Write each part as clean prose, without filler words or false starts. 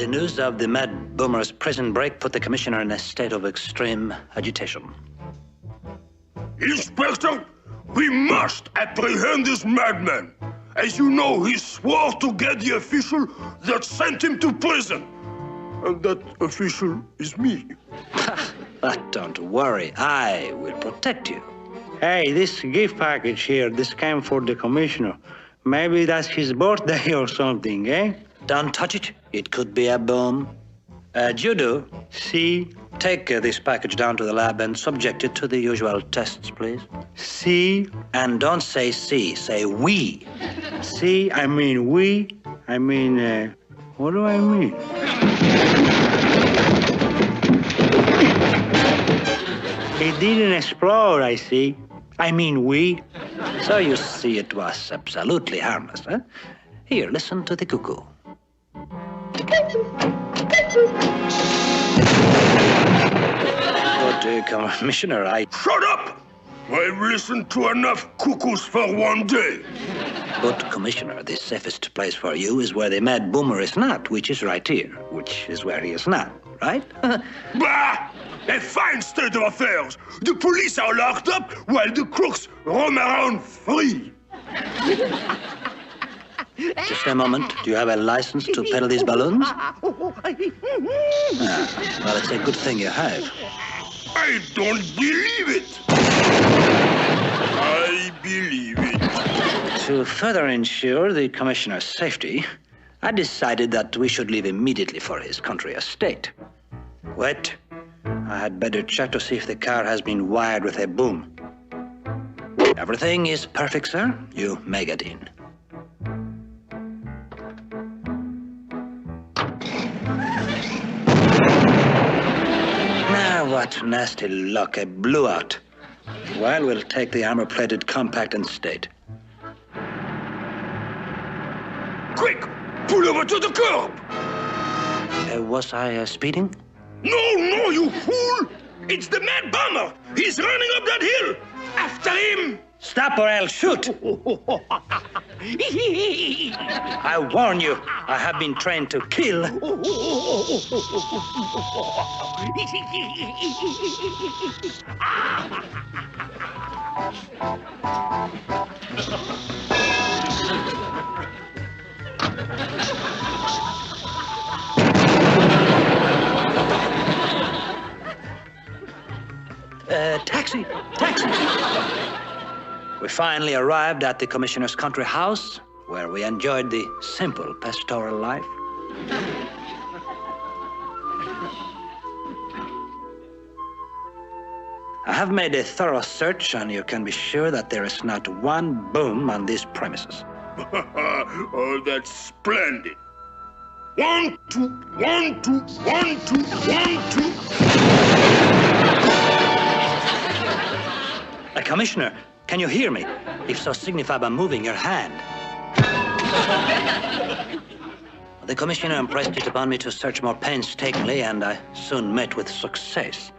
The news of the Mad Boomer's prison break put the commissioner in a state of extreme agitation. Inspector, we must apprehend this madman. As you know, he swore to get the official that sent him to prison. And that official is me. But don't worry, I will protect you. Hey, this gift package here, this came for the commissioner. Maybe that's his birthday or something, eh? Don't touch it. It could be a bomb. Judo. See? Take this package down to the lab and subject it to the usual tests, please. See? And don't say see, say we. See, I mean we. I mean, what do I mean? It didn't explode, I see. I mean we. So you see it was absolutely harmless, huh? Here, listen to the cuckoo. But, Commissioner, Shut up! I've listened to enough cuckoos for one day. But, Commissioner, the safest place for you is where the Mad Boomer is not, which is right here, which is where he is not, right? Bah! A fine state of affairs. The police are locked up while the crooks roam around free. Just a moment. Do you have a license to peddle these balloons? Well, it's a good thing you have. I don't believe it. I believe it. To further ensure the commissioner's safety, I decided that we should leave immediately for his country estate. Wait. I had better check to see if the car has been wired with a boom. Everything is perfect, sir. You may get in. Now, what nasty luck. It blew out. Well, we'll take the armor-plated compact instead. Quick! Pull over to the curb! Was I speeding? No, you fool! It's the Mad Bomber! He's running up that hill! After him! Stop or I'll shoot! I warn you, I have been trained to kill. Taxi! We finally arrived at the commissioner's country house, where we enjoyed the simple pastoral life. I have made a thorough search, and you can be sure that there is not one boom on these premises. Oh, that's splendid. 1, 2, 1, 2, 1, 2, 1, 2. Commissioner, can you hear me? If so, signify by moving your hand. The commissioner impressed it upon me to search more painstakingly, and I soon met with success.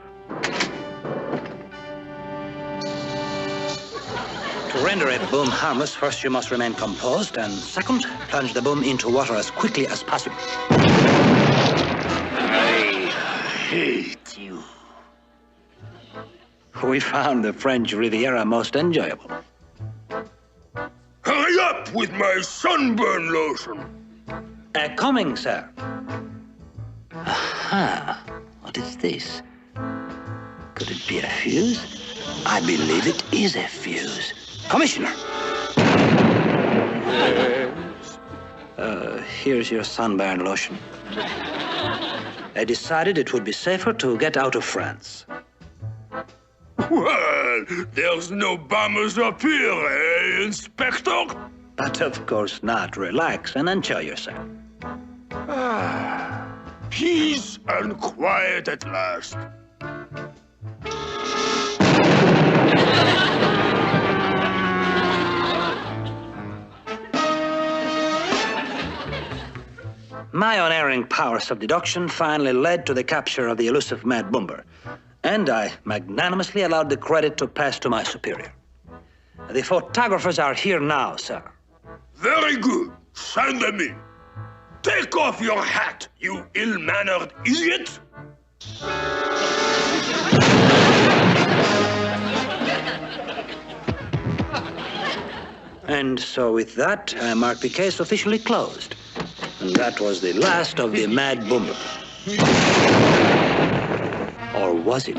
To render a boom harmless, first you must remain composed, and second, plunge the boom into water as quickly as possible. I hate you. We found the French Riviera most enjoyable. Hurry up with my sunburn lotion. Coming, sir. Aha. What is this? Could it be a fuse? I believe it is a fuse. Commissioner! Yes. Here's your sunburn lotion. I decided it would be safer to get out of France. Well, there's no bombers up here, eh, Inspector? But of course not. Relax and enjoy yourself. Peace and quiet at last. My unerring powers of deduction finally led to the capture of the elusive Mad Boomer, and I magnanimously allowed the credit to pass to my superior. The photographers are here now, sir. Very good. Send them in. Take off your hat, you ill-mannered idiot! And so with that, I mark the case officially closed. And that was the last of the Mad Boomer. Or was it?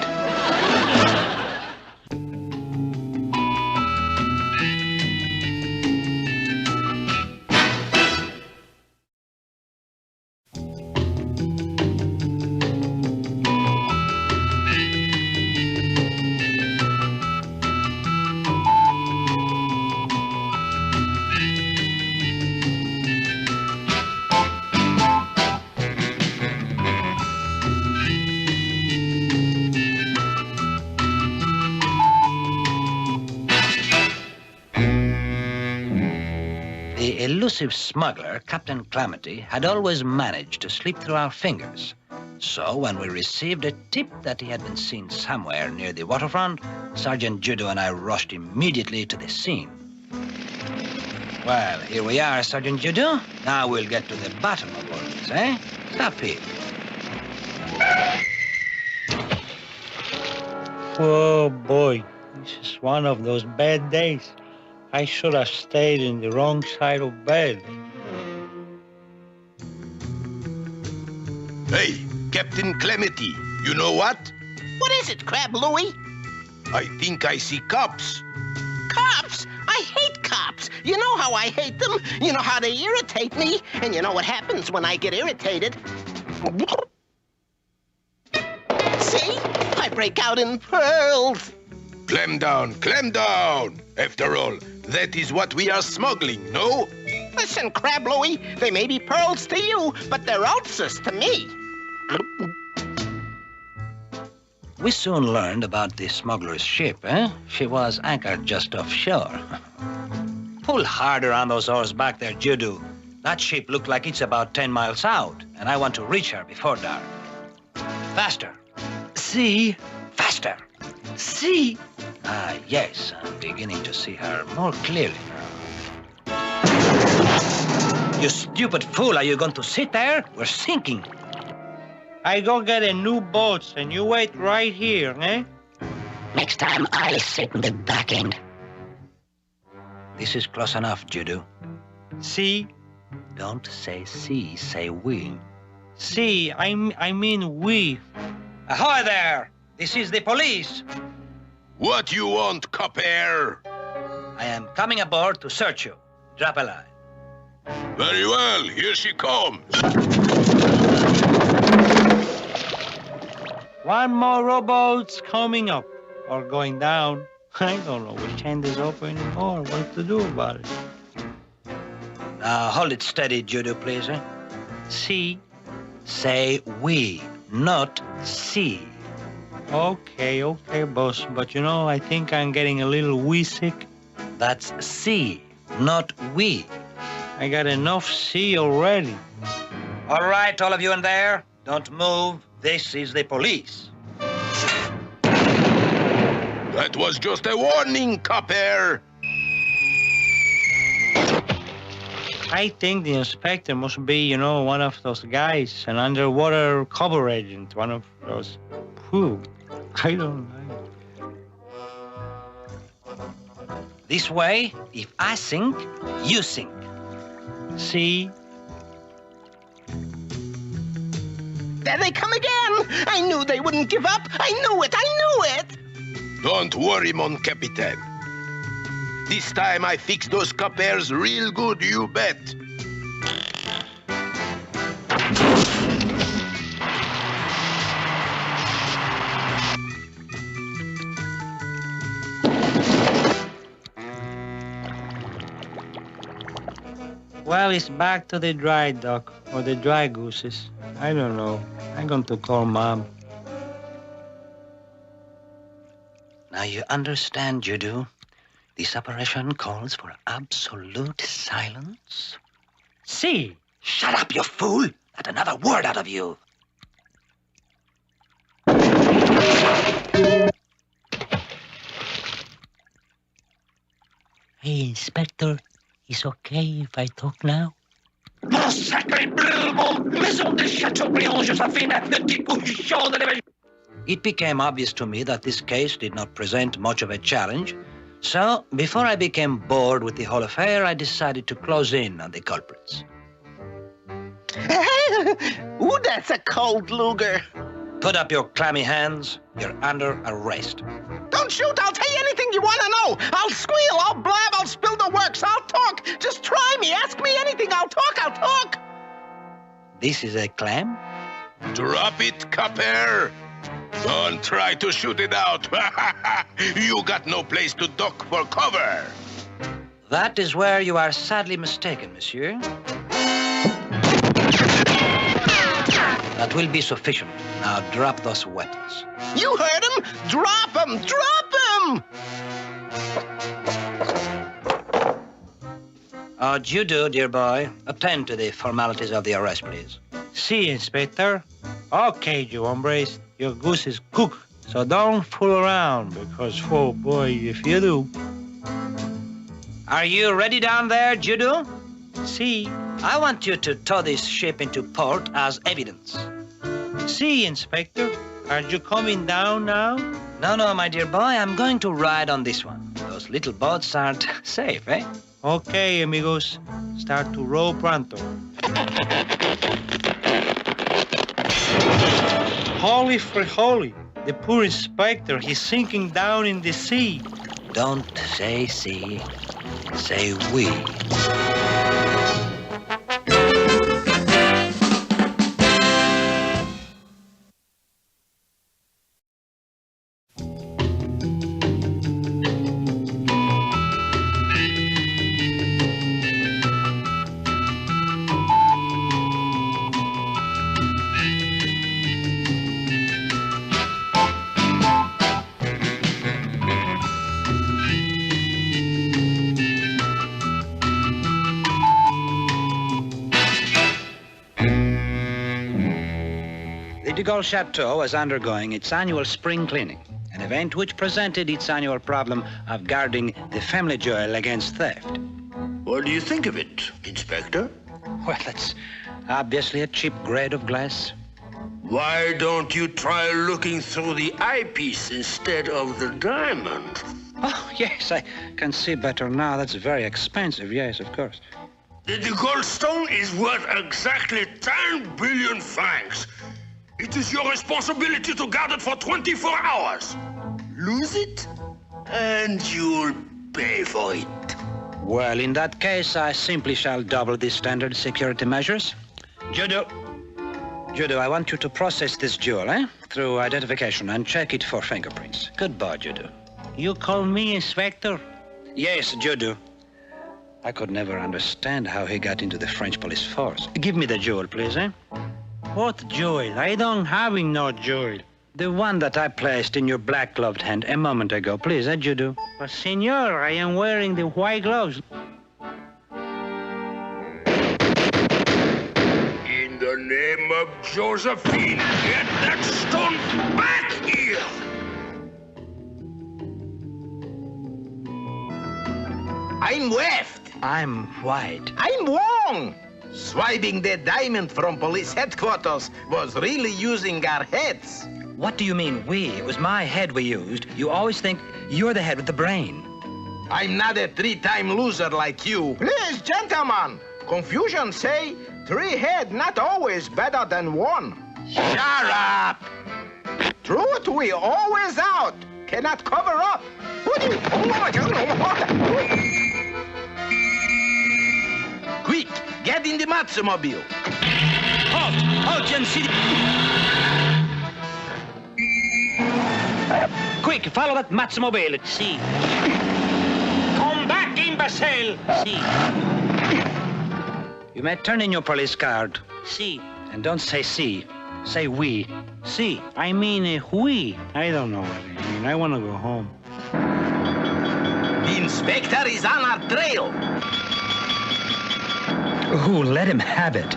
The elusive smuggler, Captain Calamity, had always managed to slip through our fingers. So when we received a tip that he had been seen somewhere near the waterfront, Sergeant Judo and I rushed immediately to the scene. Well, here we are, Sergeant Judo. Now we'll get to the bottom of all this, eh? Stop here. Oh, boy. This is one of those bad days. I should have stayed in the wrong side of bed. Hey, Captain Clemety, you know what? What is it, Crab Louie? I think I see cops. Cops? I hate cops. You know how I hate them. You know how they irritate me. And you know what happens when I get irritated. See? I break out in pearls. Clam down, clam down. After all, that is what we are smuggling, no? Listen, Crab Louie, they may be pearls to you, but they're ulcers to me. We soon learned about the smuggler's ship, eh? She was anchored just offshore. Pull harder on those oars back there, Judo. That ship looked like it's about 10 miles out, and I want to reach her before dark. Faster. See? Faster. See? Ah, yes, I'm beginning to see her more clearly now. You stupid fool, are you going to sit there? We're sinking. I go get a new boat, and you wait right here, eh? Next time, I'll sit in the back end. This is close enough, Judo. See? Don't say see, say we. See, I mean we. Ahoy there! This is the police. What you want, copper? I am coming aboard to search you. Drop a line. Very well, here she comes. One more rowboat's coming up or going down. I don't know which end is open anymore. What to do about it? Now hold it steady, Judo, please. Eh? See? Say we, not see. Okay, boss. But you know, I think I'm getting a little wee sick. That's see, not we. I got enough sea already. All right, all of you in there, don't move. This is the police. That was just a warning, copper. I think the inspector must be, you know, one of those guys, an underwater cover agent, one of those. Who? I don't know. This way, if I sink, you sink. See? There they come again. I knew they wouldn't give up. I knew it. Don't worry, mon capitaine. This time I fix those coppers real good, you bet. Well, it's back to the dry dock, or the dry gooses. I don't know. I'm going to call Mom. Now you understand, Judo. This operation calls for absolute silence. See? Shut up, you fool! Not another word out of you. Hey, Inspector, it's okay if I talk now? It became obvious to me that this case did not present much of a challenge, so before I became bored with the whole affair, I decided to close in on the culprits. Ooh, that's a cold Luger. Put up your clammy hands. You're under arrest. Don't shoot. I'll tell you anything you want to know. I'll squeal. I'll blab. I'll spill the works. I'll talk. Just try me. Ask me anything. I'll talk. I'll talk. This is a clam? Drop it, copper! Don't try to shoot it out. You got no place to duck for cover. That is where you are sadly mistaken, monsieur. That will be sufficient. Now drop those weapons. You heard him. Drop him. Drop him. Judo, dear boy, attend to the formalities of the arrest, please. See, Inspector. Okay, you hombres, your goose is cooked, so don't fool around, because, oh boy, if you do. Are you ready down there, Judo? See, I want you to tow this ship into port as evidence. see, Inspector, are you coming down now? No, my dear boy, I'm going to ride on this one. Those little boats aren't safe, eh? Okay, amigos, start to row pronto. Holy for holy, the poor inspector, he's sinking down in the sea. Don't say see, say we. The Gaulle Chateau was undergoing its annual spring cleaning, an event which presented its annual problem of guarding the family jewel against theft. What do you think of it, Inspector? Well, it's obviously a cheap grade of glass. Why don't you try looking through the eyepiece instead of the diamond? Oh, yes, I can see better now. That's very expensive, yes, of course. The gold stone is worth exactly 10 billion francs. It is your responsibility to guard it for 24 hours. Lose it, and you'll pay for it. Well, in that case, I simply shall double the standard security measures. Judo, I want you to process this jewel, through identification and check it for fingerprints. Goodbye, Judo. You call me Inspector? Yes, Judo. I could never understand how he got into the French police force. Give me the jewel, please, What jewel? I don't have no jewel. The one that I placed in your black-gloved hand a moment ago, please, Judo. But, senor, I am wearing the white gloves. In the name of Josephine, get that stone back here! I'm left. I'm white. I'm wrong. Swiping the diamond from police headquarters was really using our heads. What do you mean, we? It was my head we used. You always think you're the head with the brain. I'm not a three-time loser like you. Please, gentlemen, Confucian say 3 head not always better than 1. Shut up! Truth we always out. Cannot cover up. Quick, get in the Matsumobile. Halt, young city. Quick, follow that Matsumobile. See. Come back, imbecile. See. You may turn in your police card. See. And don't say see. Say we. See. I mean, we. I don't know what I mean. I want to go home. The inspector is on our trail. Ooh, let him have it.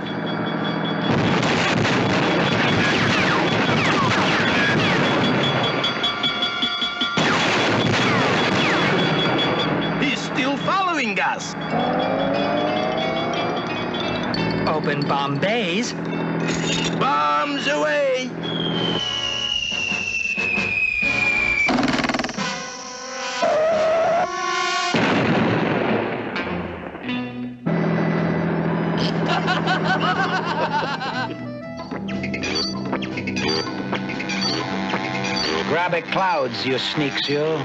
He's still following us. open Bombays. Bombs away! Grab a clouds, you sneaks, you.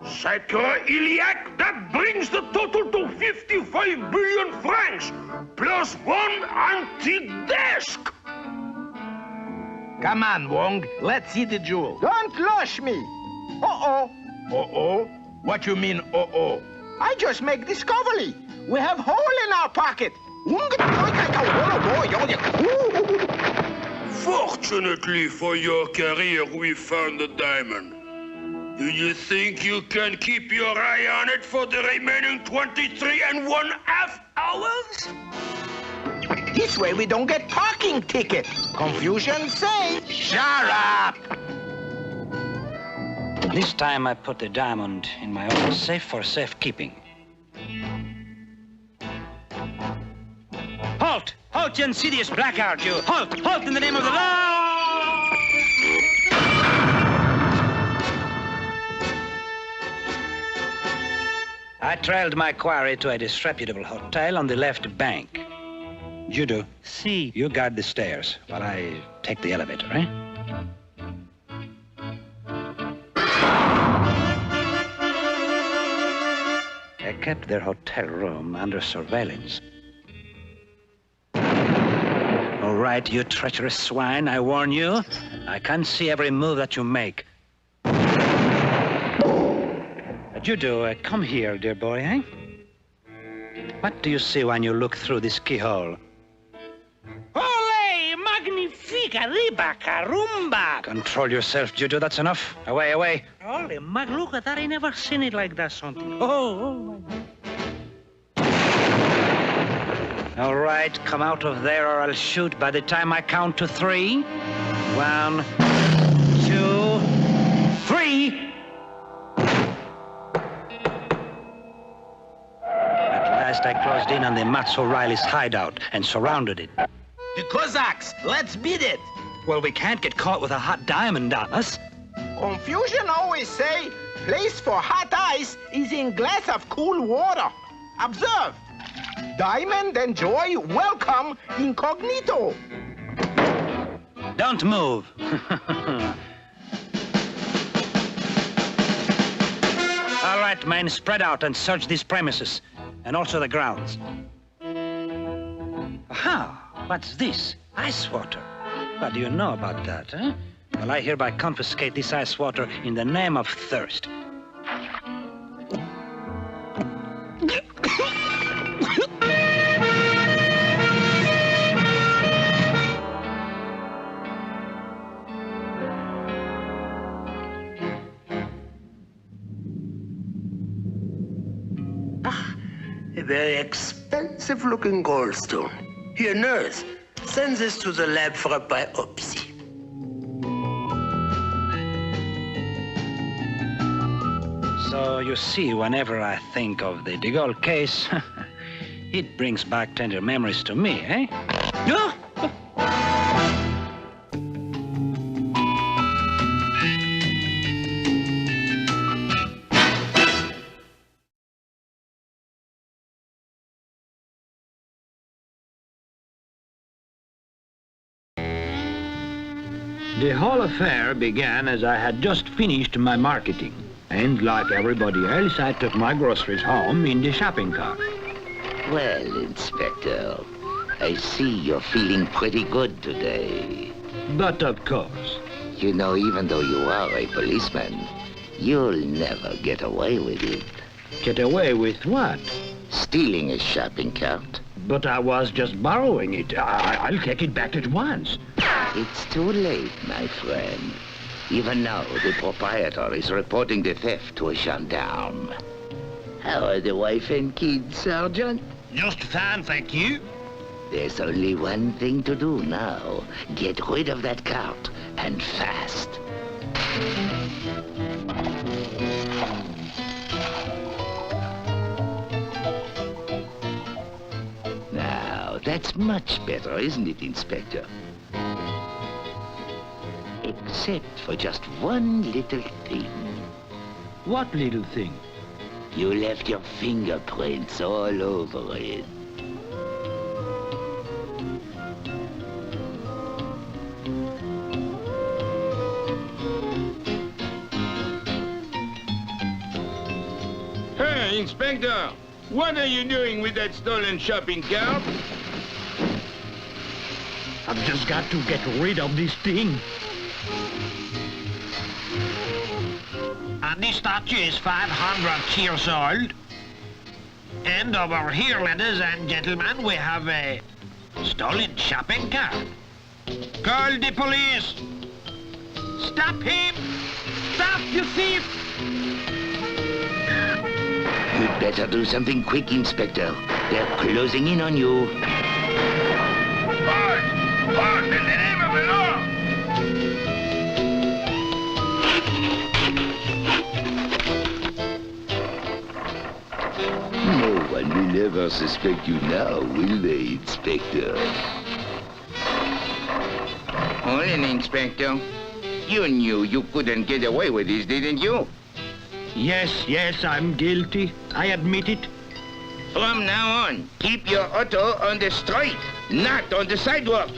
Sacre Iliac, that brings the total to 55 billion francs, plus one antique desk. Come on, Wong. Let's see the jewel. Don't lush me. Uh-oh. Uh-oh? What you mean, uh-oh? I just make discovery. We have hole in our pocket. Fortunately for your career, we found the diamond. Do you think you can keep your eye on it for the remaining 23½ hours? This way we don't get parking ticket. Confusion say. Shut up! This time I put the diamond in my own safe for safekeeping. Halt! Halt, you insidious blackguard, you! Halt! Halt in the name of the law! I trailed my quarry to a disreputable hotel on the left bank. Judo, See. you guard the stairs while I take the elevator, eh? They kept their hotel room under surveillance. All right, you treacherous swine, I warn you. I can see every move that you make. Judo, come here, dear boy, eh? What do you see when you look through this keyhole? Ole! Magnifica! Riba! Carumba! Control yourself, Judo, that's enough. Away, away. Ole, Mag, look at that. I never seen it like that, something. Oh my God. All right, come out of there or I'll shoot by the time I count to 3. 1, 2, 3. I closed in on the Mats O'Reilly's hideout and surrounded it. The Cossacks, let's beat it. Well, we can't get caught with a hot diamond on us. Confusion always say, place for hot ice is in glass of cool water. Observe. Diamond and joy welcome incognito. Don't move. All right, men, spread out and search these premises. And also the grounds. Aha! What's this? Ice water. What do you know about that, eh? Well, I hereby confiscate this ice water in the name of thirst. A very expensive-looking goldstone. Here, nurse, send this to the lab for a biopsy. So you see, whenever I think of the De Gaulle case, it brings back tender memories to me, eh? No! The whole affair began as I had just finished my marketing. And like everybody else, I took my groceries home in the shopping cart. Well, Inspector, I see you're feeling pretty good today. But of course, You know, even though you are a policeman, you'll never get away with it. get away with what? Stealing a shopping cart. But I was just borrowing it. I'll take it back at once. It's too late, my friend. Even now, the proprietor is reporting the theft to a gendarme. How are the wife and kids, Sergeant? Just fine, thank you. There's only one thing to do now. Get rid of that cart, and fast. Now, that's much better, isn't it, Inspector? Except for just one little thing. What little thing? You left your fingerprints all over it. Hey, Inspector! What are you doing with that stolen shopping cart? I've just got to get rid of this thing. And this statue is 500 years old. And over here, ladies and gentlemen, we have a stolen shopping cart. Call the police! Stop him! Stop, you thief! You'd better do something quick, Inspector. They're closing in on you. Halt! In the name of the law! No one will ever suspect you now, will they, Inspector? Hold on, Inspector. You knew you couldn't get away with this, didn't you? Yes, I'm guilty. I admit it. From now on, keep your auto on the street, not on the sidewalk.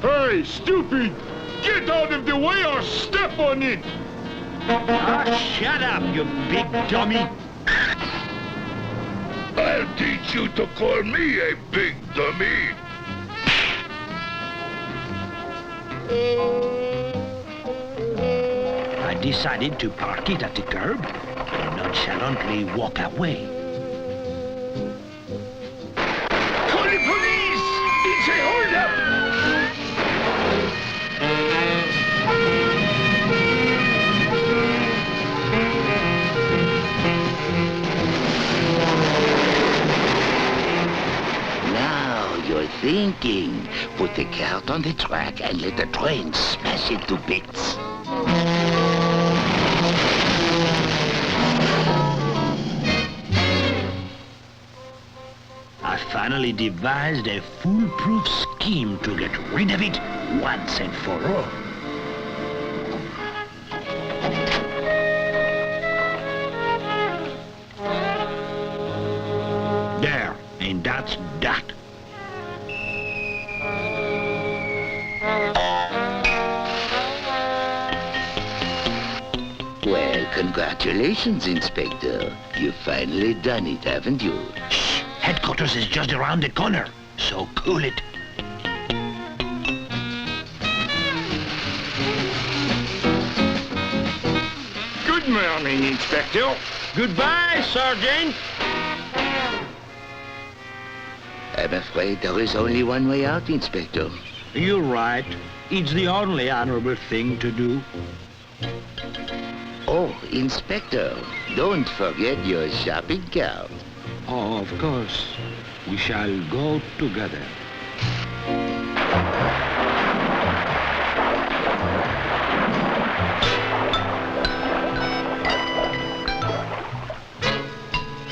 Hey, stupid! Get out of the way or step on it! Ah, shut up, you big dummy. I'll teach you to call me a big dummy. I decided to park it at the curb and nonchalantly walk away. Call the police! It's a holdup! Now you're thinking. Put the cart on the track and let the train smash it to bits. I finally devised a foolproof scheme to get rid of it once and for all. There, and that's that. Well, congratulations, Inspector. You've finally done it, haven't you? Shh! Headquarters is just around the corner, so cool it. Good morning, Inspector. Goodbye, Sergeant. I'm afraid there is only one way out, Inspector. You're right. It's the only honorable thing to do. Oh, Inspector, don't forget your shopping cart. Oh, of course. We shall go together.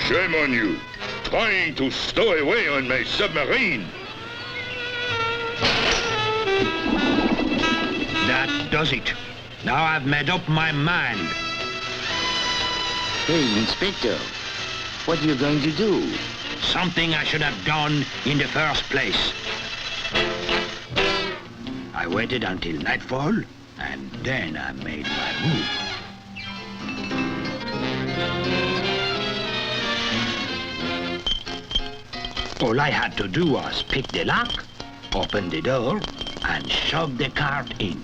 Shame on you, trying to stow away on my submarine. That does it. Now I've made up my mind. Hey, Inspector, what are you going to do? Something I should have done in the first place. I waited until nightfall, and then I made my move. All I had to do was pick the lock, open the door, and shove the cart in.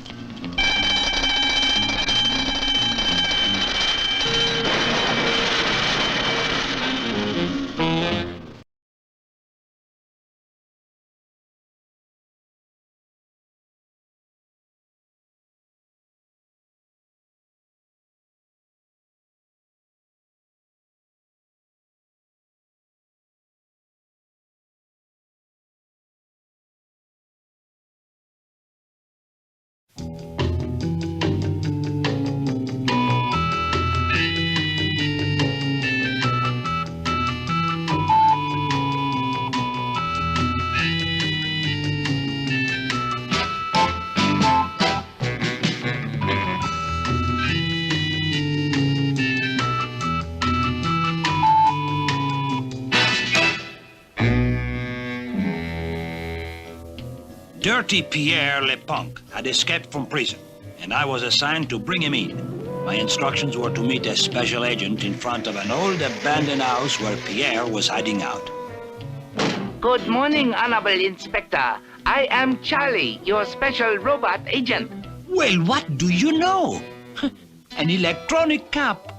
Dirty Pierre Lepunk had escaped from prison, and I was assigned to bring him in. My instructions were to meet a special agent in front of an old abandoned house where Pierre was hiding out. Good morning, Honorable Inspector. I am Charlie, your special robot agent. Well, what do you know? An electronic cop.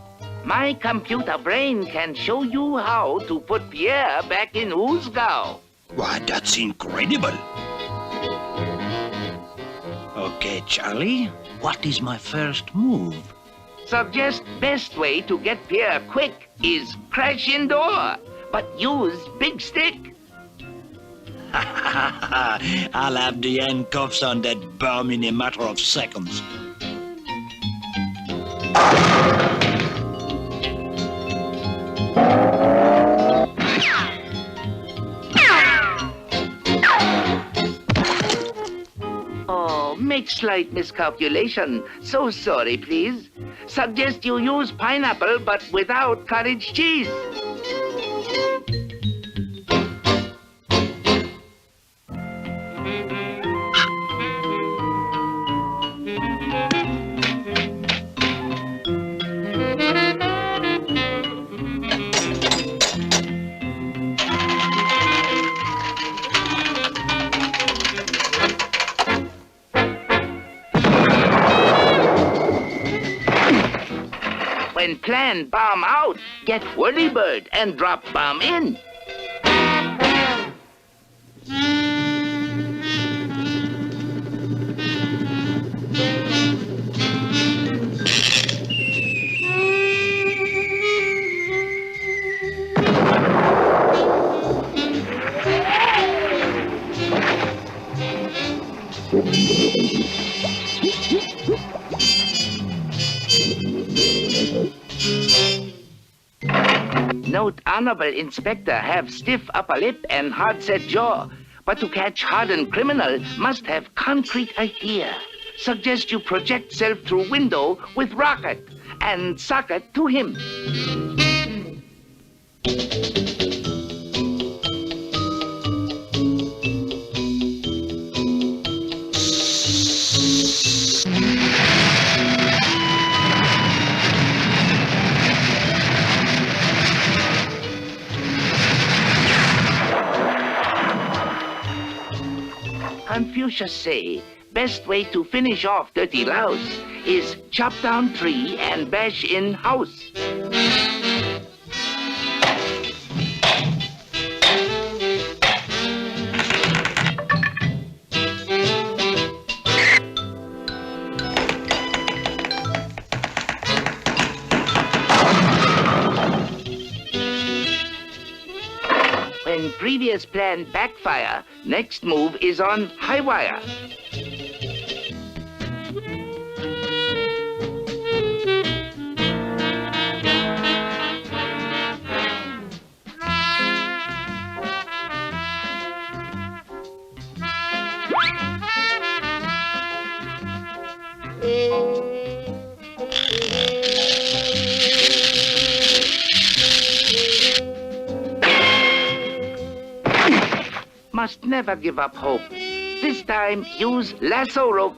My computer brain can show you how to put Pierre back in Uzgao. Why, that's incredible. Okay, Charlie, what is my first move? Suggest best way to get Pierre quick is crash in door, but use big stick. I'll have the handcuffs on that bum in a matter of seconds. Oh, make slight miscalculation. So sorry, please. Suggest you use pineapple, but without cottage cheese. When plan bomb out, get whirlybird and drop bomb in. Note, Honorable Inspector have stiff upper lip and hard-set jaw. But to catch hardened criminal, must have concrete idea. Suggest you project self through window with rocket and socket to him. Confucius say, best way to finish off dirty louse is chop down tree and bash in house. When previous plan backfire, next move is on high wire. Must never give up hope. This time, use lasso rope.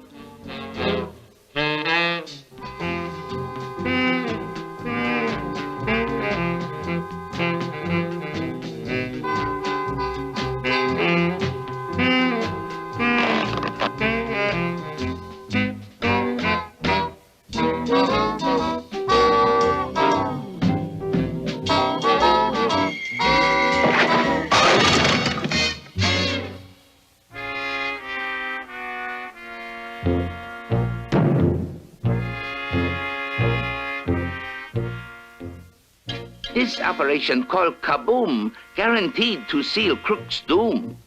This operation called Kaboom, guaranteed to seal Crook's doom.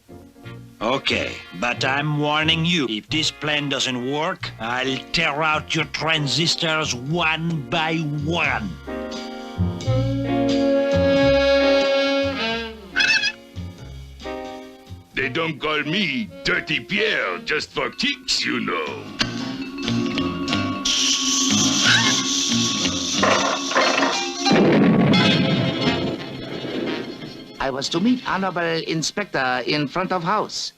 Okay, but I'm warning you, if this plan doesn't work, I'll tear out your transistors one by one. They don't call me Dirty Pierre just for kicks, you know. I was to meet Honorable Inspector in front of house.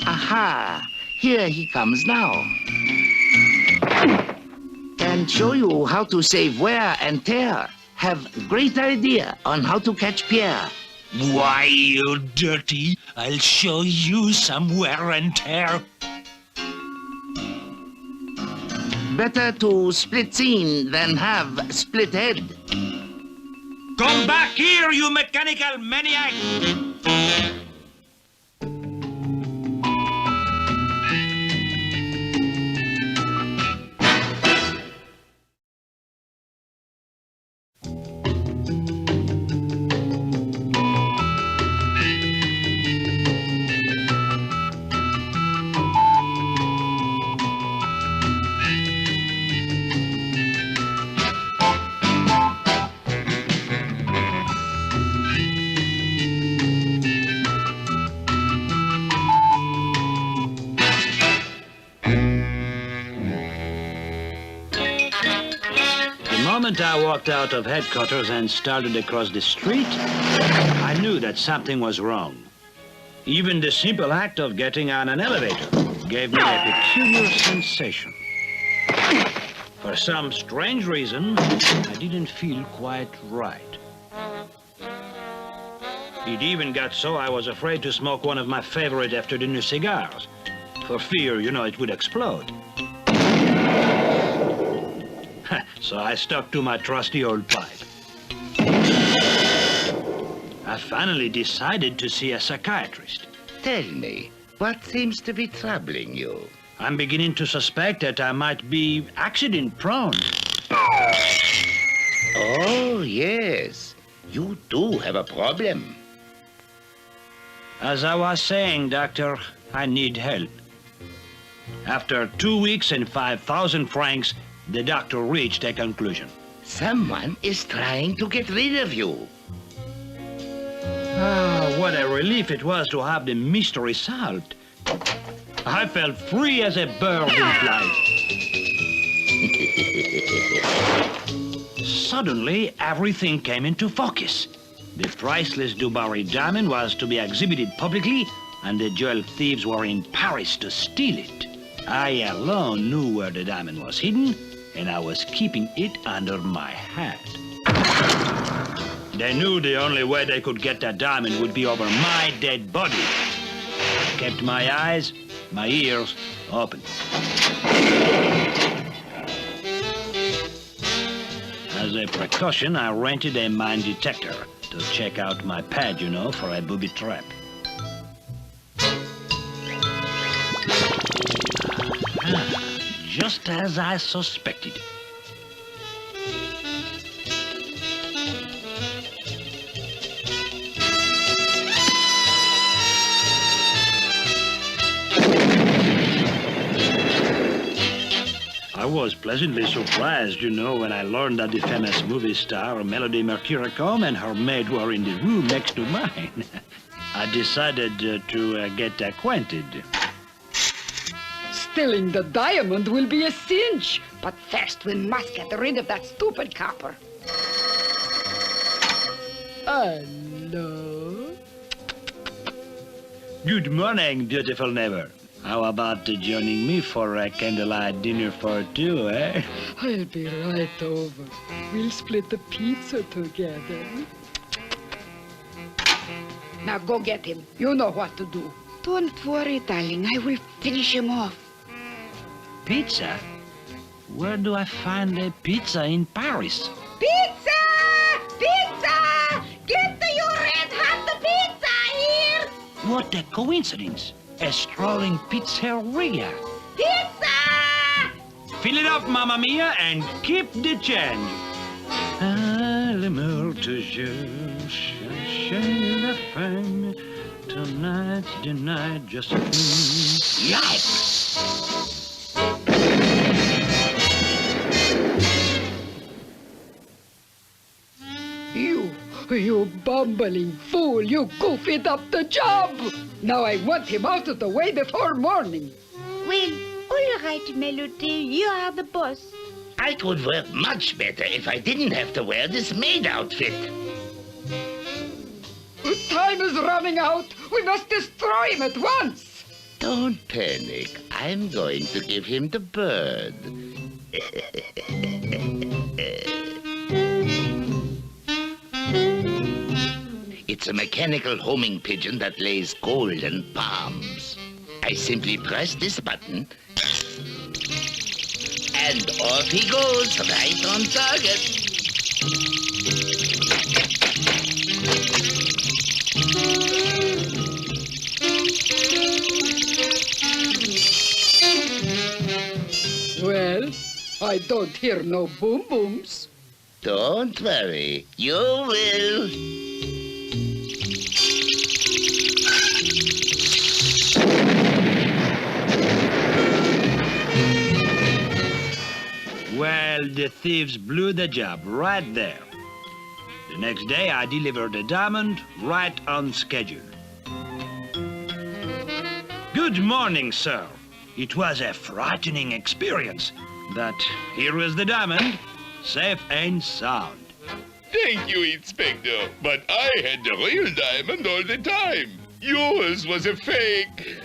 Aha! Here he comes now. And show you how to save wear and tear. Have great idea on how to catch Pierre. Why, you dirty? I'll show you some wear and tear. Better to split scene than have split head. Come back here, you mechanical maniac! The moment I walked out of headquarters and started across the street, I knew that something was wrong. Even the simple act of getting on an elevator gave me a peculiar sensation. For some strange reason, I didn't feel quite right. It even got so I was afraid to smoke one of my favorite after-dinner cigars, for fear, it would explode. So I stuck to my trusty old pipe. I finally decided to see a psychiatrist. Tell me, what seems to be troubling you? I'm beginning to suspect that I might be accident-prone. Oh, yes. You do have a problem. As I was saying, Doctor, I need help. After 2 weeks and 5,000 francs, the doctor reached a conclusion. Someone is trying to get rid of you. Ah, what a relief it was to have the mystery solved. I felt free as a bird in flight. Suddenly, everything came into focus. The priceless Dubarry diamond was to be exhibited publicly, and the jewel thieves were in Paris to steal it. I alone knew where the diamond was hidden, and I was keeping it under my hat. They knew the only way they could get that diamond would be over my dead body. I kept my eyes, my ears open. As a precaution, I rented a mine detector to check out my pad, for a booby trap. Just as I suspected. I was pleasantly surprised, when I learned that the famous movie star Melody Mercuricome and her maid were in the room next to mine. I decided to get acquainted. Stealing the diamond will be a cinch. But first we must get rid of that stupid copper. Hello? Good morning, beautiful neighbor. How about joining me for a candlelight dinner for two, eh? I'll be right over. We'll split the pizza together. Now go get him. You know what to do. Don't worry, darling. I will finish him off. Pizza? Where do I find a pizza in Paris? Pizza! Pizza! Get your red-hot pizza here! What a coincidence! A strolling pizzeria. Pizza! Fill it up, Mamma Mia, and keep the change. Ah, l'amour toujours cherche la femme. Tonight's the night, just Yikes! You bumbling fool! You goofied up the job! Now I want him out of the way before morning. Well, all right, Melody. You are the boss. I could work much better if I didn't have to wear this maid outfit. Time is running out. We must destroy him at once. Don't panic. I'm going to give him the bird. It's a mechanical homing pigeon that lays golden palms. I simply press this button, and off he goes, right on target. Well, I don't hear no boom booms. Don't worry, you will. Well, the thieves blew the job right there. The next day, I delivered the diamond right on schedule. Good morning, sir. It was a frightening experience, but here is the diamond, safe and sound. Thank you, Inspector, but I had the real diamond all the time. Yours was a fake.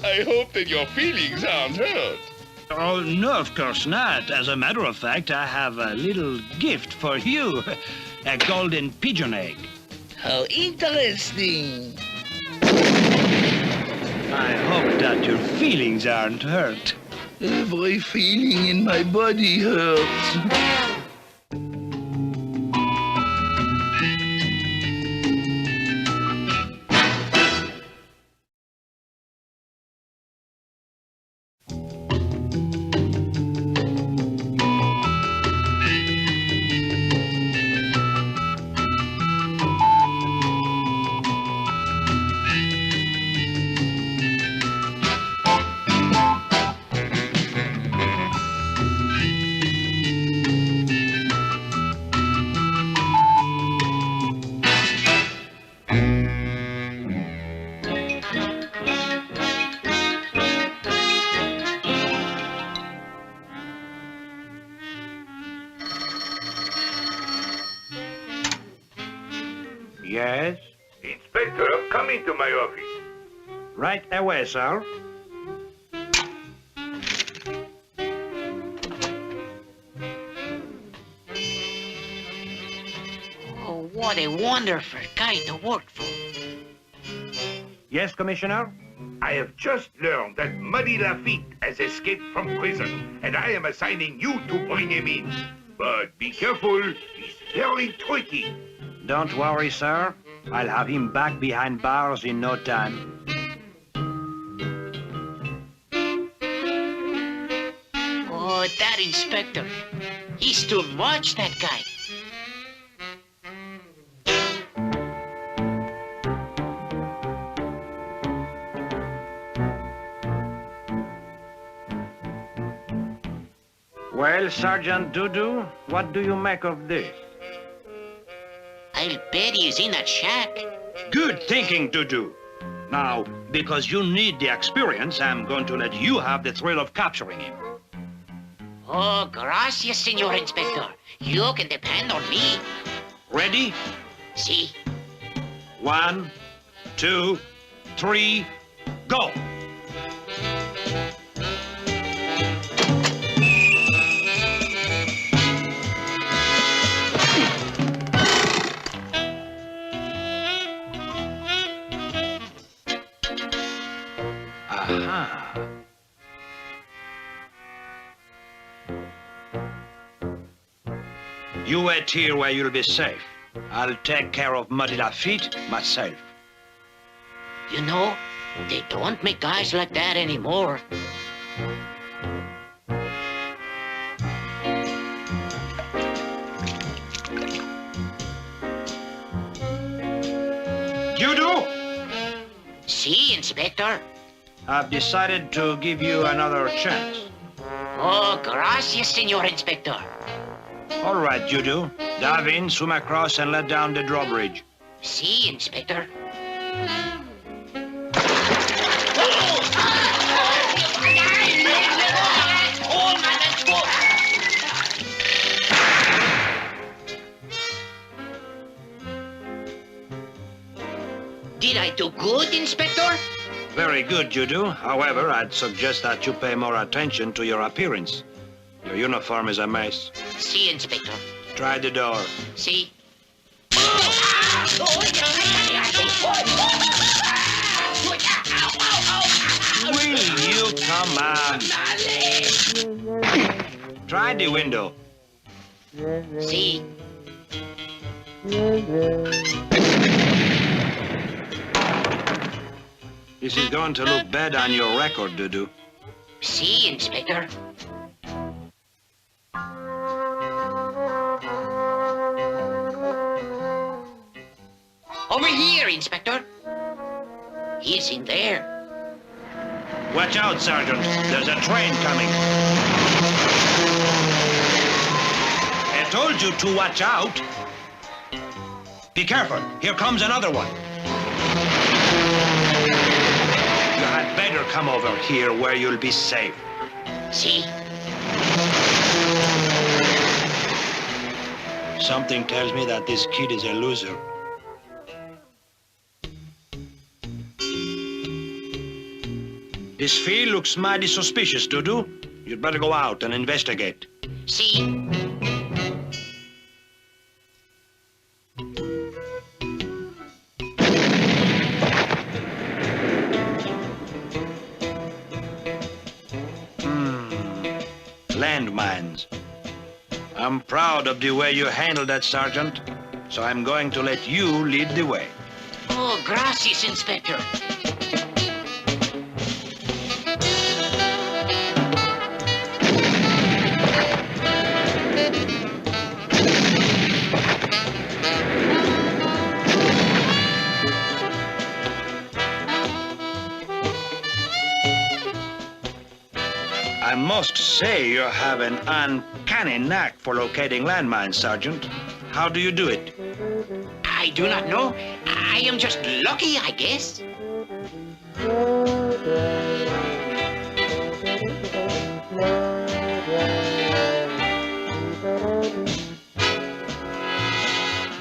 I hope that your feelings aren't hurt. Oh, no, of course not. As a matter of fact, I have a little gift for you. A golden pigeon egg. How interesting. I hope that your feelings aren't hurt. Every feeling in my body hurts. Yes? Inspector, come into my office. Right away, sir. Oh, what a wonderful guy to work for. Yes, Commissioner? I have just learned that Muddy Lafitte has escaped from prison, and I am assigning you to bring him in. But be careful, he's very tricky. Don't worry, sir. I'll have him back behind bars in no time. Oh, that inspector. He's too much, that guy. Well, Sergeant Dudu, what do you make of this? I'll bet he's in that shack. Good thinking, Dudu. Now, because you need the experience, I'm going to let you have the thrill of capturing him. Oh, gracias, Senor Inspector. You can depend on me. Ready? See? 1, 2, 3, go! Aha. You wait here where you'll be safe. I'll take care of Muddy Lafitte myself. You know, they don't make guys like that anymore. Dudu! See, Inspector? I've decided to give you another chance. Oh, gracias, Senor Inspector. All right, Dudu. Dive in, swim across, and let down the drawbridge. See, Inspector? Did I do good, Inspector? Very good, you do. However, I'd suggest that you pay more attention to your appearance. Your uniform is a mess. See, Inspector. Try the door. See? Will you come on? Try the window. See? This is going to look bad on your record, Dudu. See, Inspector. Over here, Inspector. He's in there. Watch out, Sergeant. There's a train coming. I told you to watch out. Be careful. Here comes another one. You had better come over here where you'll be safe. See? Something tells me that this kid is a loser. This field looks mighty suspicious, Dudu. You'd better go out and investigate. See? Landmines. I'm proud of the way you handled that, Sergeant. So I'm going to let you lead the way. Oh, gracias, Inspector. I must say you have an uncanny knack for locating landmines, Sergeant. How do you do it? I do not know. I am just lucky, I guess.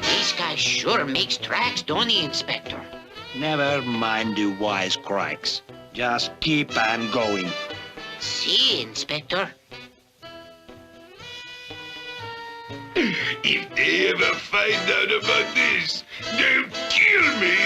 This guy sure makes tracks, don't he, Inspector? Never mind the wisecracks. Just keep on going. See, Inspector. If they ever find out about this, they'll kill me.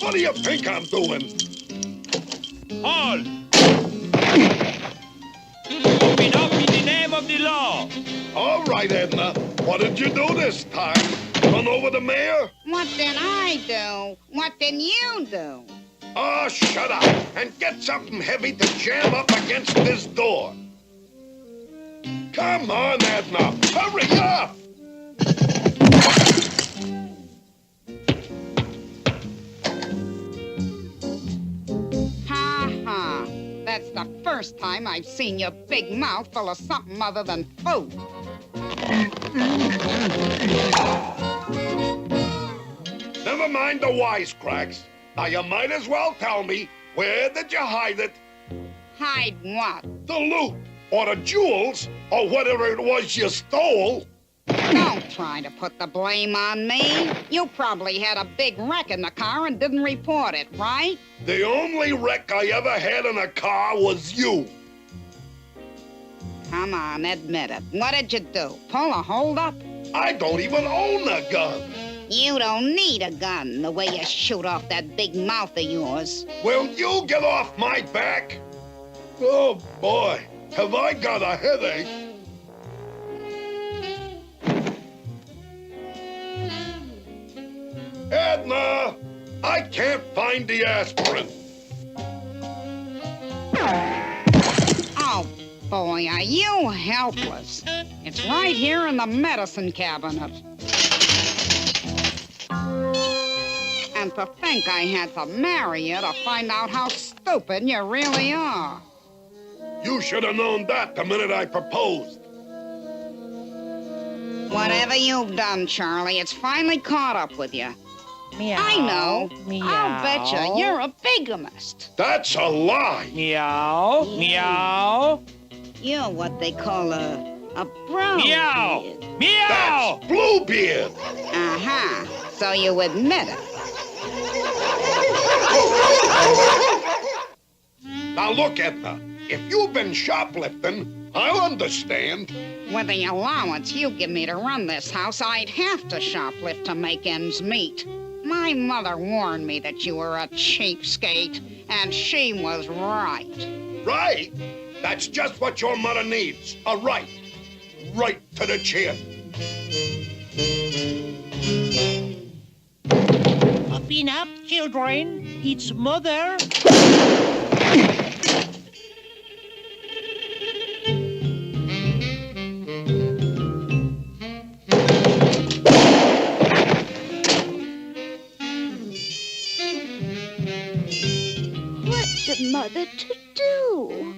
What do you think I'm doing? Halt! Open up in the name of the law. All right, Edna. What did you do this time? Run over the mayor? What did I do? What did you do? Oh, shut up and get something heavy to jam up against this door. Come on, Edna. Hurry up! That's the first time I've seen your big mouth full of something other than food. Never mind the wisecracks. Now you might as well tell me, where did you hide it? Hide what? The loot, or the jewels, or whatever it was you stole. Don't try to put the blame on me. You probably had a big wreck in the car and didn't report it, right? The only wreck I ever had in a car was you. Come on, admit it. What did you do? Pull a holdup? I don't even own a gun. You don't need a gun the way you shoot off that big mouth of yours. Will you get off my back? Oh, boy. Have I got a headache? Edna! I can't find the aspirin. Oh, boy, are you helpless. It's right here in the medicine cabinet. And to think I had to marry you to find out how stupid you really are. You should have known that the minute I proposed. Whatever you've done, Charlie, it's finally caught up with you. Meow. I know. Meow. I'll bet you're a bigamist. That's a lie. Meow. Meow. You're what they call a brown Meow. beard. Meow. That's Bluebeard. Uh-huh. So you admit it. Now look, Edna. If you've been shoplifting, I'll understand. With the allowance you give me to run this house, I'd have to shoplift to make ends meet. My mother warned me that you were a cheapskate, and she was right. Right? That's just what your mother needs. A right. Right to the chin. Open up, children. It's mother. What's a mother to do?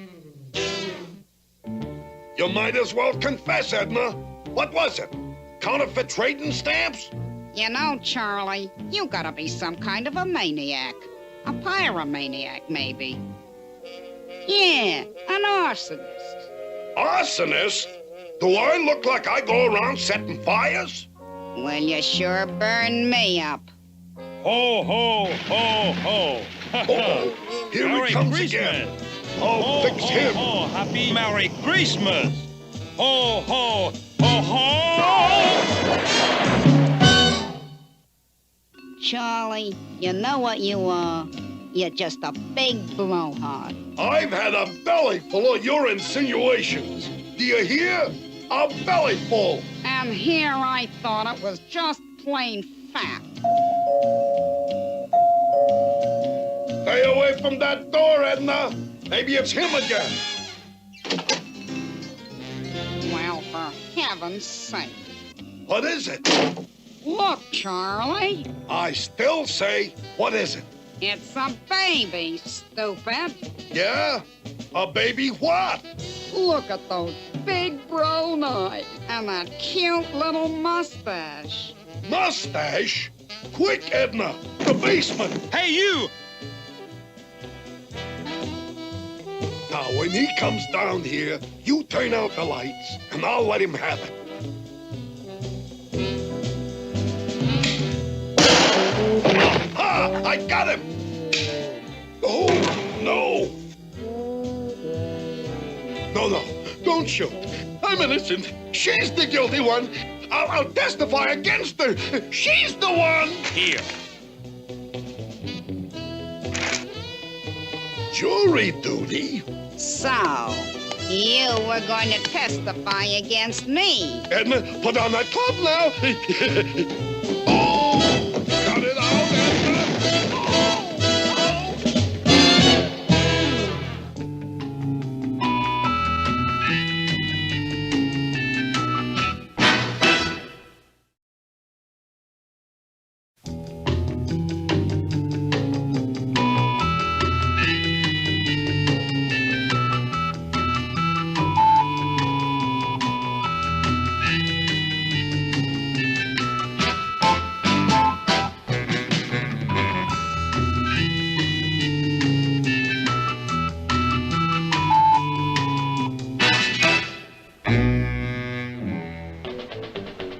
You might as well confess, Edna. What was it? Counterfeit trading stamps? You know, Charlie, you gotta be some kind of a maniac. A pyromaniac, maybe. Yeah, an arsonist. Arsonist? Do I look like I go around setting fires? Well, you sure burn me up. Ho, ho, ho, ho. Oh, here Merry he comes Christmas. again. I'll Ho, fix ho, him. ho, happy Merry Christmas. Ho, ho, ho, ho. Charlie, you know what you are? You're just a big blowhard. I've had a belly full of your insinuations. Do you hear? A belly full. And here I thought it was just plain fat. Stay away from that door, Edna. Maybe it's him again. Well, for heaven's sake. What is it? Look, Charlie. I still say, what is it? It's a baby, stupid. Yeah? A baby what? Look at those big brown eyes and that cute little mustache. Mustache? Quick, Edna! The basement! Hey, you! Now, when he comes down here, you turn out the lights, and I'll let him have it. Aha! I got him! Oh, no! No, don't shoot. I'm innocent. She's the guilty one. I'll testify against her. She's the one! Here. Jury duty? So, you were going to testify against me. Edna, put on that club now. Oh! Cut it out, Edna!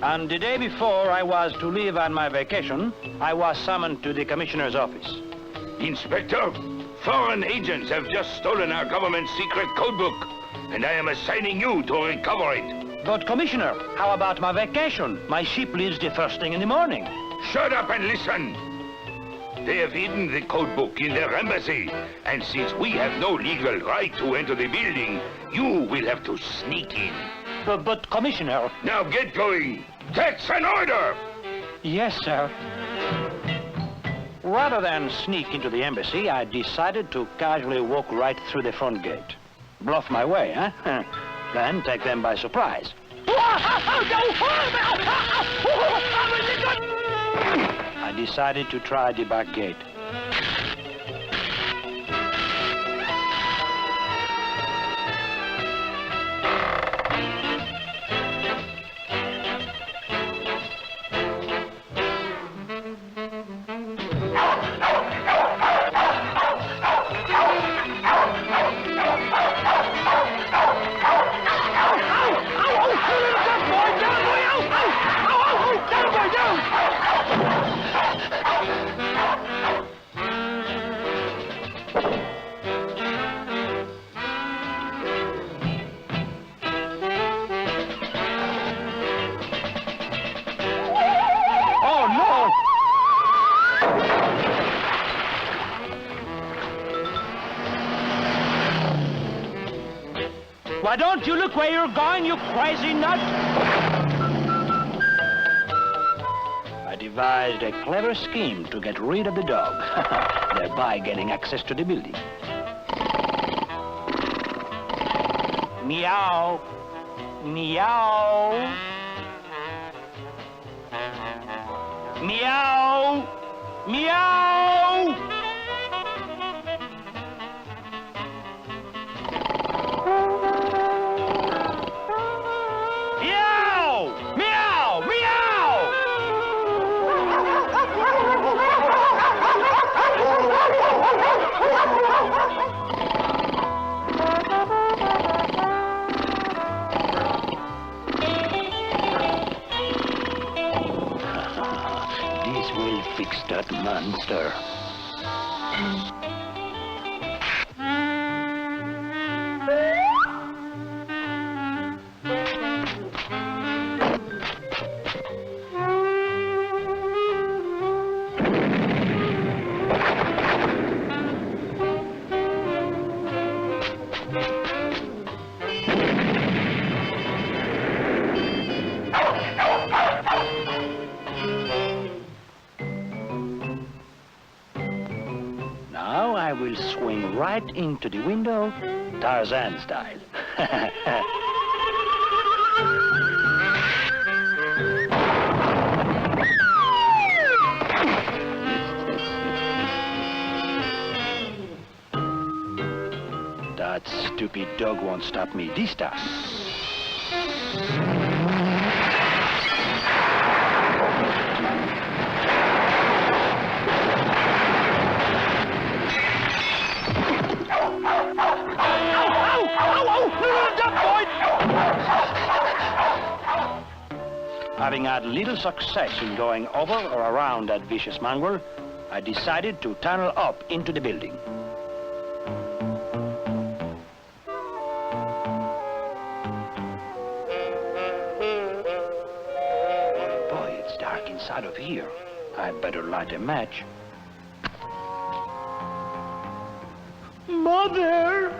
And the day before I was to leave on my vacation, I was summoned to the commissioner's office. Inspector, foreign agents have just stolen our government's secret codebook, and I am assigning you to recover it. But, Commissioner, how about my vacation? My ship leaves the first thing in the morning. Shut up and listen. They have hidden the code book in their embassy. And since we have no legal right to enter the building, you will have to sneak in. But Commissioner... Now get going. That's an order! Yes, sir. Rather than sneak into the embassy, I decided to casually walk right through the front gate. Bluff my way, huh? Then take them by surprise. I decided to try the back gate. Why don't you look where you're going, you crazy nut? I devised a clever scheme to get rid of the dog, thereby getting access to the building. Meow. Meow. Meow. Meow. This will fix that monster. Now I will swing right into the window, Tarzan style. That stupid dog won't stop me this time. Having had little success in going over or around that vicious mongrel, I decided to tunnel up into the building. Boy, it's dark inside of here. I'd better light a match. Mother!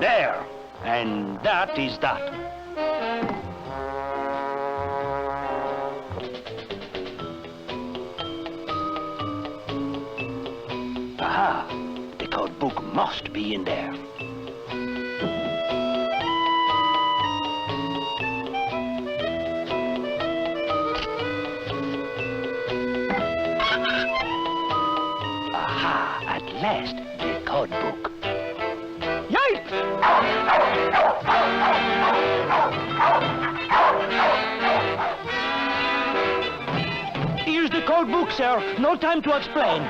There! And that is that. Aha! The code book must be in there. Aha! At last, the code book. Here's the code book, sir. No time to explain.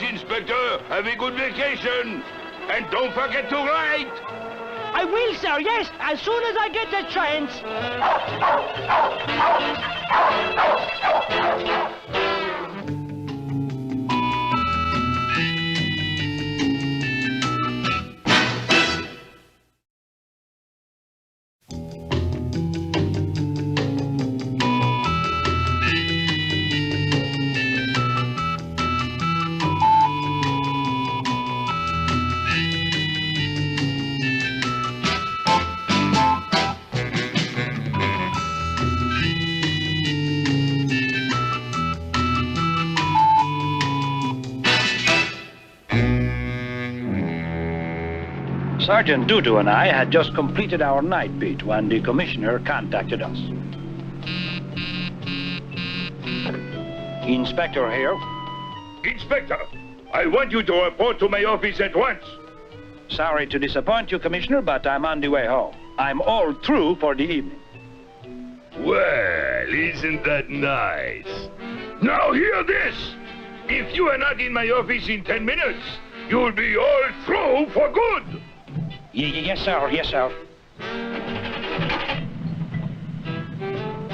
Yes, Inspector. Have a good vacation. And don't forget to write. I will, sir, yes, as soon as I get the chance. Sergeant Dudu and I had just completed our night beat when the commissioner contacted us. Inspector here. Inspector, I want you to report to my office at once. Sorry to disappoint you, Commissioner, but I'm on the way home. I'm all through for the evening. Well, isn't that nice? Now hear this. If you are not in my office in 10 minutes, you'll be all through for good. Yes, sir. Yes, sir.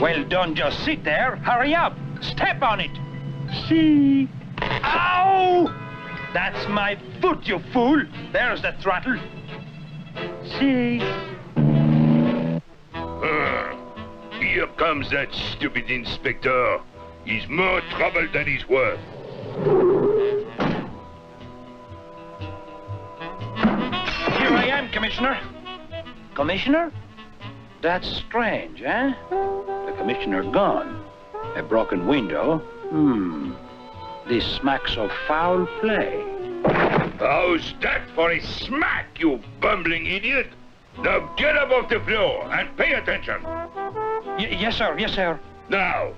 Well, don't just sit there. Hurry up. Step on it. See? Ow! That's my foot, you fool. There's the throttle. See? Here comes that stupid inspector. He's more trouble than he's worth. Here I am, Commissioner. Commissioner? That's strange, eh? The commissioner gone. A broken window. This smacks of foul play. How's that for a smack, you bumbling idiot? Now get up off the floor and pay attention. Yes, sir. Yes, sir. Now,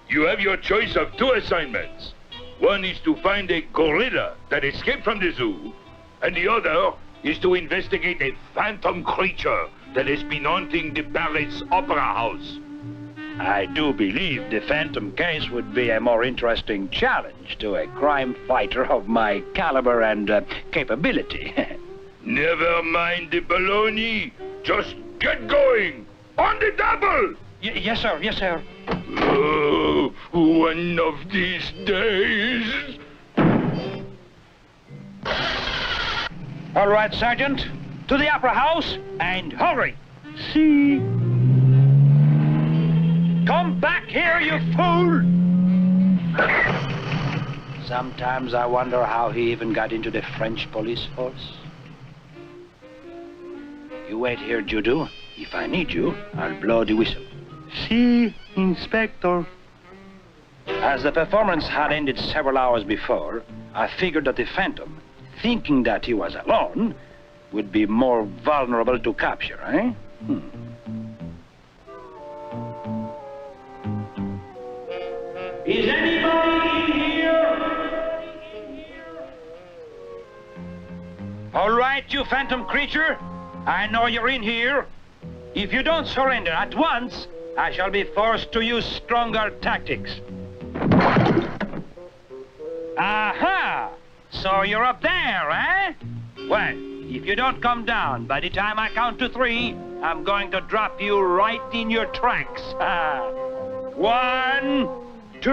you have your choice of 2 assignments. One is to find a gorilla that escaped from the zoo, and the other is to investigate a phantom creature that has been haunting the Paris Opera House. I do believe the phantom case would be a more interesting challenge to a crime fighter of my caliber and capability. Never mind the baloney. Just get going. On the double. Yes, sir. Yes, sir. Oh, one of these days. All right, Sergeant. To the Opera House, and hurry. See? Come back here, you fool! Sometimes I wonder how he even got into the French police force. You wait here, Judo. If I need you, I'll blow the whistle. See, Inspector. As the performance had ended several hours before, I figured that the Phantom, thinking that he was alone, would be more vulnerable to capture, eh? Is anybody in here? All right, you phantom creature. I know you're in here. If you don't surrender at once, I shall be forced to use stronger tactics. Aha! So you're up there, eh? Well, if you don't come down by the time I count to 3, I'm going to drop you right in your tracks. 1, 2...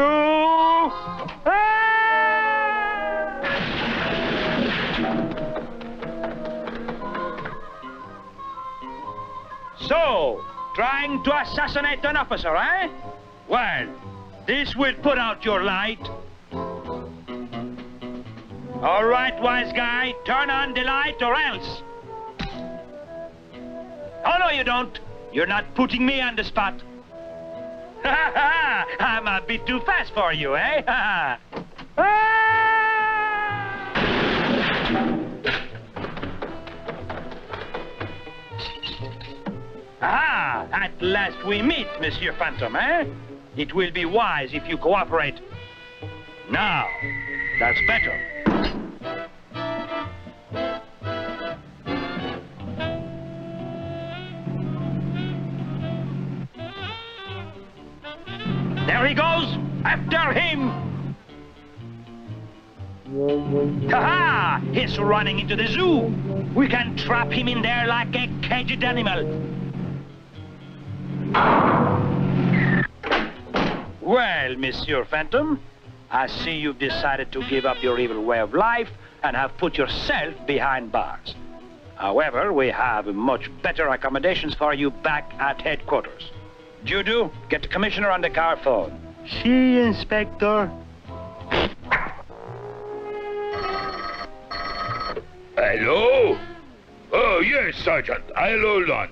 So, trying to assassinate an officer, eh? Well, this will put out your light. All right, wise guy, turn on the light or else. Oh, no, you don't. You're not putting me on the spot. I'm a bit too fast for you, eh? Ah, at last we meet, Monsieur Phantom, eh? It will be wise if you cooperate. Now, that's better. There he goes! After him! Ha-ha! He's running into the zoo. We can trap him in there like a caged animal. Well, Monsieur Phantom, I see you've decided to give up your evil way of life and have put yourself behind bars. However, we have much better accommodations for you back at headquarters. Judo, get the commissioner on the car phone. See, Inspector. Hello? Oh, yes, Sergeant. I'll hold on.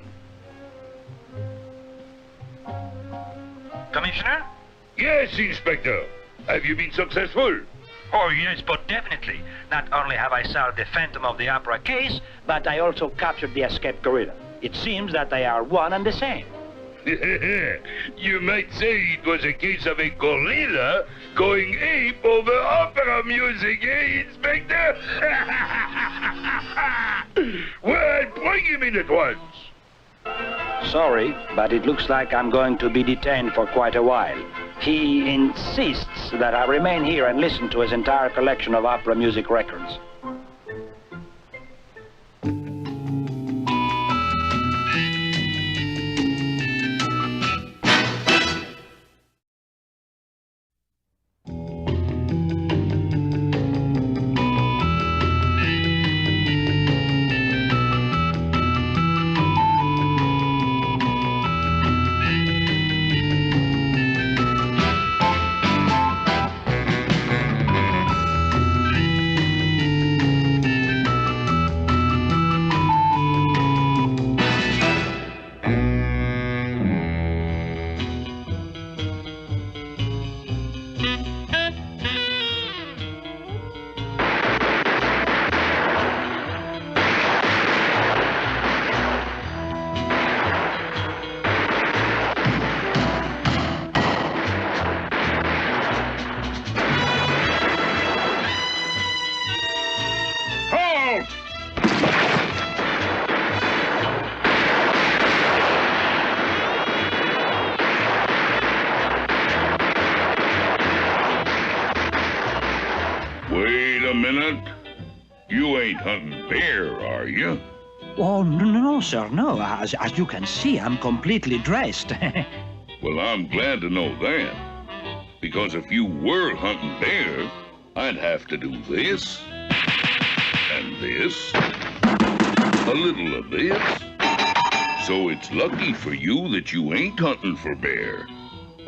Commissioner? Yes, Inspector. Have you been successful? Oh, yes, but definitely. Not only have I solved the Phantom of the Opera case, but I also captured the escaped gorilla. It seems that they are one and the same. You might say it was a case of a gorilla going ape over opera music, eh, Inspector? Well, bring him in at once. Sorry, but it looks like I'm going to be detained for quite a while. He insists that I remain here and listen to his entire collection of opera music records. Wait a minute. You ain't hunting bear, are you? Oh, no, sir, no. As you can see, I'm completely dressed. Well, I'm glad to know that. Because if you were hunting bear, I'd have to do this, and this, a little of this. So it's lucky for you that you ain't hunting for bear.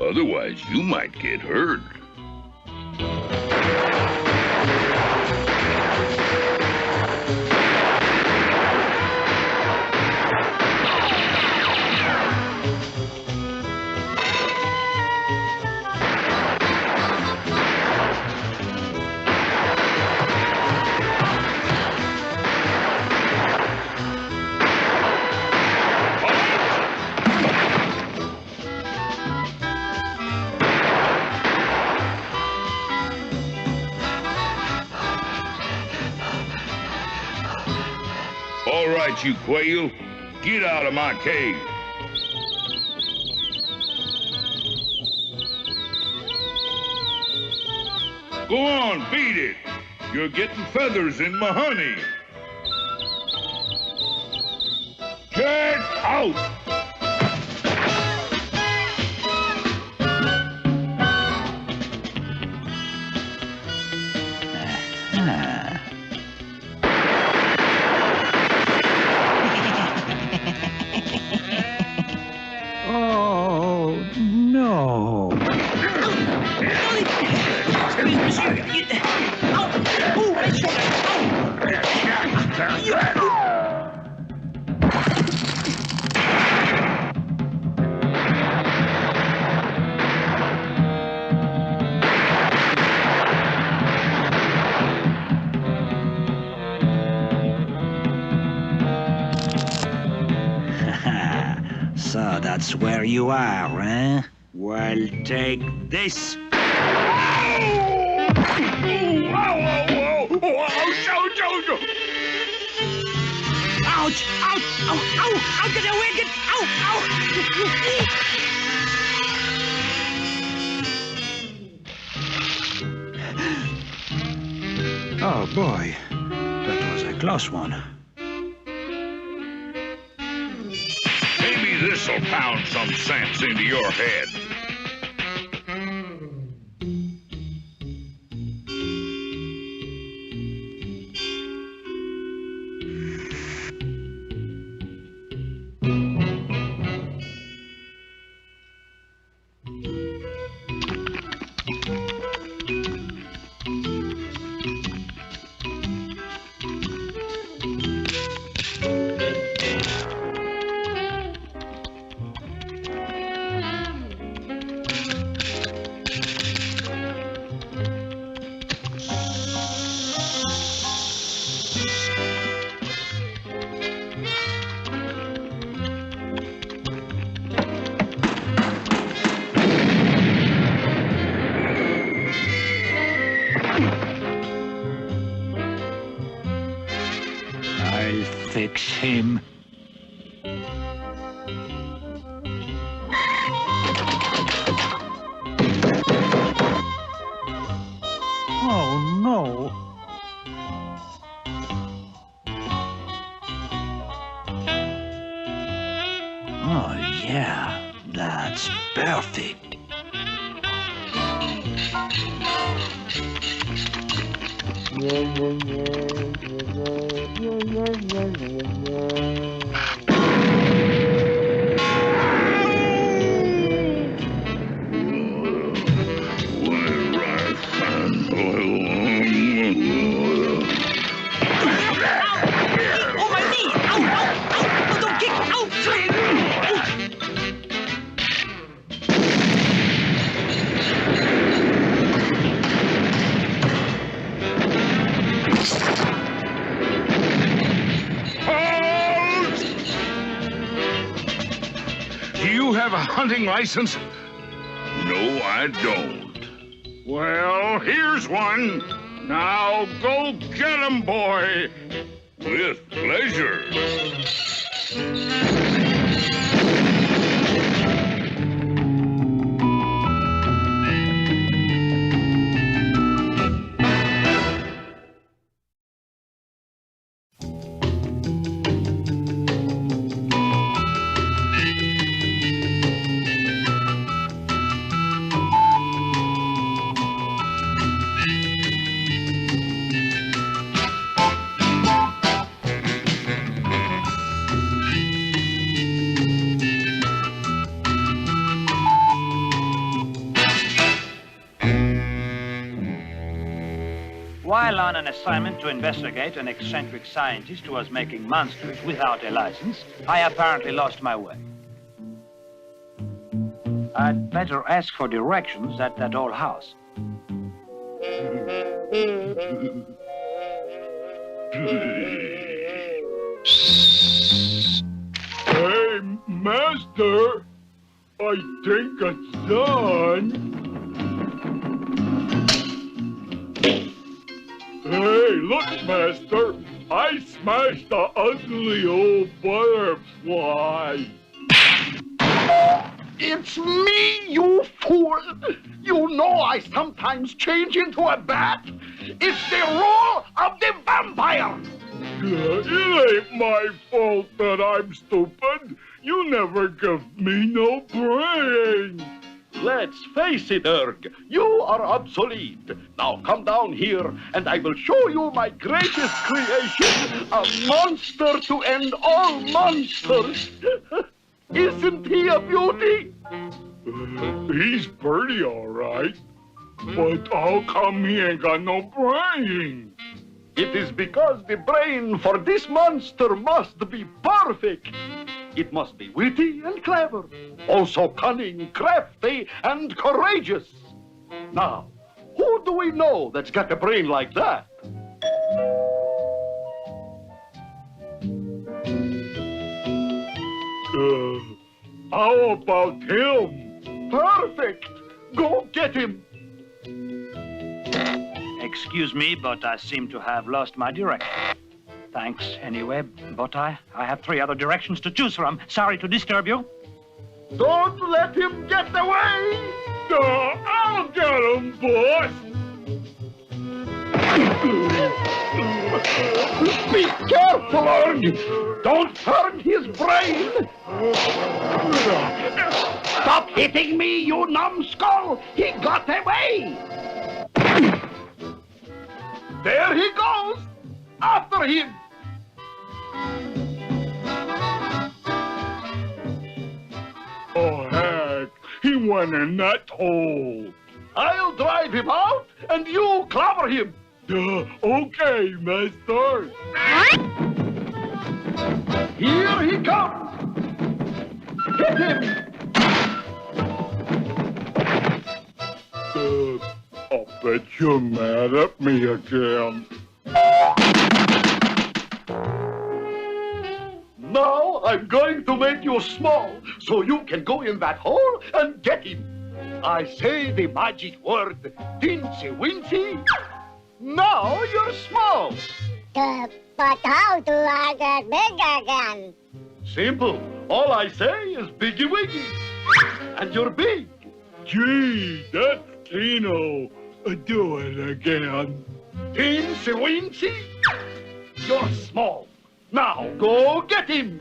Otherwise, you might get hurt. All right, you quail. Get out of my cave. Go on, beat it. You're getting feathers in my honey. Get out! Oh, no. So that's where you are, eh? Well, take this. Ouch! Ouch! Ow! Ow! Ow! Get away! Get! Ow! Ow! Oh, Oh boy, that was a close one. Maybe this'll pound some sense into your head. Fix him. Oh, no. Oh, yeah, that's perfect. Do you have a hunting license? No, I don't. Well, here's one. Now go get him, boy. With pleasure. While on an assignment to investigate an eccentric scientist who was making monsters without a license, I apparently lost my way. I'd better ask for directions at that old house. Hey, Master, I think it's done. Hey, look, Master, I smashed the ugly old butterfly. It's me, you fool! You know I sometimes change into a bat. It's the role of the vampire. It ain't my fault that I'm stupid. You never give me no brain. Let's face it, Erg, you are obsolete. Now come down here, and I will show you my greatest creation, a monster to end all monsters. Isn't he a beauty? He's pretty all right. But how come he ain't got no brain? It is because the brain for this monster must be perfect. It must be witty and clever, also cunning, crafty, and courageous. Now, who do we know that's got a brain like that? How about him? Perfect! Go get him! Excuse me, but I seem to have lost my direction. Thanks anyway, but I have 3 other directions to choose from. Sorry to disturb you. Don't let him get away! I'll get him, boss! Be careful, Ernie! Don't hurt his brain! Stop hitting me, you numbskull! He got away! There he goes! After him! Oh, heck, he went in that hole. I'll drive him out, and you clobber him. Okay, mister. Here he comes. Hit him. I bet you're mad at me again. Now I'm going to make you small, so you can go in that hole and get him. I say the magic word, Teensy Wincy. Now you're small. But how do I get big again? Simple. All I say is Biggie Wiggy. And you're big. Gee, that's Tino. Do it again. Teensy Wincy. You're small. Now go get him.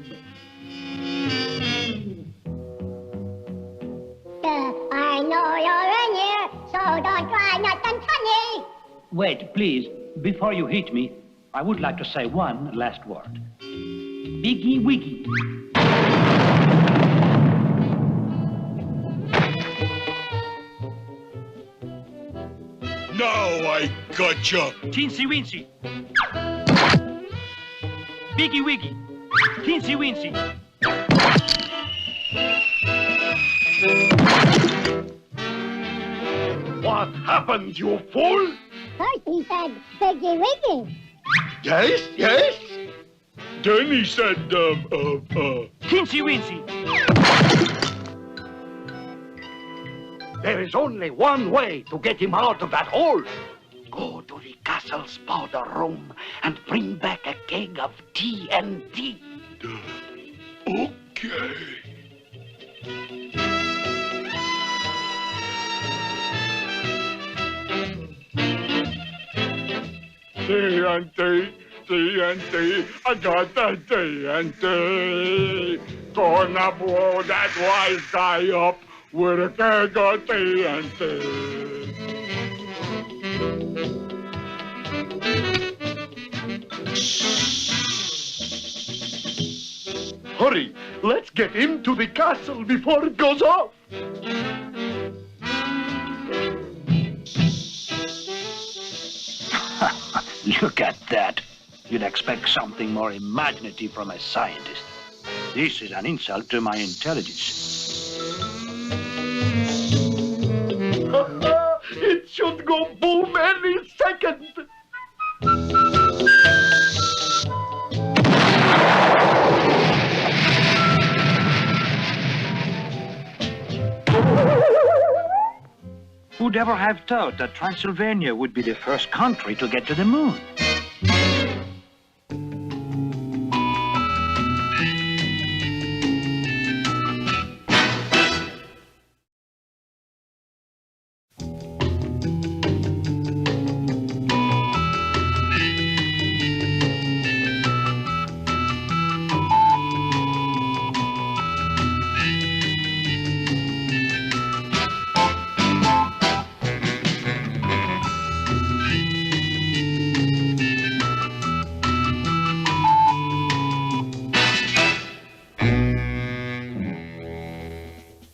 I know you're in here, so don't try nothing funny. Wait, please. Before you hit me, I would like to say one last word. Biggie Wiggy. Now I gotcha. Teensy Weensy. Biggie Wiggy. Teensy Weensy. What happened, you fool? First he said Biggie Wiggy. Yes, yes. Then he said, Teensy Weensy. There is only one way to get him out of that hole. Go to the castle's powder room and bring back a keg of TNT. Okay. TNT, I got the TNT. Gonna blow that wise guy up with a keg of TNT. Hurry, let's get into the castle before it goes off. Look at that. You'd expect something more imaginative from a scientist. This is an insult to my intelligence. It should go boom any second. Who'd ever have thought that Transylvania would be the first country to get to the moon?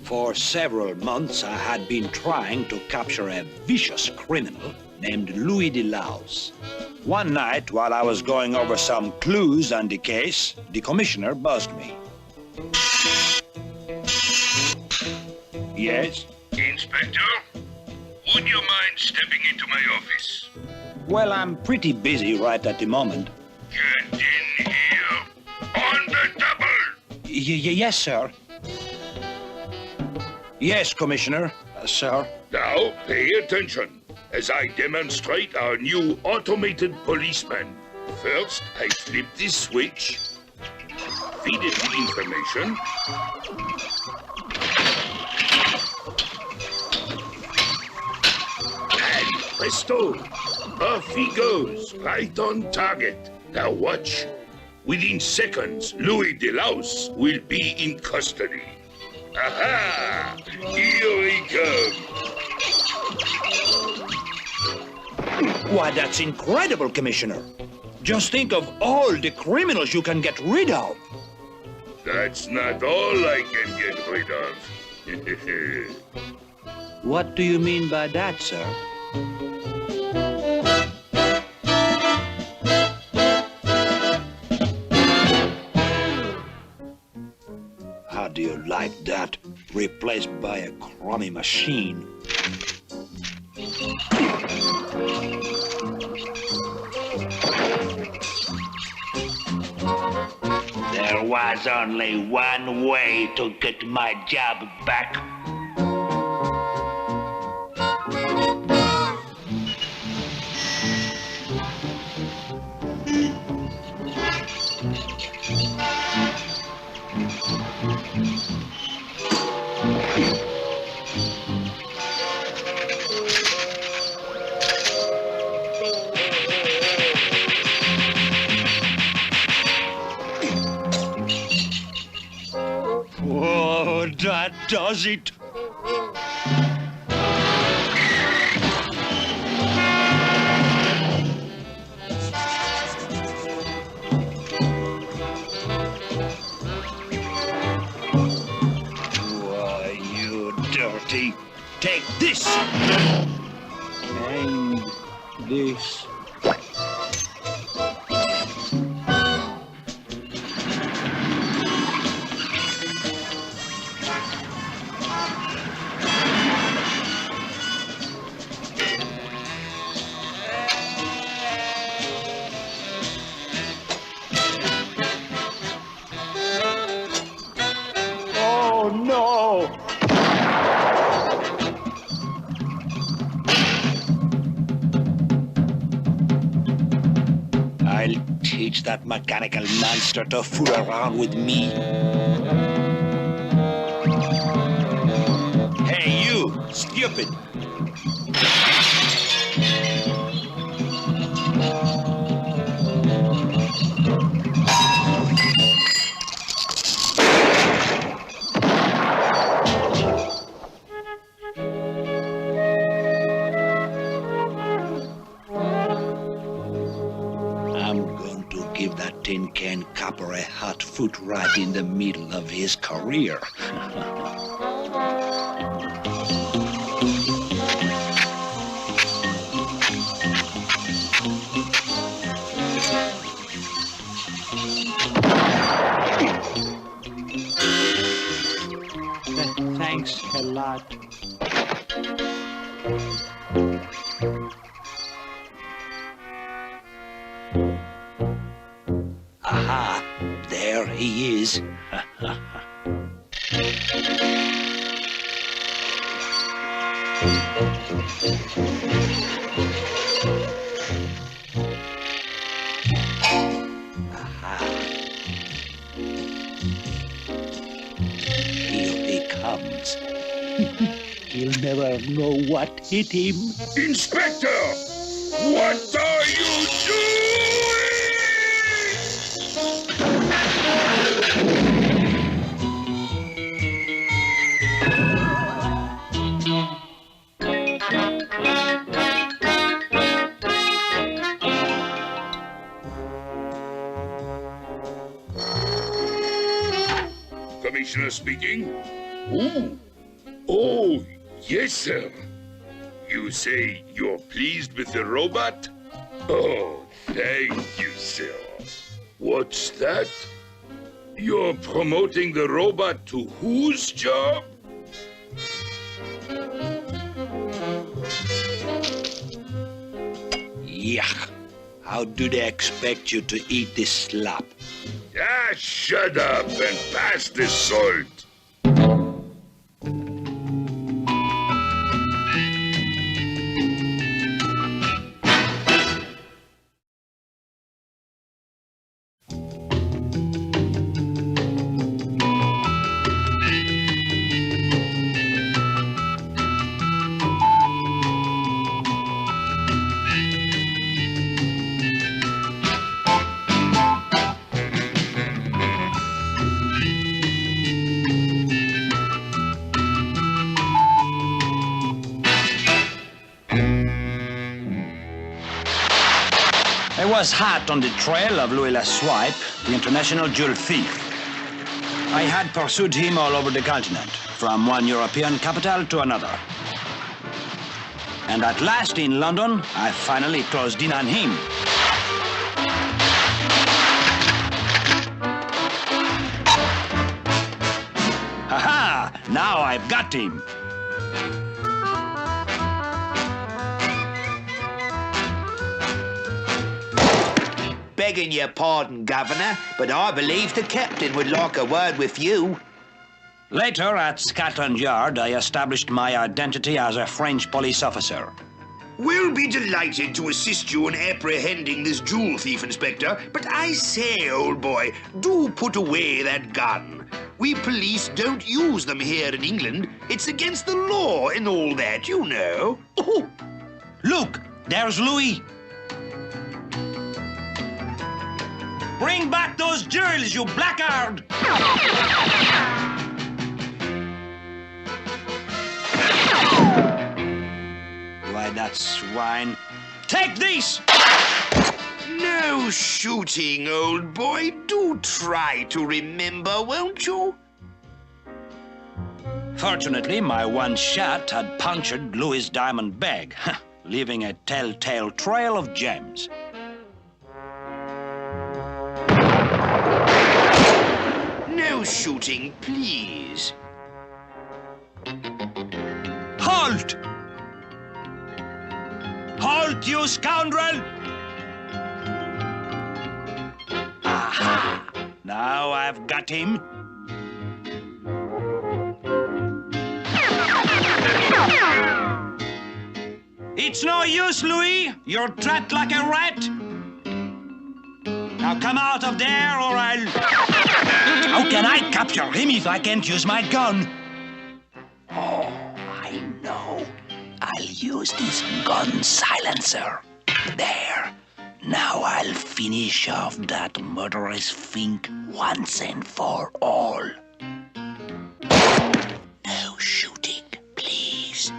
For several months, I had been trying to capture a vicious criminal named Louis de Laus. One night, while I was going over some clues on the case, the commissioner buzzed me. Yes? Inspector, would you mind stepping into my office? Well, I'm pretty busy right at the moment. Get in here on the double! Yes, sir. Yes, Commissioner. Sir. Now, pay attention as I demonstrate our new automated policeman. First, I flip this switch, feed it the information, and presto, Off he goes, right on target. Now watch. Within seconds, Louis Delouse will be in custody. Aha! Here he comes. Why, that's incredible, Commissioner. Just think of all the criminals you can get rid of. That's not all I can get rid of. What do you mean by that, sir? How do you like that? Replaced by a crummy machine. There was only one way to get my job back. Whoa, that does it. Why, you dirty. Take this. And this. Oh, no! I'll teach that mechanical monster to fool around with me. Hey, you! Stupid! I'm going to give that tin can copper a hot foot right in the middle of his career. Thanks a lot. Aha, there he is. Aha. Here he comes. He'll never know what hit him. Inspector! What are you doing? Commissioner speaking. Ooh. Oh, yes, sir. You say you're pleased with the robot? Oh, thank you, sir. What's that? You're promoting the robot to whose job? Yuck. How do they expect you to eat this slop? Ah, shut up and pass the salt. I was hot on the trail of Louis Laswipe, the international jewel thief. I had pursued him all over the continent, from one European capital to another. And at last in London, I finally closed in on him. Ha-ha! Now I've got him. Begging your pardon, Governor, but I believe the captain would like a word with you. Later, at Scotland Yard, I established my identity as a French police officer. We'll be delighted to assist you in apprehending this jewel thief, Inspector. But I say, old boy, do put away that gun. We police don't use them here in England. It's against the law and all that, you know. Oh, look, there's Louis. Bring back those jewels, you blackguard! Why, that swine. Take this! No shooting, old boy. Do try to remember, won't you? Fortunately, my one shot had punctured Louis' diamond bag, leaving a telltale trail of gems. No shooting, please. Halt! Halt, you scoundrel! Aha! Now I've got him. It's no use, Louis. You're trapped like a rat. Now come out of there or I'll... How can I capture him if I can't use my gun? Oh, I know. I'll use this gun silencer. There. Now I'll finish off that murderous Fink once and for all. No shooting, please.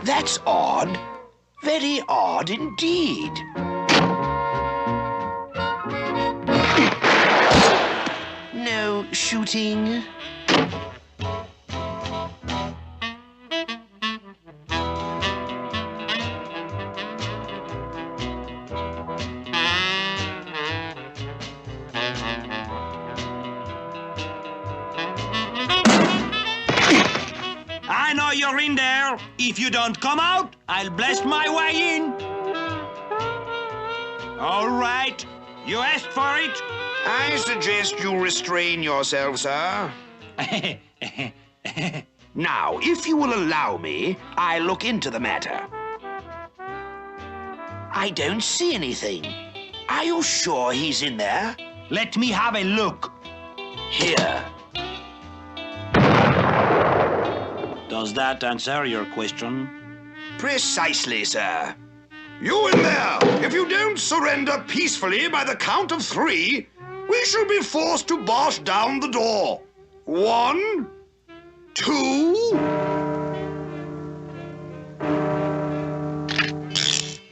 That's odd. Very odd indeed. No shooting. I know you're in there. If you don't come out, I'll blast my way in. All right. You asked for it. I suggest you restrain yourself, sir. Now, if you will allow me, I'll look into the matter. I don't see anything. Are you sure he's in there? Let me have a look. Here. Does that answer your question? Precisely, sir. You in there! If you don't surrender peacefully by the count of 3, we shall be forced to bash down the door. 1, 2...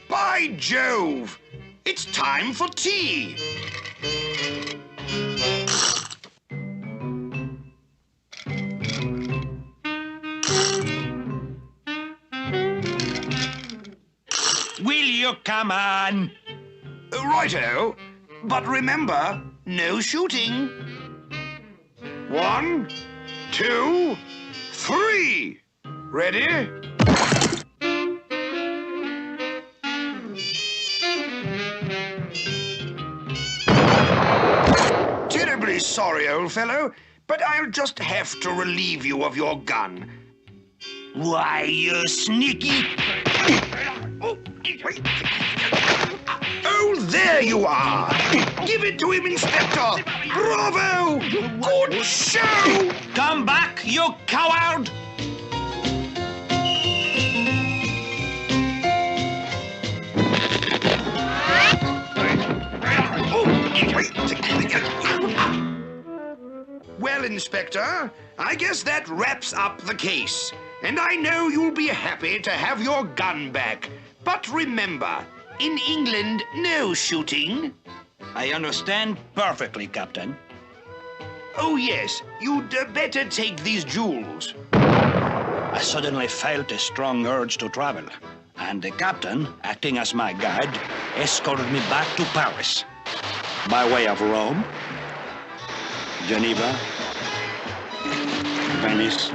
By Jove! It's time for tea! Will you come on? Righto. But remember, no shooting. 1, 2, 3. Ready? Terribly sorry, old fellow, but I'll just have to relieve you of your gun. Why, you sneaky... Oh, there you are! Give it to him, Inspector! Bravo! Good show! Come back, you coward! Well, Inspector, I guess that wraps up the case. And I know you'll be happy to have your gun back. But remember, in England, no shooting. I understand perfectly, Captain. Oh, yes, you'd better take these jewels. I suddenly felt a strong urge to travel, and the captain, acting as my guide, escorted me back to Paris. By way of Rome, Geneva, Venice.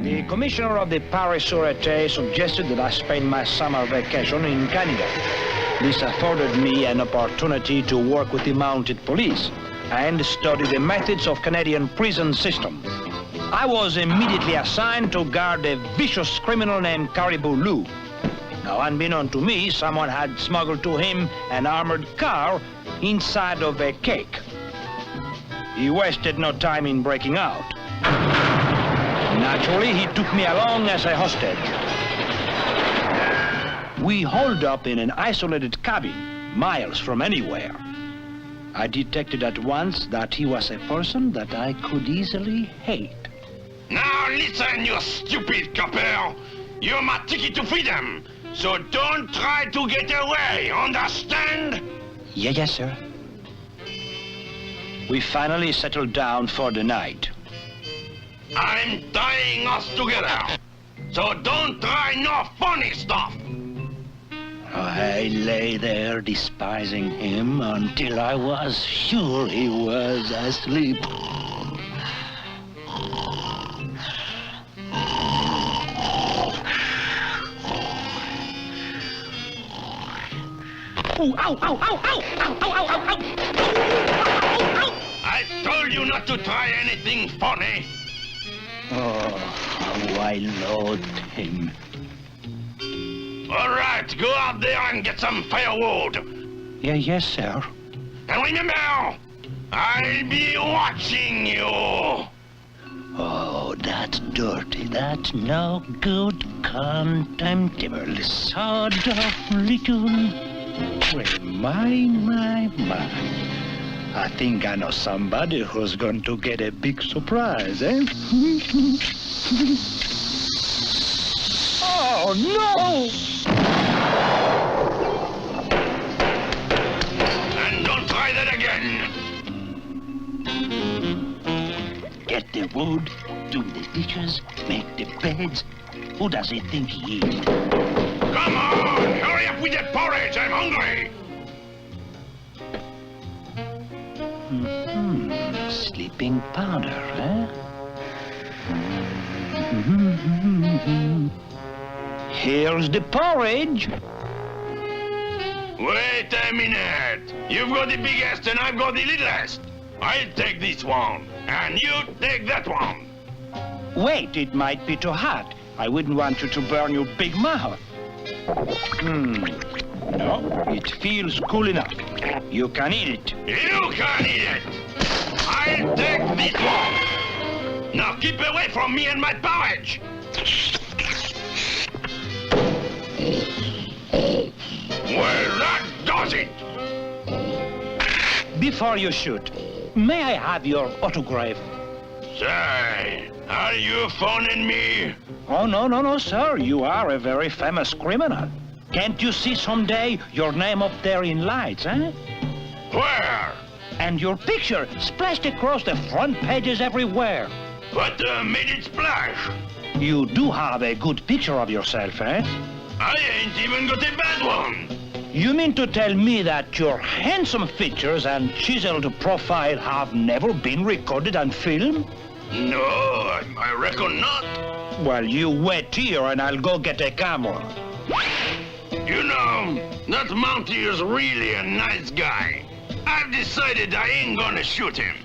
The commissioner of the Paris Sûreté suggested that I spend my summer vacation in Canada. This afforded me an opportunity to work with the mounted police and study the methods of Canadian prison system. I was immediately assigned to guard a vicious criminal named Caribou Lou. Now, unbeknown to me, someone had smuggled to him an armored car inside of a cake. He wasted no time in breaking out. Naturally, he took me along as a hostage. We holed up in an isolated cabin, miles from anywhere. I detected at once that he was a person that I could easily hate. Now listen, you stupid copper. You're my ticket to freedom, so don't try to get away, understand? Yes, sir. We finally settled down for the night. I'm tying us together, so don't try no funny stuff. I lay there despising him until I was sure he was asleep. Ow, ow, ow, ow, ow, ow, ow, ow, ow, ow. I told you not to try anything funny. Oh, how I loathed him. All right, go out there and get some firewood. Yes, sir. And remember, I'll be watching you. Oh, that's dirty. That's no good, contemptible sort of little... Well, my. I think I know somebody who's going to get a big surprise, eh? Oh, no! And don't try that again. Get the wood, do the dishes, make the beds. Who does he think he is? Come on, hurry up with that porridge. I'm hungry. Sleeping powder, eh? Here's the porridge. Wait a minute. You've got the biggest and I've got the littlest. I'll take this one, and you take that one. Wait, it might be too hot. I wouldn't want you to burn your big mouth. No, it feels cool enough. You can eat it. You can eat it. I'll take this one. Now keep away from me and my porridge. Well, that does it. Before you shoot, may I have your autograph? Say, are you phoning me? Oh, no, sir. You are a very famous criminal. Can't you see someday your name up there in lights, eh? Where? And your picture splashed across the front pages everywhere. What made it splash? You do have a good picture of yourself, eh? I ain't even got a bad one. You mean to tell me that your handsome features and chiseled profile have never been recorded on film? No, I reckon not. Well, you wait here and I'll go get a camera. You know, that Mountie is really a nice guy. I've decided I ain't gonna shoot him.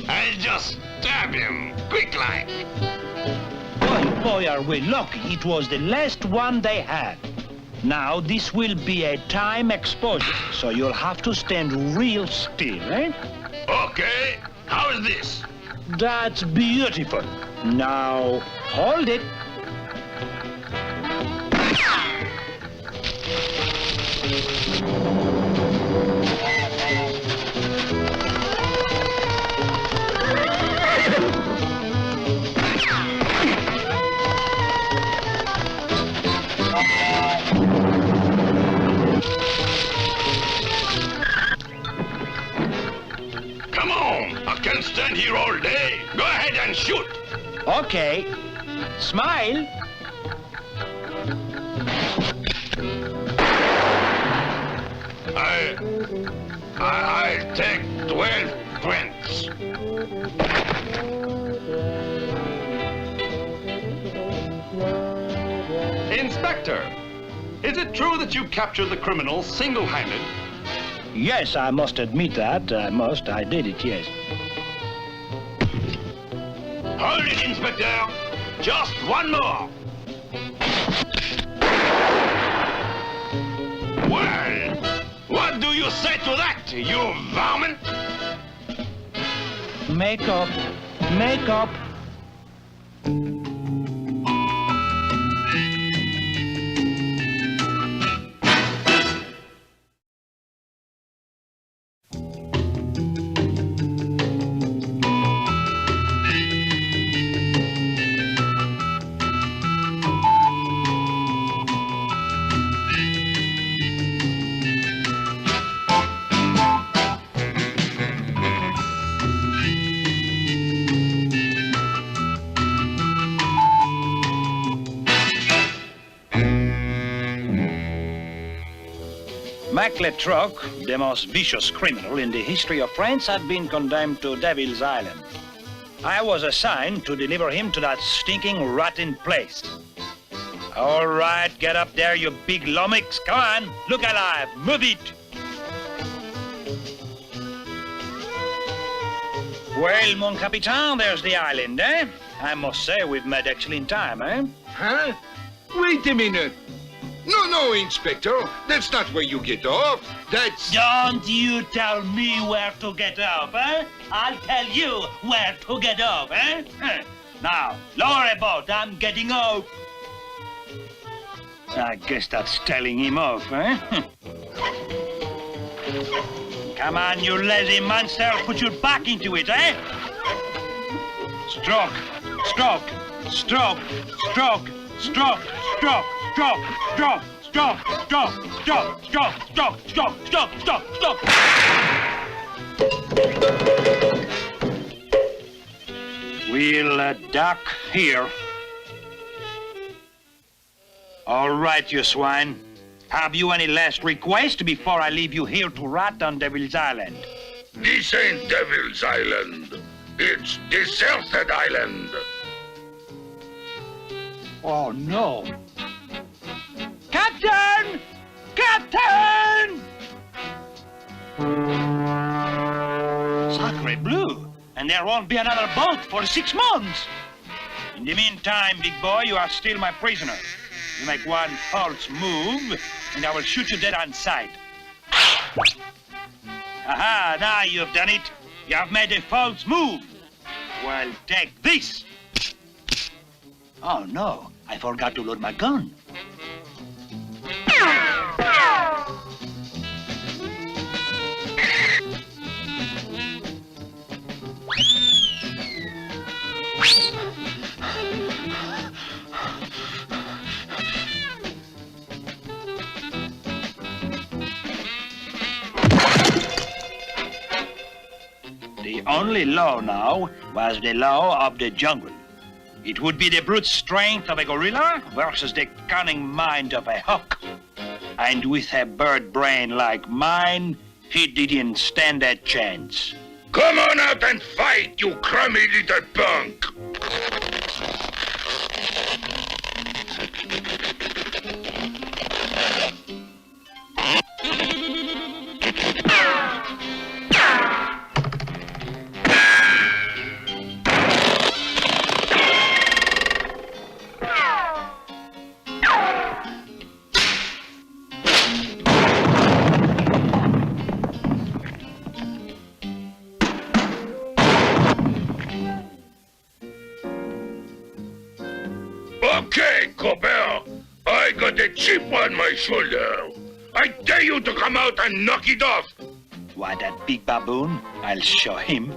I'll just stab him, quick like. Boy, are we lucky. It was the last one they had. Now, this will be a time exposure, so you'll have to stand real still, eh? Okay, how is this? That's beautiful. Now, hold it. Come on, I can't stand here all day. Go ahead and shoot. Okay. Smile. I'll take 12 prints. Inspector, is it true that you captured the criminal single-handed? Yes, I must admit that. I did it, yes. Hold it, Inspector. Just one more. Well, what do you say to that, you varmint? Make up. Make up. Mac Letroc, the most vicious criminal in the history of France, had been condemned to Devil's Island. I was assigned to deliver him to that stinking, rotten place. All right, get up there, you big lummox. Come on, look alive, move it. Well, mon capitaine, there's the island, eh? I must say we've made excellent time, eh? Huh? Wait a minute. No, Inspector. That's not where you get off. That's... Don't you tell me where to get off, eh? I'll tell you where to get off, eh? Now, lower a boat. I'm getting off. I guess that's telling him off, eh? Come on, you lazy monster. Put your back into it, eh? Stroke, stroke, stroke, stroke, stroke, stroke. Stop! Stop! Stop! Stop! Stop! Stop! Stop! Stop! Stop! Stop! Stop! We'll dock here. All right, you swine. Have you any last request before I leave you here to rot on Devil's Island? This ain't Devil's Island. It's Deserted Island. Oh, no. Captain! Captain! Sacre bleu! And there won't be another boat for 6 months. In the meantime, big boy, you are still my prisoner. You make one false move, and I will shoot you dead on sight. Aha, now you've done it. You have made a false move. Well, take this. Oh, no, I forgot to load my gun. The only law now was the law of the jungle. It would be the brute strength of a gorilla versus the cunning mind of a hawk. And with a bird brain like mine, he didn't stand a chance. Come on out and fight, you crummy little punk! chip on my shoulder. I dare you to come out and knock it off. Why, that big baboon? I'll show him.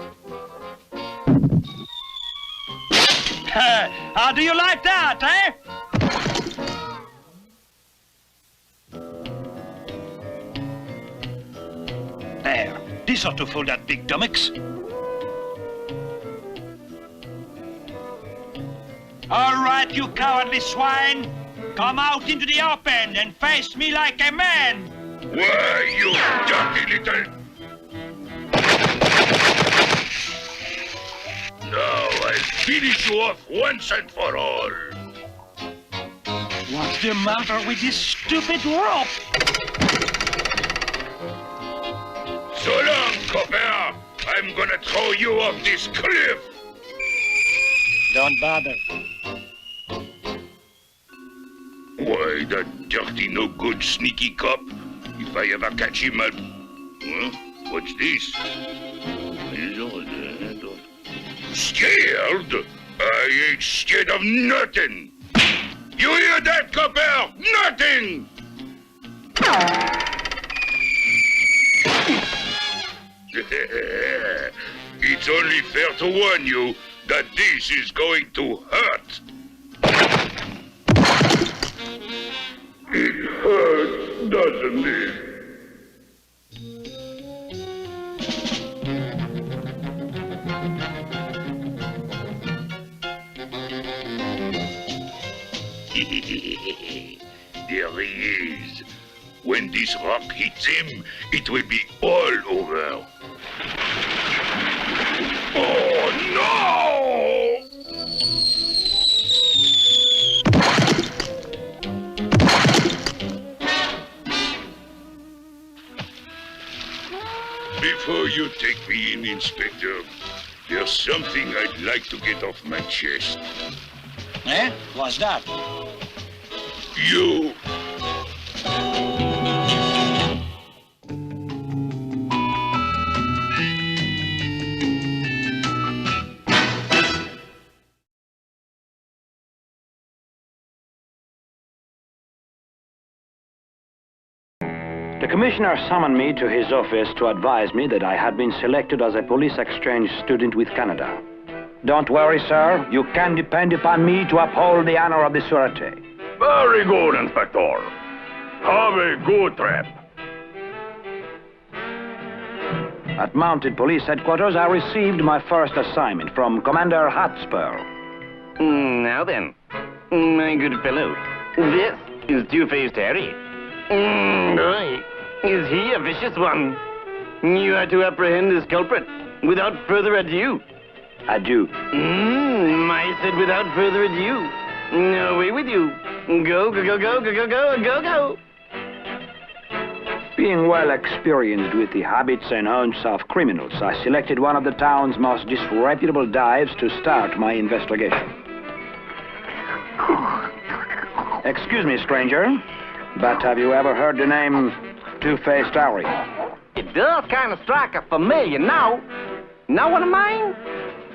How do you like that, eh? There, this ought to fool that big dummox. All right, you cowardly swine. Come out into the open and face me like a man. Why, you dirty little... Now I'll finish you off once and for all. What's the matter with this stupid rope? So long, copper. I'm gonna throw you off this cliff. Don't bother. Why, that dirty, no-good, sneaky cop. If I ever catch him, I'll... Huh? What's this? Scared? I ain't scared of nothing. You hear that, copper? Nothing! It's only fair to warn you that this is going to hurt. It hurts, doesn't it? There he is. When this rock hits him, it will be all over. Oh, no! Before you take me in, Inspector, there's something I'd like to get off my chest. Eh? What's that? You... The commissioner summoned me to his office to advise me that I had been selected as a police exchange student with Canada. Don't worry, sir. You can depend upon me to uphold the honor of the Sûreté. Very good, Inspector. Have a good trip. At Mounted Police Headquarters, I received my first assignment from Commander Hotspur. Now then, my good fellow, this is Two-Faced Harry. Boy, is he a vicious one? You are to apprehend this culprit without further ado. Adieu. I said without further ado. Away with you. Go, go, go, go, go, go, go, go, go. Being well experienced with the habits and haunts of criminals, I selected one of the town's most disreputable dives to start my investigation. Excuse me, stranger, but have you ever heard the name Two-Faced Harry? It does kind of strike a familiar now. Know what I mean?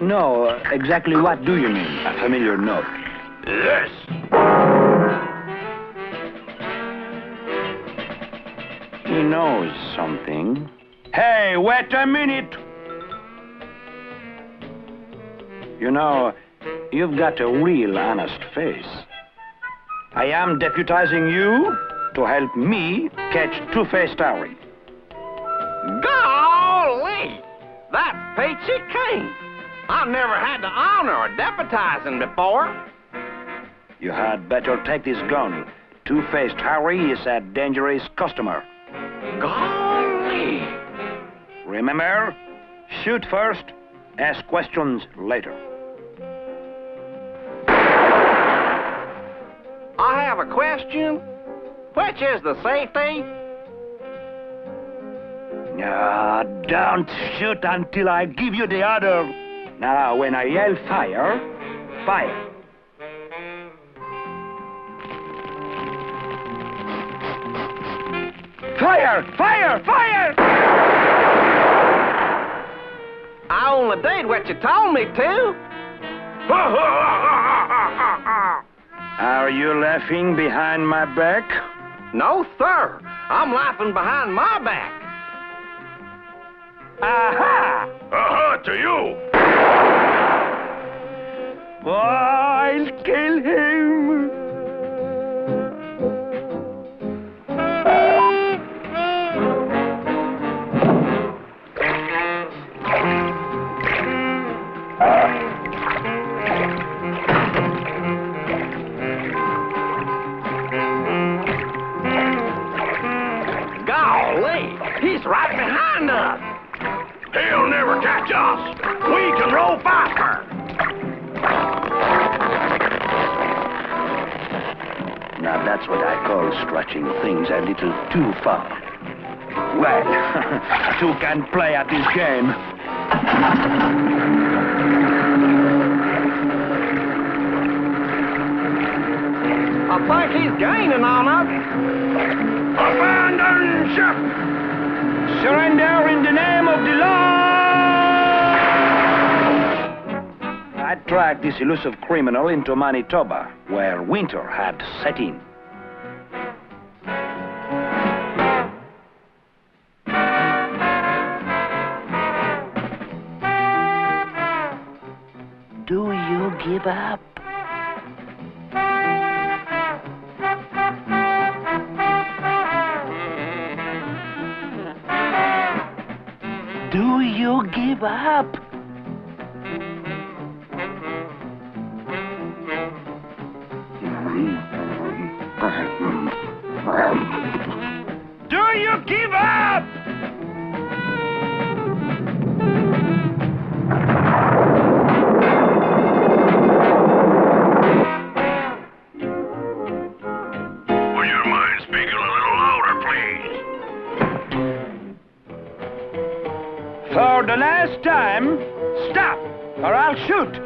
No, exactly what do you mean, a familiar note? Yes. He knows something. Hey, wait a minute! You know, you've got a real honest face. I am deputizing you to help me catch Two-Faced Harry. Golly! That's peachy keen. I've never had the honor of deputizing before. You had better take this gun. Two-Faced Harry is a dangerous customer. Golly! Remember, shoot first, ask questions later. I have a question. Which is the safety? Don't shoot until I give you the order. Now, when I yell fire, fire. Fire! Fire! Fire! I only did what you told me to. Are you laughing behind my back? No, sir. I'm laughing behind my back. Aha! Aha to you! I'll kill him! Golly, he's right behind us. He'll never catch us. We can roll faster. Now that's what I call stretching things a little too far. Well, two can play at this game. I think he's gaining on us. Abandon ship! Surrender in the name of the law! I tracked this elusive criminal into Manitoba, where winter had set in. Do you give up? Do you give up? Do you give up? Would you mind speaking a little louder, please? For the last time, stop, or I'll shoot.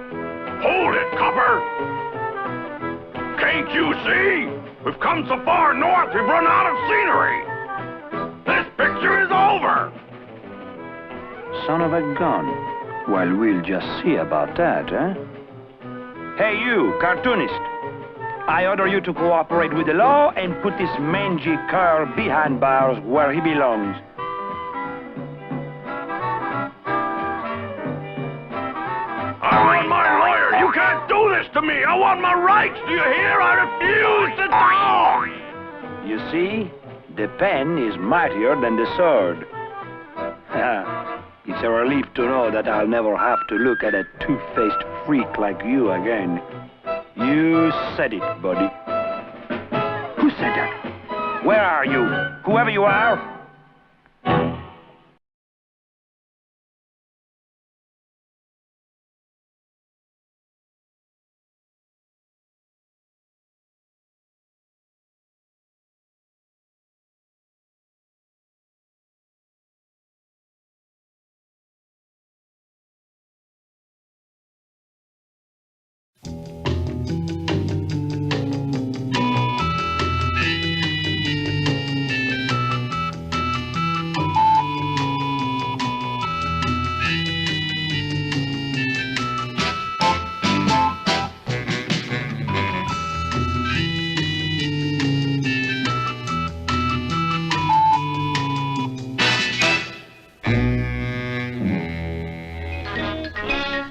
Hold it, copper! Can't you see? We've come so far north, we've run out of scenery. This picture is over. Son of a gun. Well, we'll just see about that, eh? Hey, you, cartoonist. I order you to cooperate with the law and put this mangy cur behind bars where he belongs. I want my lawyer. You can't do this to me. I want my rights. Do you hear? I refuse to talk. You see, the pen is mightier than the sword. It's a relief to know that I'll never have to look at a two-faced freak like you again. You said it, buddy. Who said that? Where are you? Whoever you are?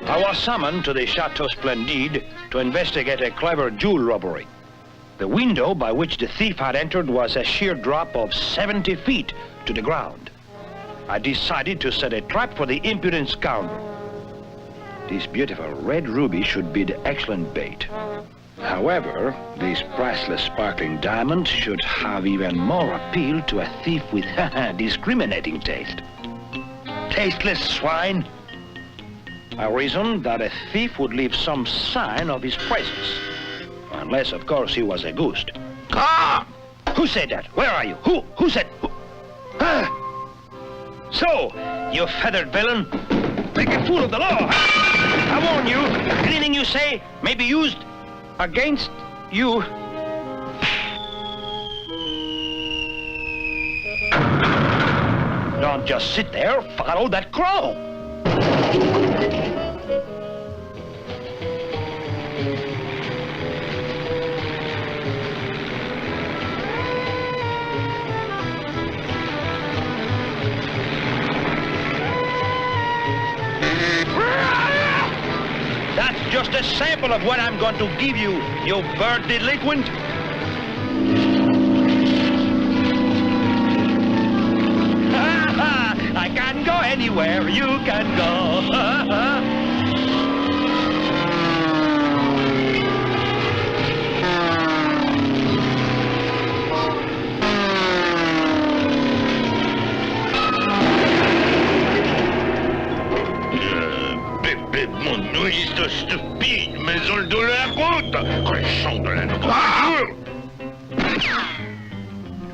I was summoned to the Chateau Splendide to investigate a clever jewel robbery. The window by which the thief had entered was a sheer drop of 70 feet to the ground. I decided to set a trap for the impudent scoundrel. This beautiful red ruby should be the excellent bait. However, this priceless sparkling diamond should have even more appeal to a thief with discriminating taste. Tasteless swine! I reasoned that a thief would leave some sign of his presence. Unless, of course, he was a ghost. Ah! Who said that? Where are you? Who said... Ah! So, you feathered villain, make a fool of the law, huh? I warn you, anything you say may be used against you. Don't just sit there, follow that crow. just a sample of what I'm going to give you, you bird delinquent. I can't go anywhere, you can go. Mon est stupide, mais on le raconte. Cochon de la nourriture.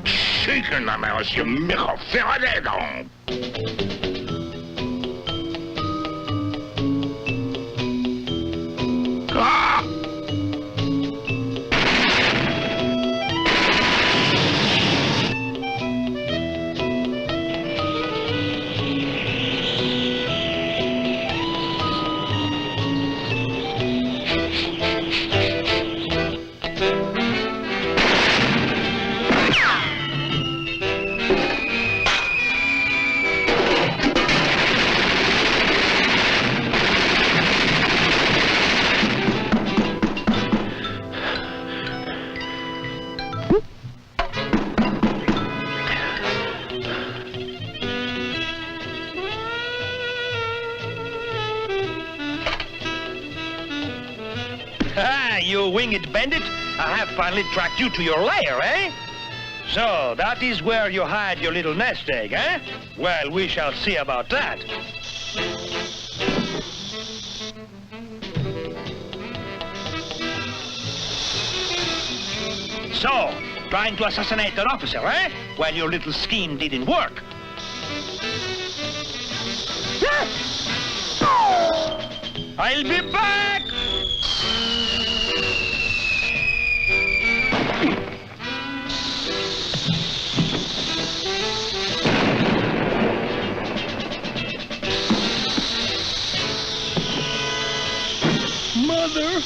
Chicken, monsieur Miro Ferradedo. You winged bandit, I have finally tracked you to your lair, eh? So, that is where you hide your little nest egg, eh? Well, we shall see about that. So, trying to assassinate an officer, eh? Well, your little scheme didn't work. I'll be back! Mother!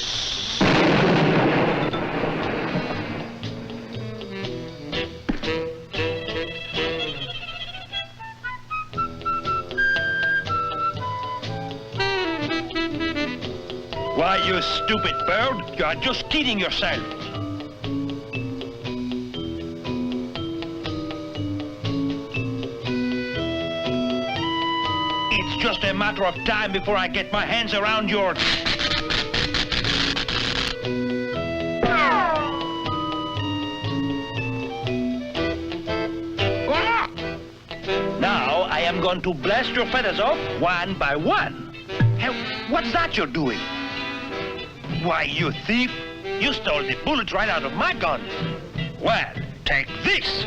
Why, you stupid bird, you are just kidding yourself. It's just a matter of time before I get my hands around your... Now, I am going to blast your feathers off one by one. Hey, what's that you're doing? Why, you thief, you stole the bullet right out of my gun. Well, take this.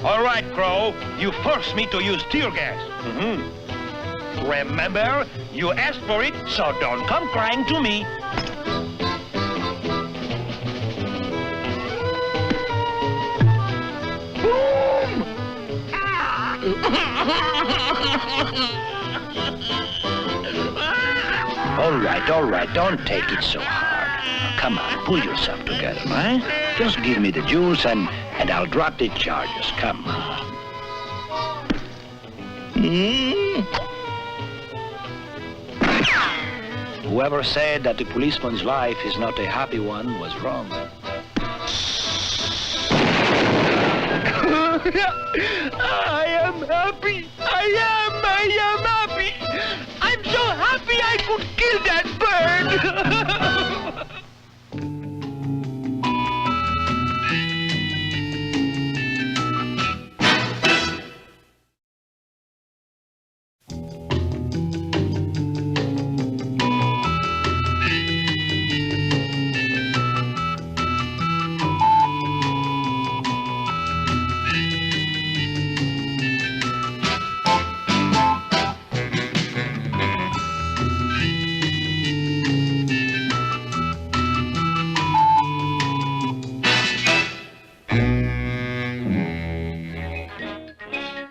All right, Crow, you forced me to use tear gas. Remember, you asked for it, so don't come crying to me. All right, don't take it so hard. Now, come on, pull yourself together, right? Just give me the juice and I'll drop the charges. Come on. Whoever said that the policeman's life is not a happy one was wrong. I am happy. I am happy. I'm so happy I could kill that bird.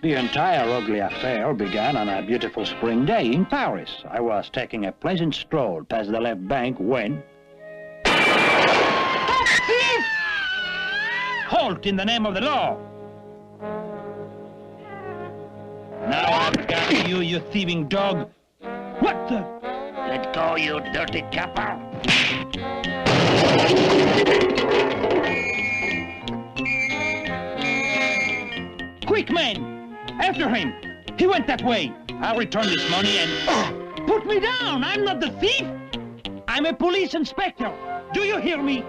The entire ugly affair began on a beautiful spring day in Paris. I was taking a pleasant stroll past the left bank when... Thief! Halt in the name of the law! Now I've got you, you thieving dog. What the? Let go, you dirty capper. Quick, man! After him! He went that way. I'll return this money and... Put me down! I'm not the thief! I'm a police inspector. Do you hear me?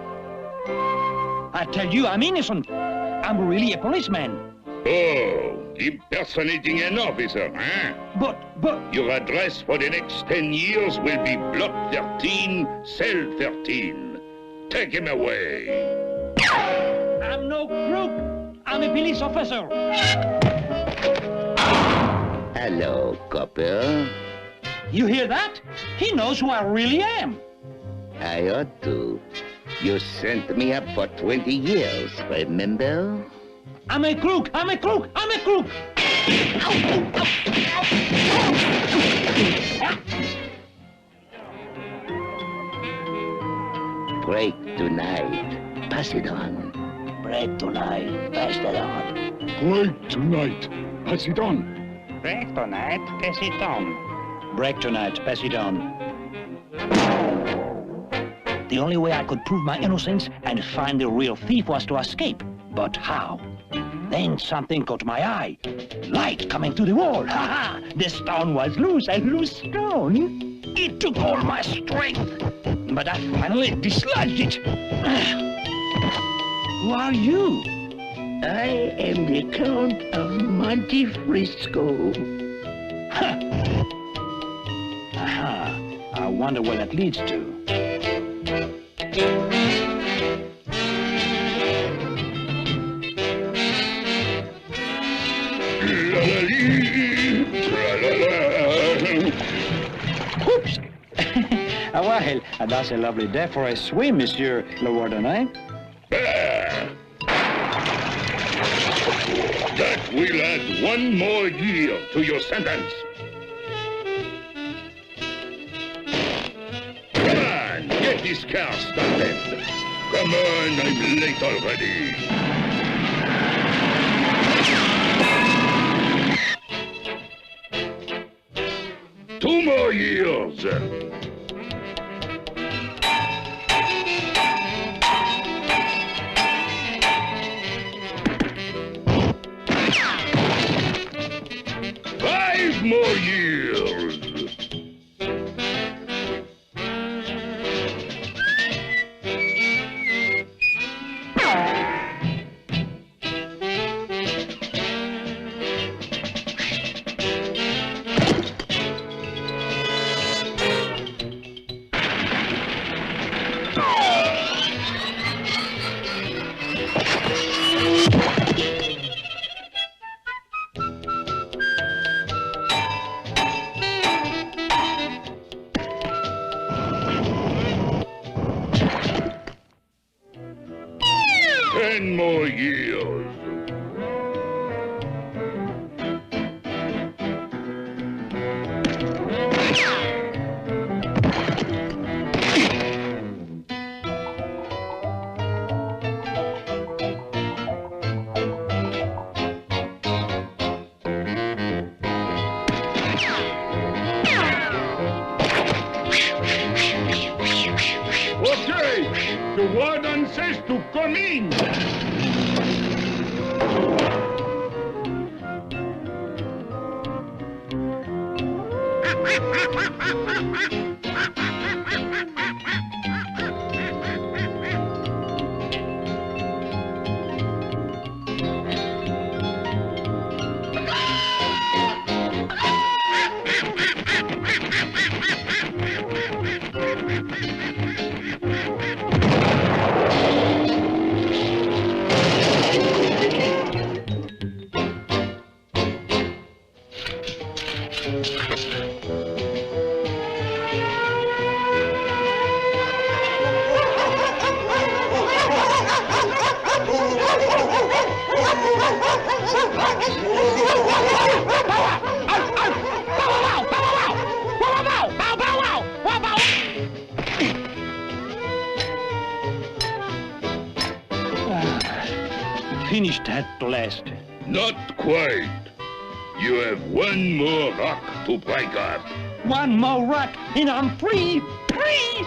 I tell you, I'm innocent. I'm really a policeman. Oh, impersonating an officer, huh? But... Your address for the next 10 years will be Block 13, Cell 13. Take him away. I'm no crook. I'm a police officer. Hello, copper. You hear that? He knows who I really am. I ought to. You sent me up for 20 years, remember? I'm a crook! I'm a crook! I'm a crook! Break tonight. Pass it on. Break tonight, pass it on. Break tonight. Pass it on. Break tonight, pass it on. Break tonight, pass it on. The only way I could prove my innocence and find the real thief was to escape. But how? Then something caught my eye. Light coming through the wall. Ha ha! The stone was loose, a loose stone. It took all my strength. But I finally dislodged it. Who are you? I am the Count of Monte Frisco. Aha. I wonder where that leads to. Oops! Well, that's a lovely day for a swim, Monsieur Le Warden, eh? That will add 1 more year to your sentence. Come on, get this car started. Come on, I'm late already. Two more years. 5 more years. More years. Okay, the warden says to come in. Finished at last. Not quite. You have one more rock to break up. One more rock and I'm free! Free!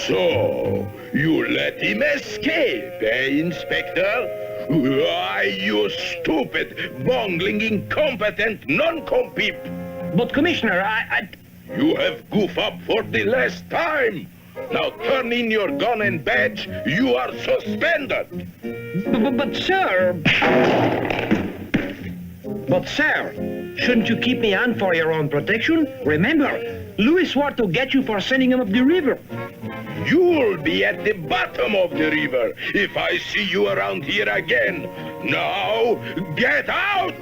So, you let him escape, eh, Inspector? Why, you stupid, bungling, incompetent, non-compete! But, Commissioner, You have goofed up for the last time! Now turn in your gun and badge. You are suspended! But, sir... But, sir, shouldn't you keep me on for your own protection? Remember, Louis swore to get you for sending him up the river. You'll be at the bottom of the river if I see you around here again. Now, get out!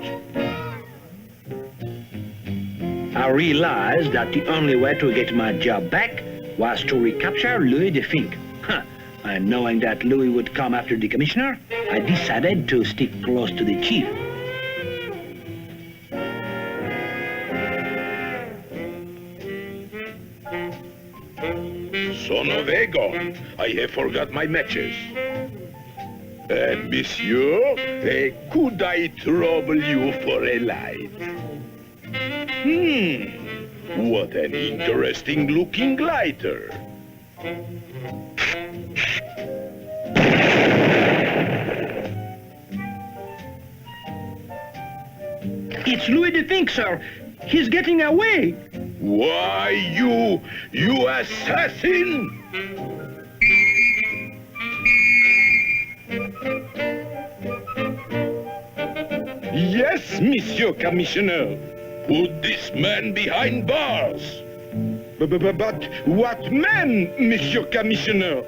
I realized that the only way to get my job back was to recapture Louis de Fink. And knowing that Louis would come after the commissioner, I decided to stick close to the chief. Son of a gun, I have forgot my matches. Monsieur, could I trouble you for a light? What an interesting looking lighter. It's Louis de Fink, sir. He's getting away. Why, you assassin! Yes, Monsieur Commissioner. Put this man behind bars. But what man, Monsieur Commissioner?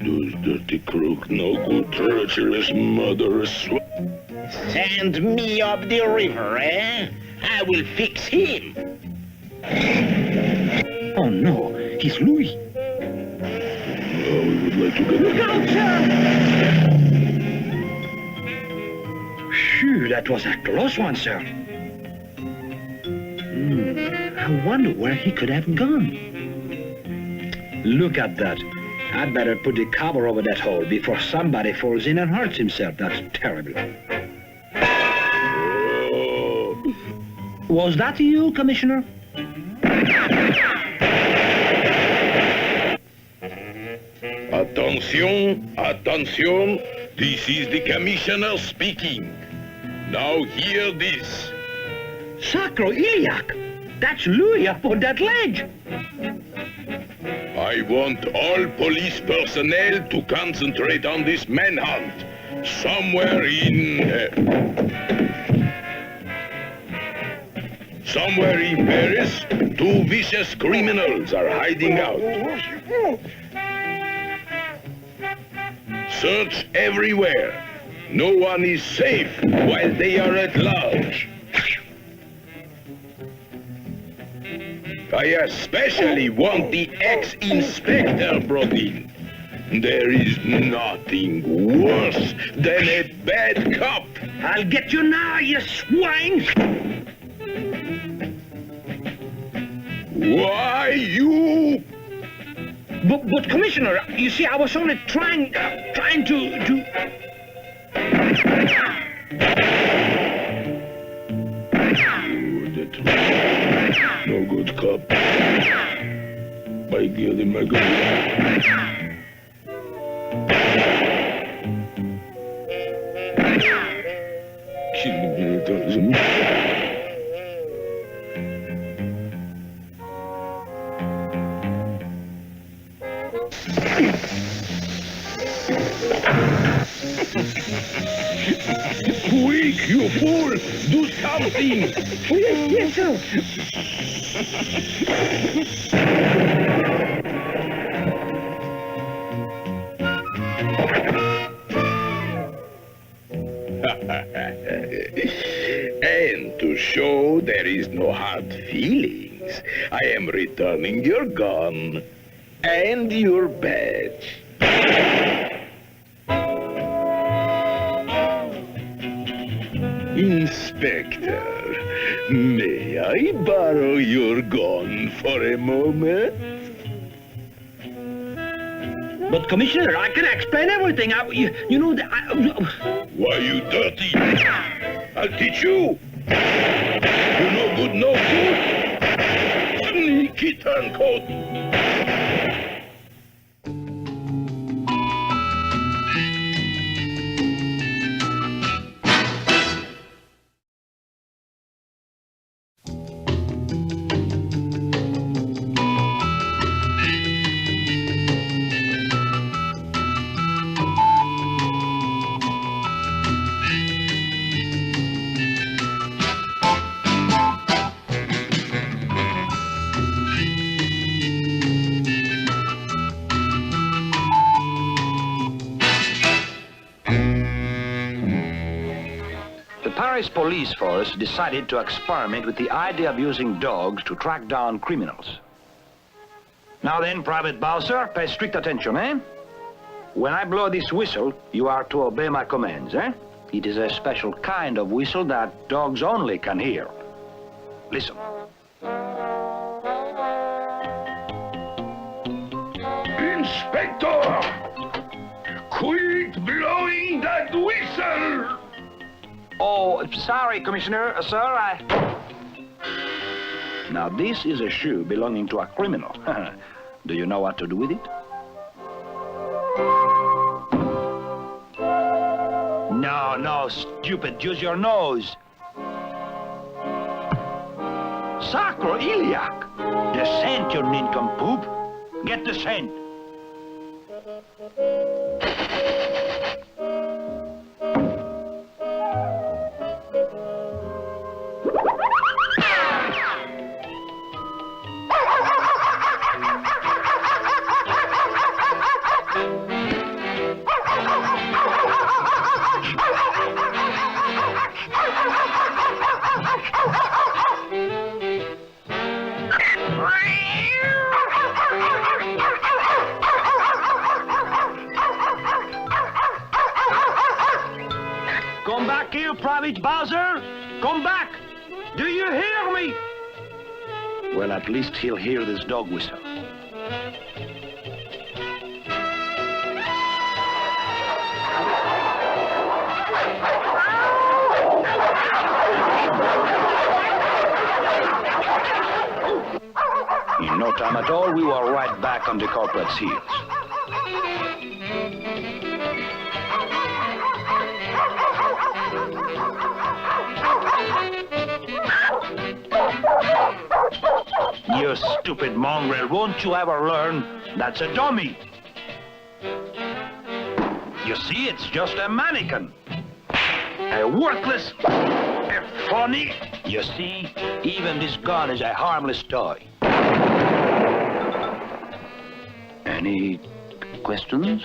Those dirty crook, no good, treacherous, murderous... Send me up the river, eh? I will fix him. Oh, no. He's Louis. We would like to get... Look out, sir! Phew, that was a close one, sir. I wonder where he could have gone. Look at that. I'd better put the cover over that hole before somebody falls in and hurts himself. That's terrible. Was that you, Commissioner? Attention, attention. This is the Commissioner speaking. Now hear this. Sacro Iliac! That's Louis up on that ledge. I want all police personnel to concentrate on this manhunt. Somewhere in Paris, two vicious criminals are hiding out. Search everywhere. No one is safe while they are at large. I especially want the ex-inspector brought in. There is nothing worse than a bad cop. I'll get you now, you swine! Why, you... But Commissioner, you see, I was only trying to... No good cop. By giving my gun. Quick, you fool! Do something! Yes, sir. And to show there is no hard feelings, I am returning your gun and your badge. Inspector, may I borrow your gun for a moment? But Commissioner, I can explain everything. You know that. Why, you dirty? I'll teach you. You no good, no good. Sneaky turncoat. Paris police force decided to experiment with the idea of using dogs to track down criminals. Now then, Private Bowser, pay strict attention, eh? When I blow this whistle, you are to obey my commands, eh? It is a special kind of whistle that dogs only can hear. Listen. Inspector! Quit blowing that whistle! Oh, sorry, Commissioner. Sir, Now, this is a shoe belonging to a criminal. Do you know what to do with it? No, stupid. Use your nose. Sacroiliac! The scent, you nincompoop. Get the scent. Come back here, Private Bowser! Come back! Do you hear me? Well, at least he'll hear this dog whistle. In no time at all, we were right back on the culprit's heels. You stupid mongrel, won't you ever learn? That's a dummy. You see, it's just a mannequin. A worthless, a phony. You see, even this gun is a harmless toy. Any questions?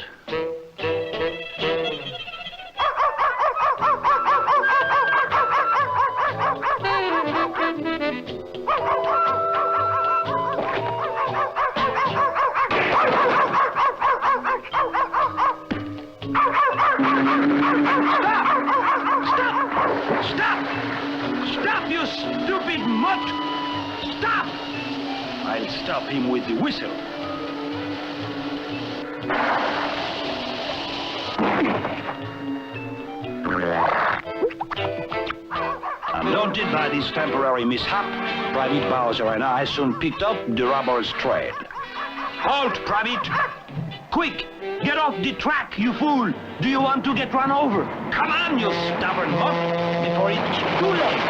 Stop, you stupid mutt! Stop! I'll stop him with the whistle. Undaunted by this temporary mishap, Private Bowser and I soon picked up the robber's trail. Halt, Private! Quick! Get off the track, you fool! Do you want to get run over? Come on, you stubborn mutt, before it's too late!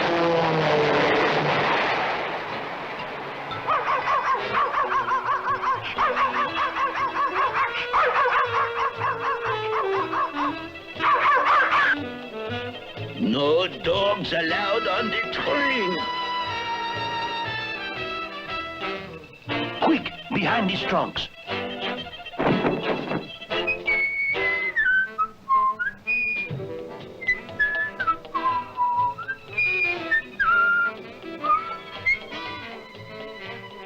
No dogs allowed on the train. Quick, behind these trunks.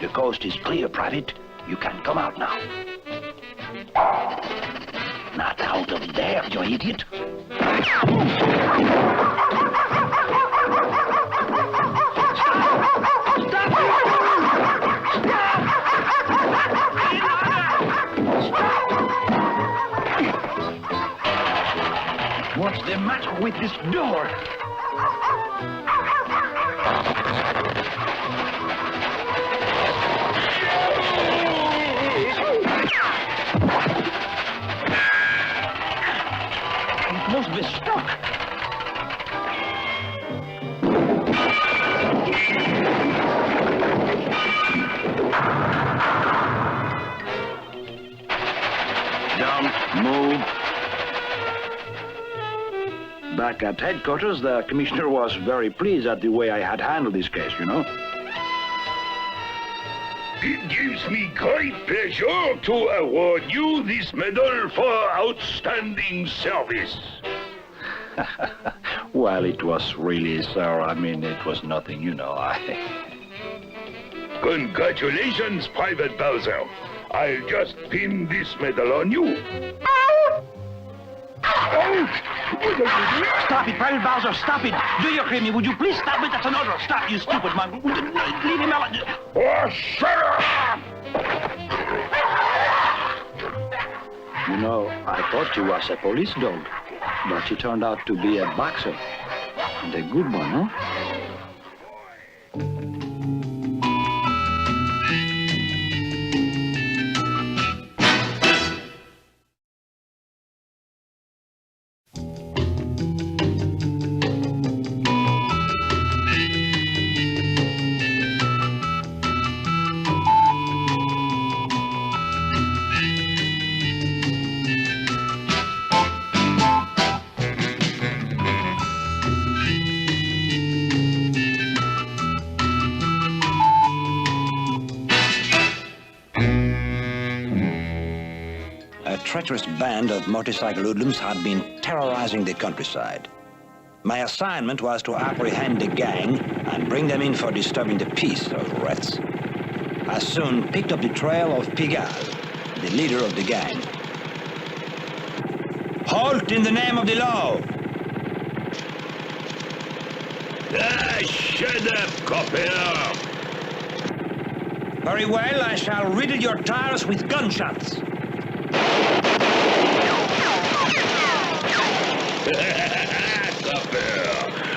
The coast is clear, Private. You can come out now. Not out of there, you idiot. What's the matter with this door? It must be stuck. Don't move. Back at headquarters, the commissioner was very pleased at the way I had handled this case, you know. It gives me great pleasure to award you this medal for outstanding service. Well, it was really, sir, I mean, it was nothing, you know, Congratulations, Private Bowser. I'll just pin this medal on you. Stop it, Private Bowser, stop it! Do you hear me? Would you please stop it? That's an order. Stop, you stupid man. Leave him alone. Oh, shut up! You know, I thought you was a police dog, but you turned out to be a boxer. And a good one, huh? A treacherous band of motorcycle hoodlums had been terrorizing the countryside. My assignment was to apprehend the gang and bring them in for disturbing the peace, those rats. I soon picked up the trail of Pigalle, the leader of the gang. Halt in the name of the law! Shut up, copper! Very well, I shall riddle your tires with gunshots. Copper,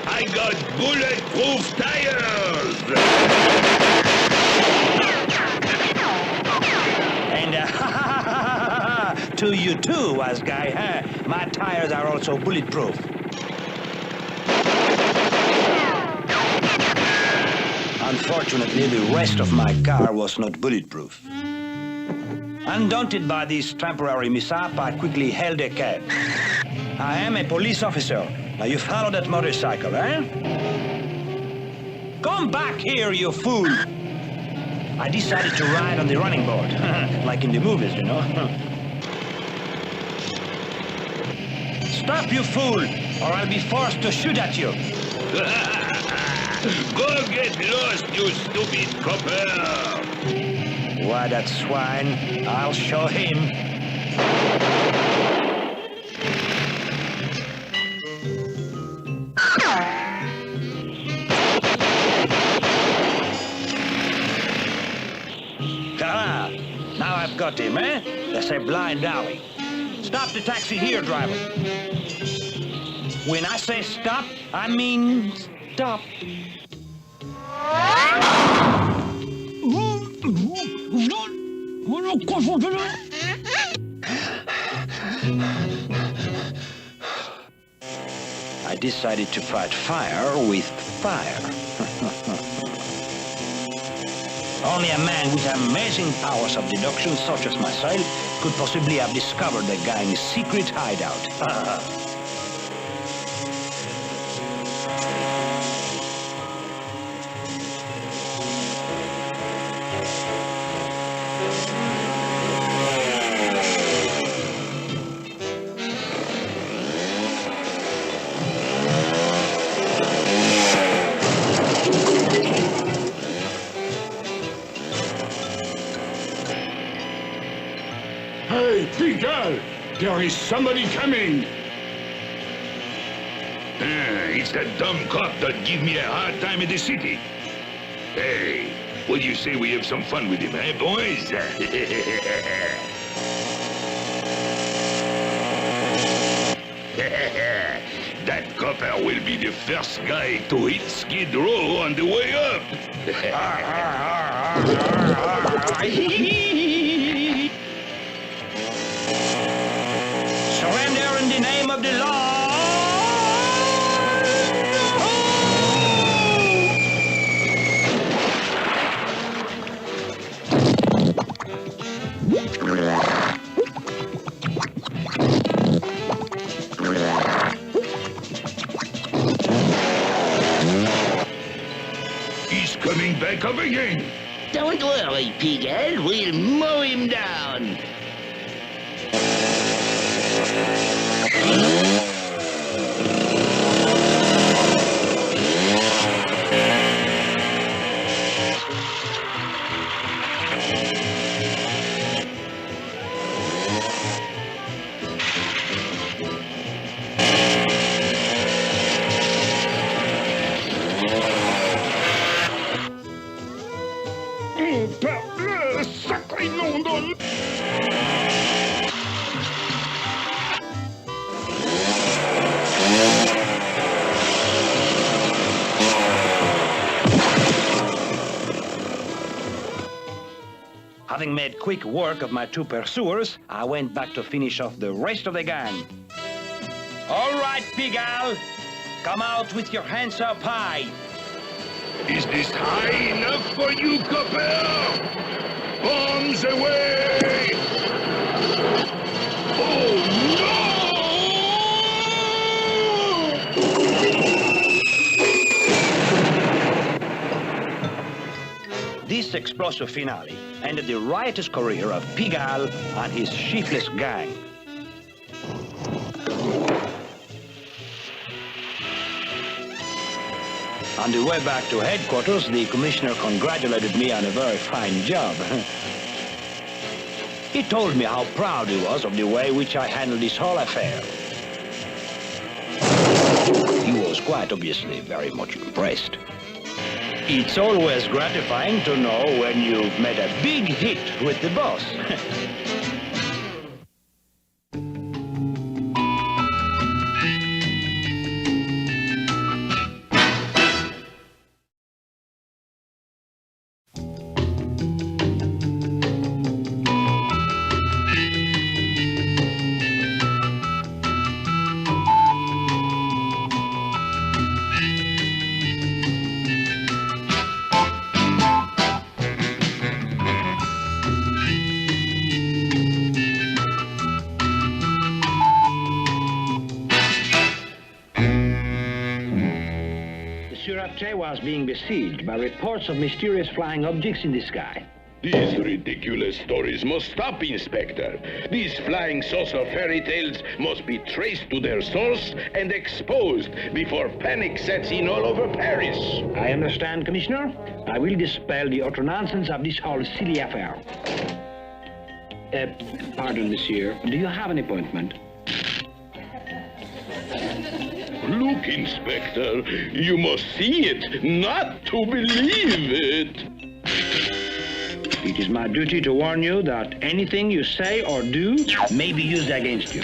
I got bulletproof tires! And to you too, wise guy, huh? My tires are also bulletproof. Unfortunately, the rest of my car was not bulletproof. Undaunted by this temporary mishap, I quickly hailed a cab. I am a police officer. Now you follow that motorcycle, eh? Come back here, you fool! I decided to ride on the running board, like in the movies, you know. Stop, you fool, or I'll be forced to shoot at you. Go get lost, you stupid copper! Why, that swine, I'll show him. Ah, now I've got him, eh? There's a blind alley. Stop the taxi here, driver. When I say stop, I mean stop. I decided to fight fire with fire. Only a man with amazing powers of deduction, such as myself, could possibly have discovered the gang's secret hideout. Hey, Peter! There is somebody coming! It's that dumb cop that give me a hard time in the city. Hey, what do you say we have some fun with him, eh, boys? That copper will be the first guy to hit Skid Row on the way up. Surrender in the name of the law! He's coming back up again. Don't worry, Pighead. We'll mow him down. Sacré nom d'un... Having made quick work of my two pursuers, I went back to finish off the rest of the gang. All right, Pig Al, come out with your hands up high. Is this high enough for you, copper? Bombs away! Oh, no! This explosive finale ended the riotous career of Pig Al and his shiftless gang. On the way back to headquarters, the commissioner congratulated me on a very fine job. He told me how proud he was of the way in which I handled this whole affair. He was quite obviously very much impressed. It's always gratifying to know when you've made a big hit with the boss. Was being besieged by reports of mysterious flying objects in the sky. These ridiculous stories must stop, Inspector. These flying saucer fairy tales must be traced to their source and exposed before panic sets in all over Paris. I understand, Commissioner. I will dispel the utter nonsense of this whole silly affair. Pardon, monsieur. Do you have an appointment? Look, Inspector, you must see it, not to believe it. It is my duty to warn you that anything you say or do may be used against you.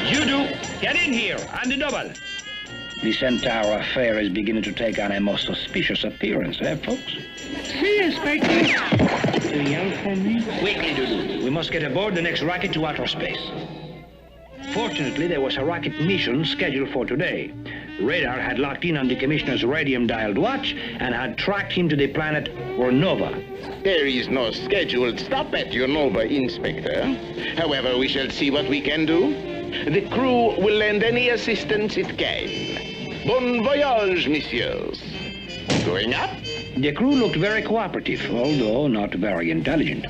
You do. Get in here, and the double. This entire affair is beginning to take on a most suspicious appearance, folks? See, Inspector. Do you yell for me? Quickly, Dudu. We must get aboard the next rocket to outer space. Fortunately, there was a rocket mission scheduled for today. Radar had locked in on the Commissioner's radium-dialed watch and had tracked him to the planet Ornova. There is no scheduled stop at Ornova, Inspector. However, we shall see what we can do. The crew will lend any assistance it can. Bon voyage, messieurs. Going up? The crew looked very cooperative, although not very intelligent.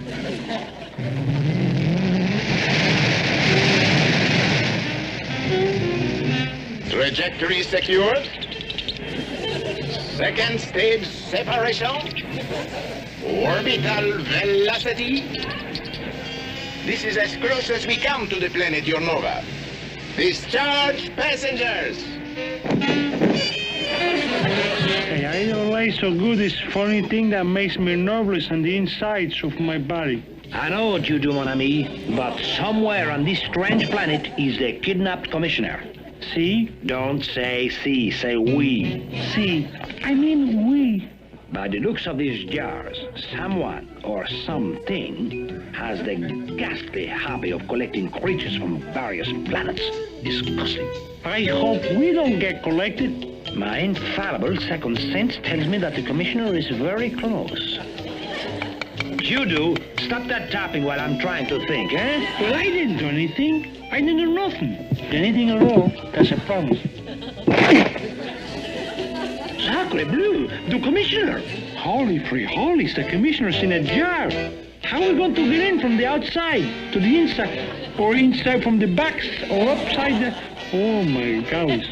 Trajectory secured. Second stage separation. Orbital velocity. This is as close as we come to the planet Ornova. Discharge passengers. Hey, I don't like so good this funny thing that makes me nervous on the insides of my body. I know what you do, mon ami, but somewhere on this strange planet is the kidnapped commissioner. See? Don't say see, say we. See, I mean we. By the looks of these jars, someone or something has the ghastly hobby of collecting creatures from various planets. Disgusting. I hope we don't get collected. My infallible second sense tells me that the commissioner is very close. You do. Stop that tapping while I'm trying to think, eh? Well, I didn't do anything. I didn't do nothing. Anything at all. That's a promise. Sacre bleu, the commissioner. Holy frijoles, the commissioner's in a jar. How are we going to get in from the outside to the inside? Or inside from the back? Or upside the... Oh, my gosh.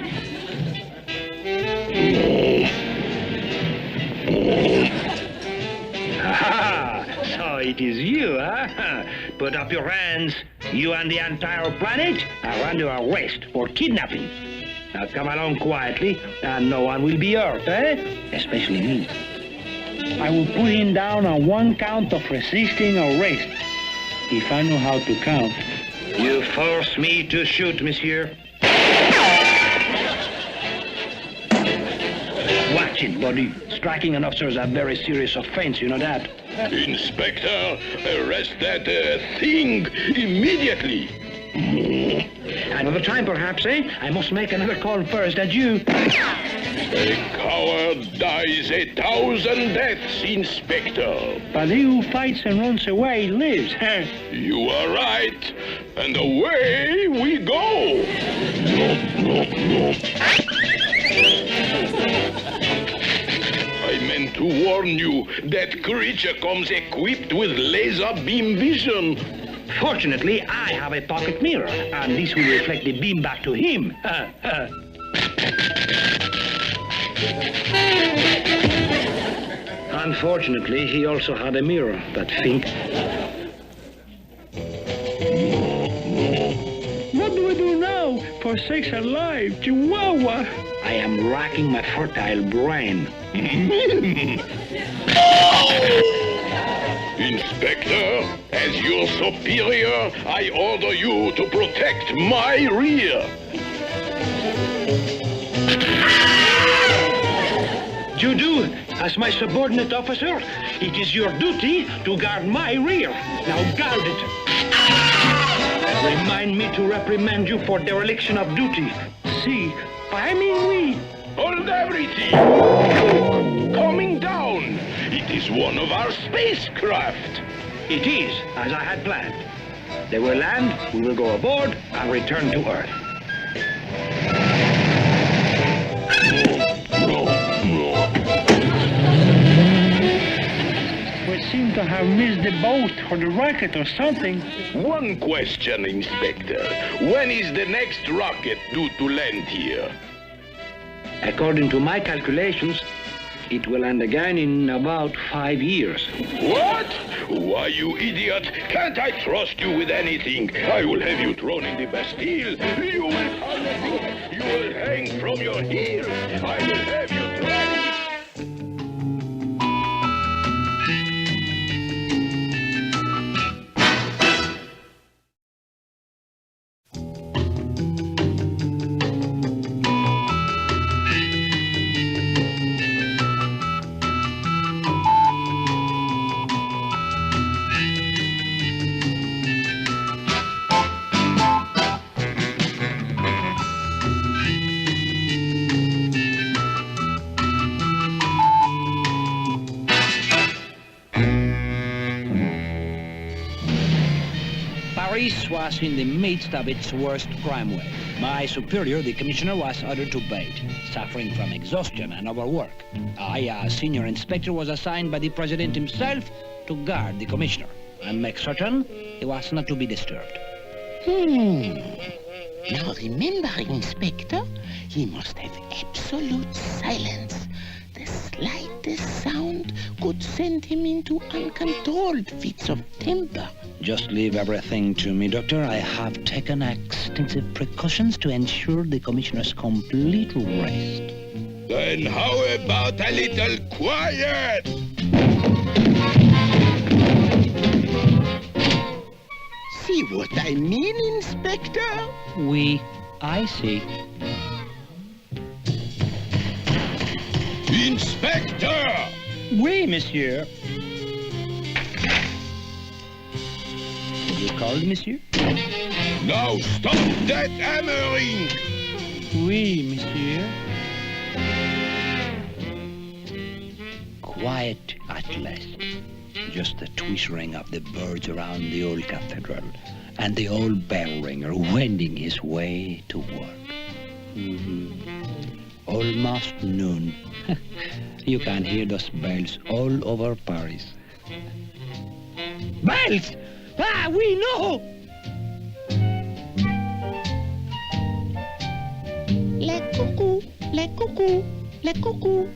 So it is you, huh? Put up your hands. You and the entire planet are under arrest for kidnapping. Now come along quietly, and no one will be hurt, eh? Especially me. I will put him down on one count of resisting arrest, if I know how to count. You force me to shoot, monsieur. Watch it, buddy. Striking an officer is a very serious offense, you know that. Inspector, arrest that thing immediately. Another time, perhaps, eh? I must make another call first, and you... A coward dies 1,000 deaths, Inspector. But he who fights and runs away lives, huh? You are right. And away we go. I meant to warn you, that creature comes equipped with laser beam vision. Fortunately, I have a pocket mirror, and this will reflect the beam back to him. Unfortunately, he also had a mirror, that Fink. What do we do now? For sakes alive, Chihuahua! I am racking my fertile brain. Inspector, as your superior, I order you to protect my rear. Judu, as my subordinate officer, it is your duty to guard my rear. Now guard it. Remind me to reprimand you for dereliction of duty. See, I mean we. Hold everything! Coming down! It is one of our spacecraft! It is, as I had planned. They will land, we will go aboard, and return to Earth. We seem to have missed the boat or the rocket or something. One question, Inspector. When is the next rocket due to land here? According to my calculations, it will land again in about 5 years. What? Why, you idiot! Can't I trust you with anything? I will have you thrown in the Bastille. You will hang from your heels. I will have you thrown. police was in the midst of its worst crime wave. My superior, the commissioner, was ordered to bed, suffering from exhaustion and overwork. I, as senior inspector, was assigned by the president himself to guard the commissioner and make certain he was not to be disturbed. Now remember, Inspector, he must have absolute silence. The slightest sound could send him into uncontrolled fits of temper. Just leave everything to me, Doctor. I have taken extensive precautions to ensure the commissioner's complete rest. Then how about a little quiet? See what I mean, Inspector? Oui, I see. Inspector! Oui, monsieur. You called, monsieur? Now stop that hammering! Oui, monsieur. Quiet at last. Just the twittering of the birds around the old cathedral and the old bell ringer wending his way to work. Almost noon. You can hear those bells all over Paris. Bells! Ah, we know! Le cuckoo, le cuckoo, le cuckoo.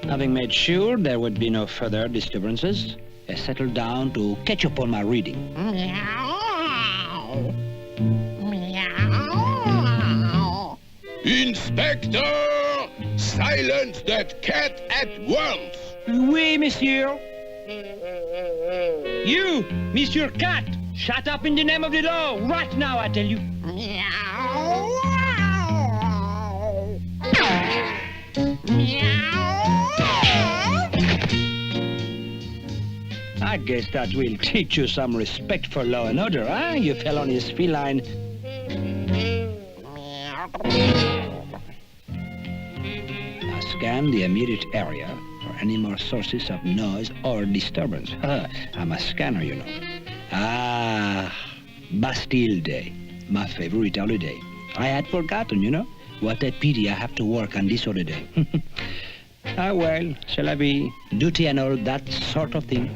Having made sure there would be no further disturbances, I settled down to catch up on my reading. Meow. Meow. Inspector! Silence that cat at once! Oui, monsieur. You, Monsieur Cat, shut up in the name of the law, right now, I tell you. Meow. Meow. I guess that will teach you some respect for law and order, huh? You fell on his feline. I scanned the immediate area for any more sources of noise or disturbance. I'm a scanner, you know. Ah, Bastille Day, my favorite holiday. I had forgotten, you know. What a pity I have to work on this holiday. Ah, well, shall I be duty and all that sort of thing?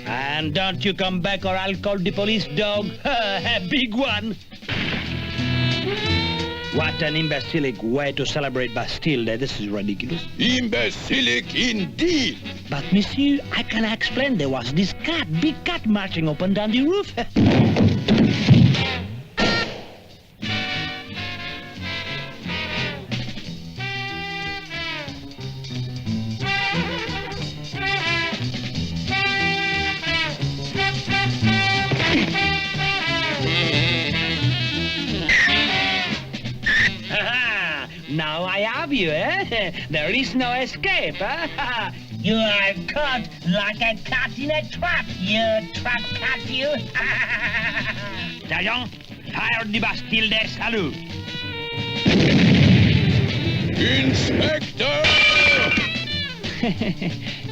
And don't you come back or I'll call the police, dog. A big one. What an imbecilic way to celebrate Bastille Day. This is ridiculous. Imbecilic indeed! But, monsieur, I can explain. There was this cat, big cat, marching up and down the roof. Now I have you, eh? There is no escape, eh? You are caught like a cat in a trap, you trap cat, you. Sergeant, fire the Bastille Day salute. Inspector!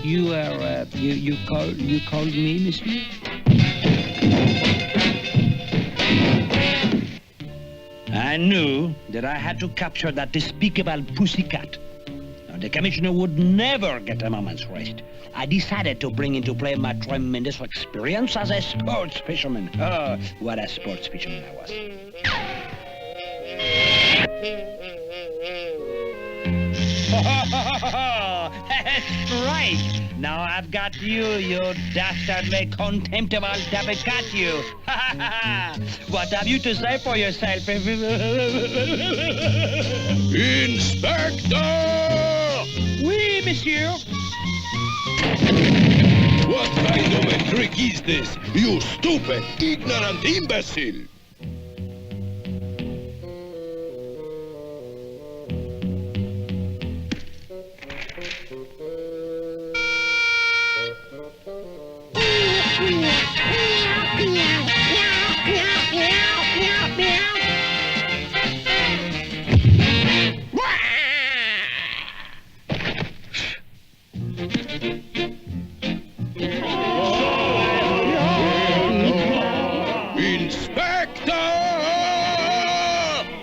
You are, you called me, monsieur? I knew that I had to capture that despicable pussycat. Now, the commissioner would never get a moment's rest. I decided to bring into play my tremendous experience as a sports fisherman. Oh, what a sports fisherman I was. That's right. Now I've got you, you dastardly, contemptible dabby cat, you. What have you to say for yourself? Inspector! Oui, monsieur. What kind of a trick is this, you stupid, ignorant imbecile?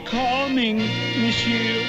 Coming, monsieur.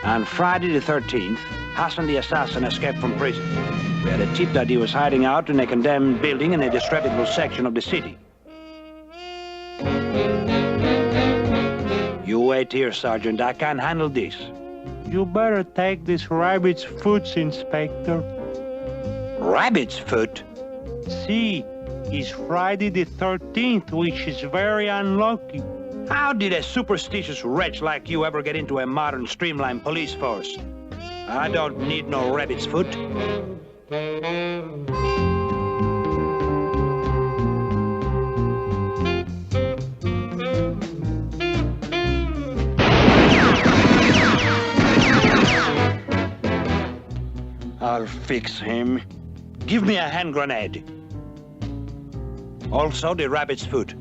On Friday the 13th, Hassan the assassin escaped from prison. We had a tip that he was hiding out in a condemned building in a disreputable section of the city. You wait here, Sergeant. I can handle this. You better take this rabbit's foot, Inspector. Rabbit's foot? See, it's Friday the 13th, which is very unlucky. How did a superstitious wretch like you ever get into a modern streamlined police force? I don't need no rabbit's foot. I'll fix him. Give me a hand grenade. Also the rabbit's foot.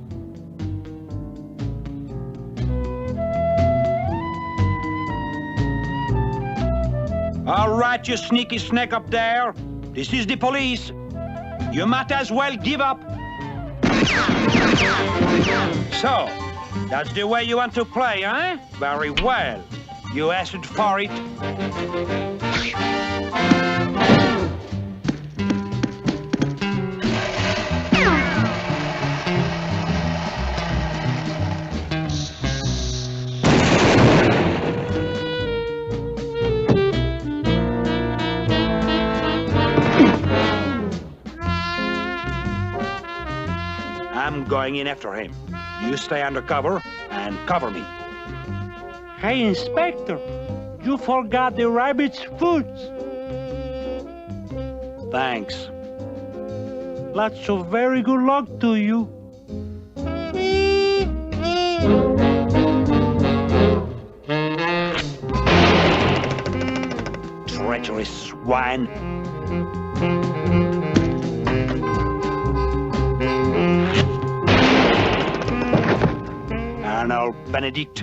All right, you sneaky snake up there. This is the police. You might as well give up. So, that's the way you want to play, eh? Very well. You asked for it. I'm going in after him. You stay undercover and cover me. Hey, Inspector, you forgot the rabbit's foot. Thanks. Lots of very good luck to you. Treacherous swine. Arnold Benedict.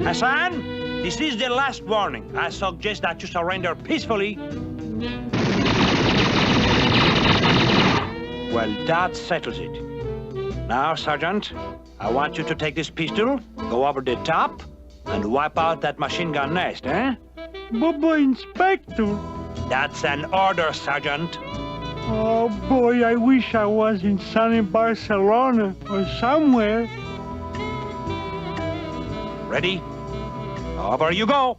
Hassan, this is the last warning. I suggest that you surrender peacefully. Well, that settles it. Now, Sergeant, I want you to take this pistol, go over the top, and wipe out that machine gun nest, eh? But, Inspector... That's an order, Sergeant. Oh, boy, I wish I was in sunny Barcelona or somewhere. Ready? Over you go.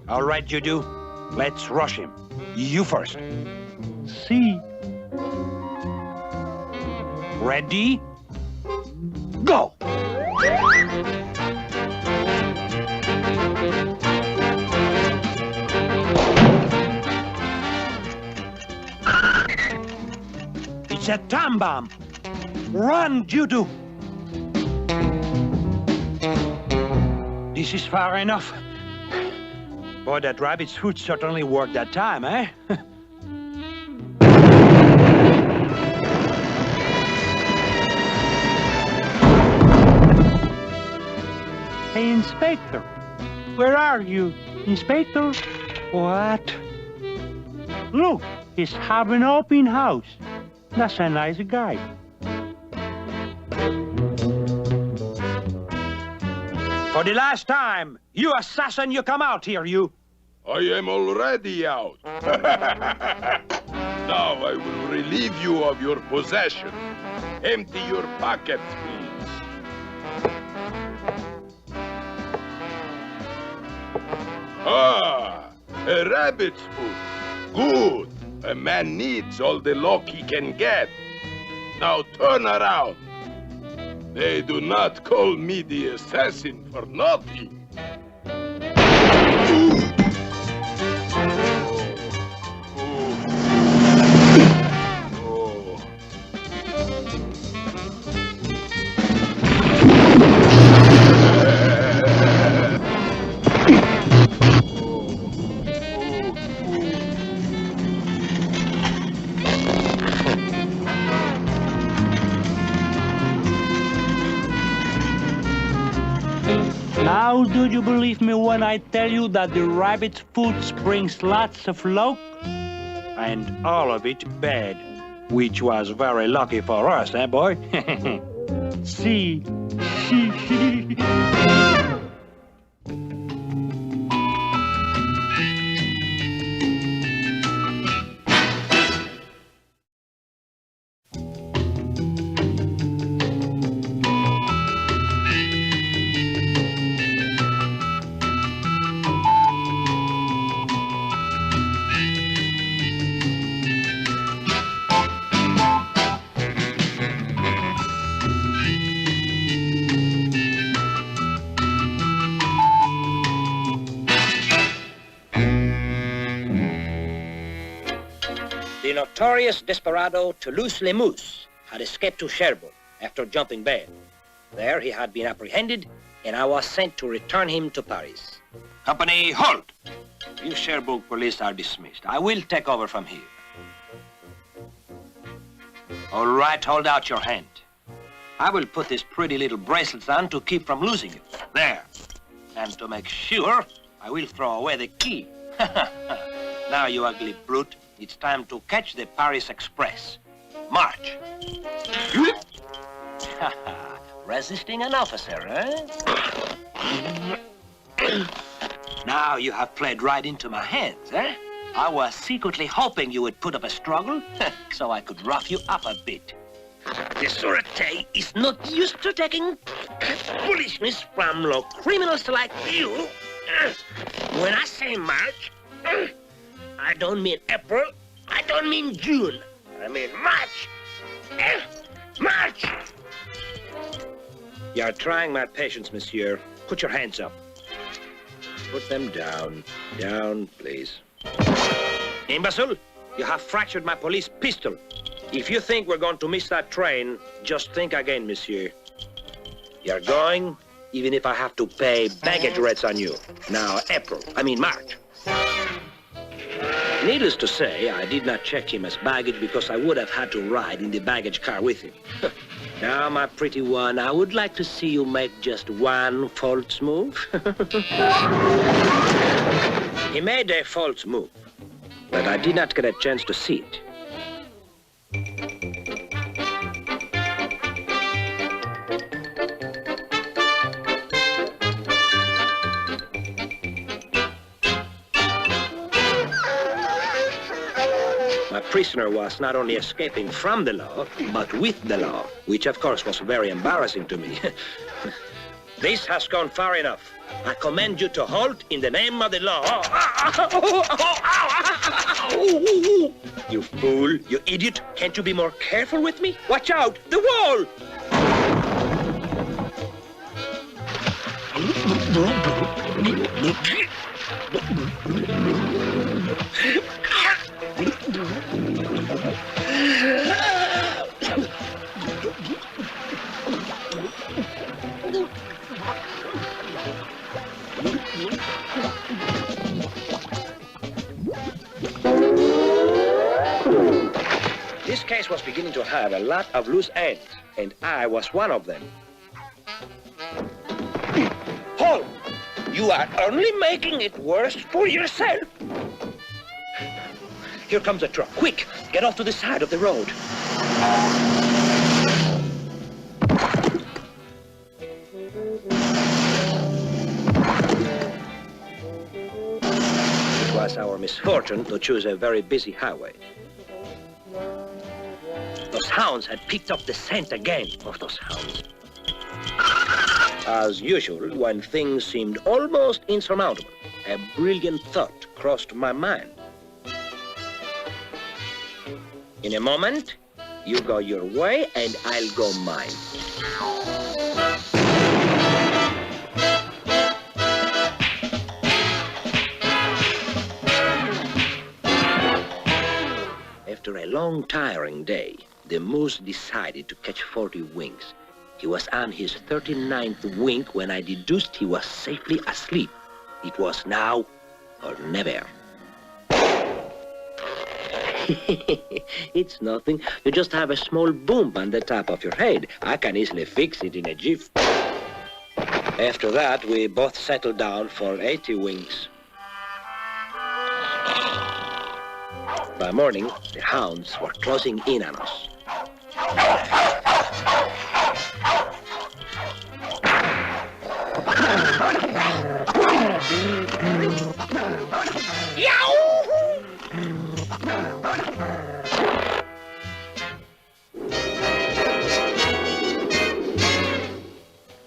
All right, Juju. Let's rush him. You first. See. Ready? Go! It's a time bomb. Run, Juju. This is far enough. Boy, that rabbit's foot certainly worked that time, eh? Hey, Inspector. Where are you, Inspector? What? Look, he's having an open house. That's a nice guy. For the last time, you assassin, you come out here, you. I am already out. Now I will relieve you of your possession. Empty your pockets, please. Ah, a rabbit's foot. Good. A man needs all the luck he can get. Now turn around. They do not call me the assassin for nothing. Now do you believe me when I tell you that the rabbit's foot brings lots of luck? And all of it bad, which was very lucky for us, eh, boy? See. The notorious desperado Toulouse-le-Mousse had escaped to Cherbourg after jumping bail. There he had been apprehended, and I was sent to return him to Paris. Company, halt! You Cherbourg police are dismissed. I will take over from here. All right, hold out your hand. I will put these pretty little bracelets on to keep from losing you. There. And to make sure, I will throw away the key. Now, you ugly brute, it's time to catch the Paris Express. March. Resisting an officer, eh? Now you have played right into my hands, eh? I was secretly hoping you would put up a struggle, so I could rough you up a bit. The Sûreté is not used to taking foolishness from low criminals like you. When I say March, I don't mean April, I don't mean June, I mean March. March! You are trying my patience, monsieur. Put your hands up. Put them down. Down, please. Imbecile, you have fractured my police pistol. If you think we're going to miss that train, just think again, monsieur. You're going, even if I have to pay baggage rates on you. Now, March. Needless to say, I did not check him as baggage because I would have had to ride in the baggage car with him. Now, my pretty one, I would like to see you make just one false move. He made a false move, but I did not get a chance to see it. My prisoner was not only escaping from the law, but with the law, which of course was very embarrassing to me. This has gone far enough. I command you to halt in the name of the law. You fool, you idiot. Can't you be more careful with me? Watch out, the wall! This case was beginning to have a lot of loose ends, and I was one of them. Halt! You are only making it worse for yourself. Here comes a truck. Quick, get off to the side of the road. It was our misfortune to choose a very busy highway. Those hounds had picked up the scent again of those hounds. As usual, when things seemed almost insurmountable, a brilliant thought crossed my mind. In a moment, you go your way and I'll go mine. After a long, tiring day, the moose decided to catch 40 winks. He was on his 39th wink when I deduced he was safely asleep. It was now or never. It's nothing. You just have a small bump on the top of your head. I can easily fix it in a jiff. After that, we both settled down for 80 winks. By morning, the hounds were closing in on us.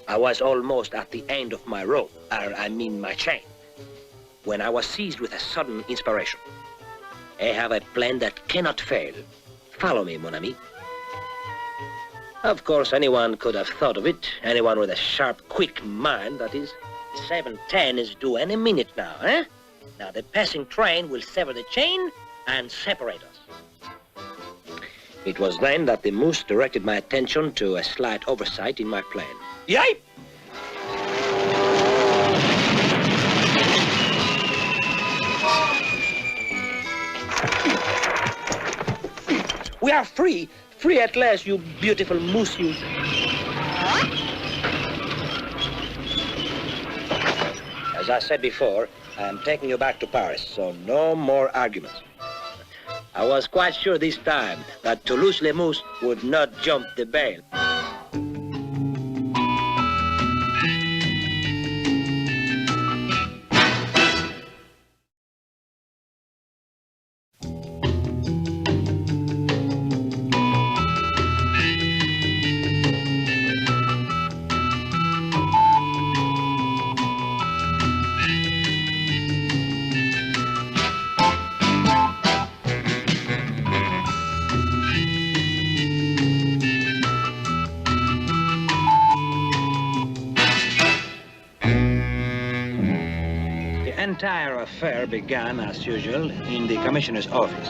I was almost at the end of my rope, my chain, when I was seized with a sudden inspiration. I have a plan that cannot fail. Follow me, mon ami. Of course, anyone could have thought of it. Anyone with a sharp, quick mind, that is. 7:10 is due any minute now, eh? Now, the passing train will sever the chain and separate us. It was then that the moose directed my attention to a slight oversight in my plan. Yipe! We are free! Free at last, you beautiful moose, you. As I said before, I am taking you back to Paris, so no more arguments. I was quite sure this time that Toulouse-les-Mousses would not jump the bail. The entire affair began, as usual, in the commissioner's office.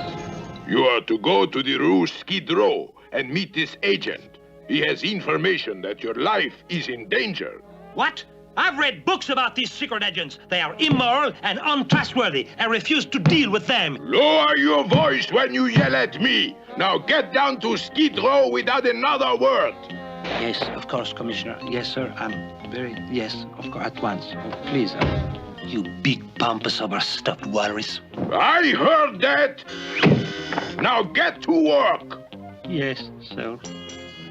You are to go to the Rue Skid Row and meet this agent. He has information that your life is in danger. What? I've read books about these secret agents. They are immoral and untrustworthy. I refuse to deal with them. Lower your voice when you yell at me. Now get down to Skid Row without another word. Yes, of course, Commissioner. Yes, sir. Yes, of course, at once. Oh, please, you big, pompous, overstuffed walrus. I heard that. Now get to work. Yes, sir.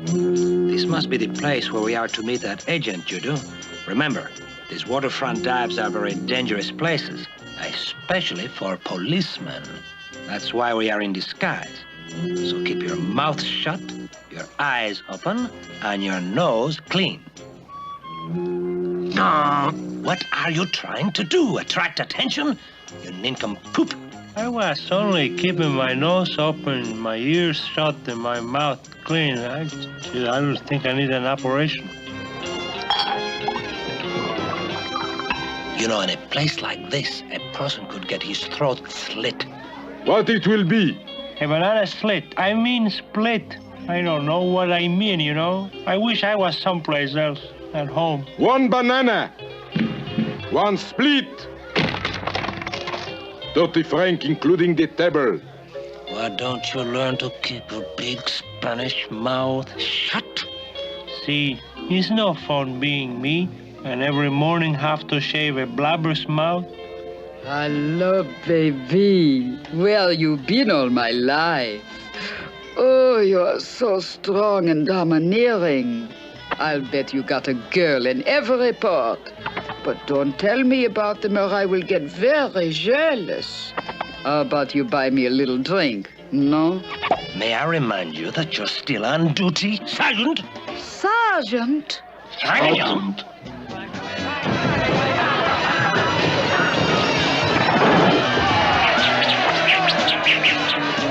This must be the place where we are to meet that agent, Judo. Remember, these waterfront dives are very dangerous places, especially for policemen. That's why we are in disguise. So keep your mouth shut, your eyes open, and your nose clean. What are you trying to do? Attract attention? You nincompoop. I was only keeping my nose open, my ears shut, and my mouth clean. I don't think I need an operation. You know, in a place like this, a person could get his throat slit. What it will be? A banana slit. I mean split. I don't know what I mean, you know. I wish I was someplace else, at home. 1 banana. 1 split. 30 francs, including the table. Why don't you learn to keep your big Spanish mouth shut? See, it's no fun being me. And every morning have to shave a blabberous mouth? Hello, baby. Where you been all my life? Oh, you're so strong and domineering. I'll bet you got a girl in every port. But don't tell me about them or I will get very jealous. How about you buy me a little drink, no? May I remind you that you're still on duty, Sergeant? Sergeant? Sergeant?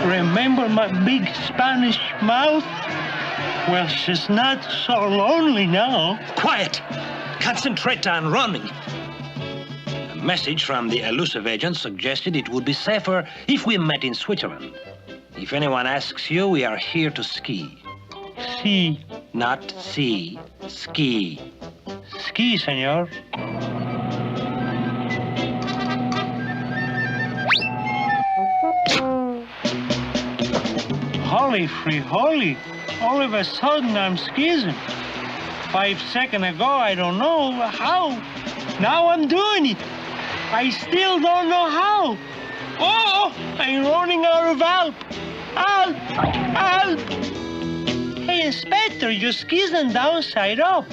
Remember my big Spanish mouth? Well, she's not so lonely now. Quiet! Concentrate on running. A message from the elusive agent suggested it would be safer if we met in Switzerland. If anyone asks you, we are here to ski. See. Not see. Ski. Ski, senor. Holy free holy. All of a sudden I'm skising. 5 seconds ago, I don't know how. Now I'm doing it. I still don't know how. Oh, I'm running out of help. Help! Help! Hey, Inspector, you're skising downside up.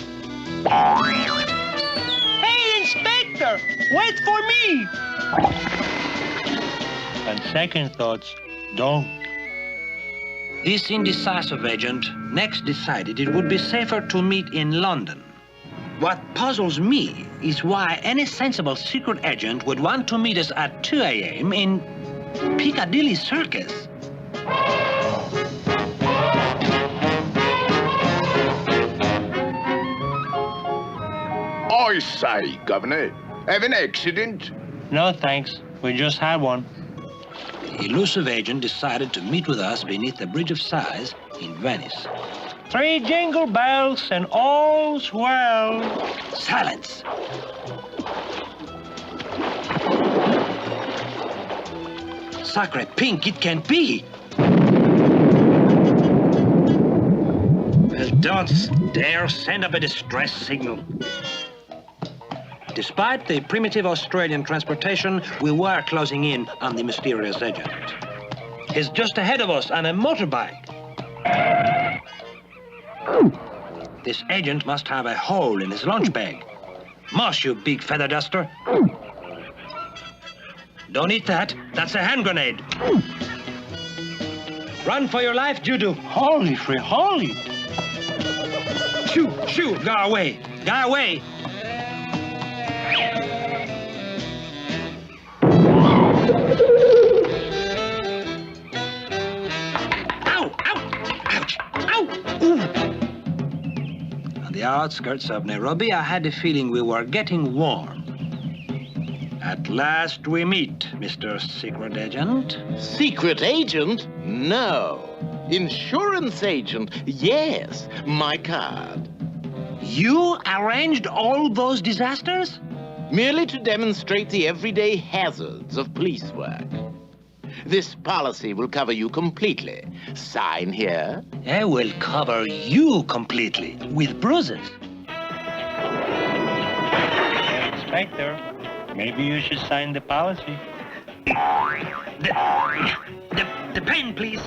Hey, Inspector, wait for me. On second thoughts, don't. This indecisive agent next decided it would be safer to meet in London. What puzzles me is why any sensible secret agent would want to meet us at 2 a.m. in Piccadilly Circus. I say, Governor, have an accident? No, thanks. We just had one. The elusive agent decided to meet with us beneath the Bridge of Sighs in Venice. 3 jingle bells and all's well. Silence! Sacre Pink, it can't be! Well, don't dare send up a distress signal. Despite the primitive Australian transportation, we were closing in on the mysterious agent. He's just ahead of us on a motorbike. This agent must have a hole in his lunch bag. Moss, you big feather duster. Don't eat that. That's a hand grenade. Run for your life, Judo. Holy free holy. Shoo, go away. Go away. On the outskirts of Nairobi, I had the feeling we were getting warm. At last we meet, Mr. Secret Agent. Secret agent? No. Insurance agent? Yes. My card. You arranged all those disasters? Merely to demonstrate the everyday hazards of police work. This policy will cover you completely. Sign here. I will cover you completely, with bruises. Inspector, maybe you should sign the policy. The pen, please.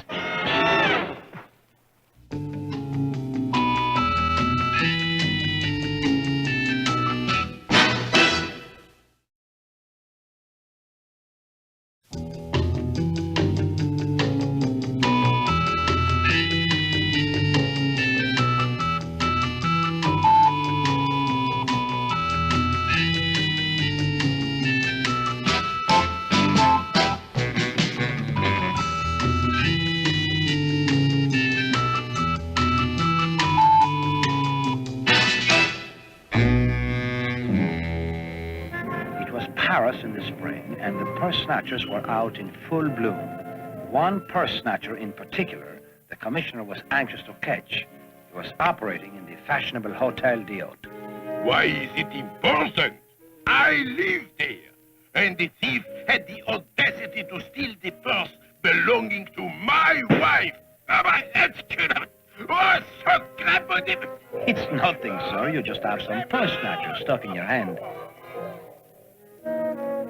Paris in the spring, and the purse snatchers were out in full bloom. One purse snatcher in particular, the commissioner was anxious to catch. He was operating in the fashionable Hotel d'Hôte. Why is it important? I live there, and the thief had the audacity to steal the purse belonging to my wife. Oh, sacre! It's nothing, sir. You just have some purse snatcher stuck in your hand.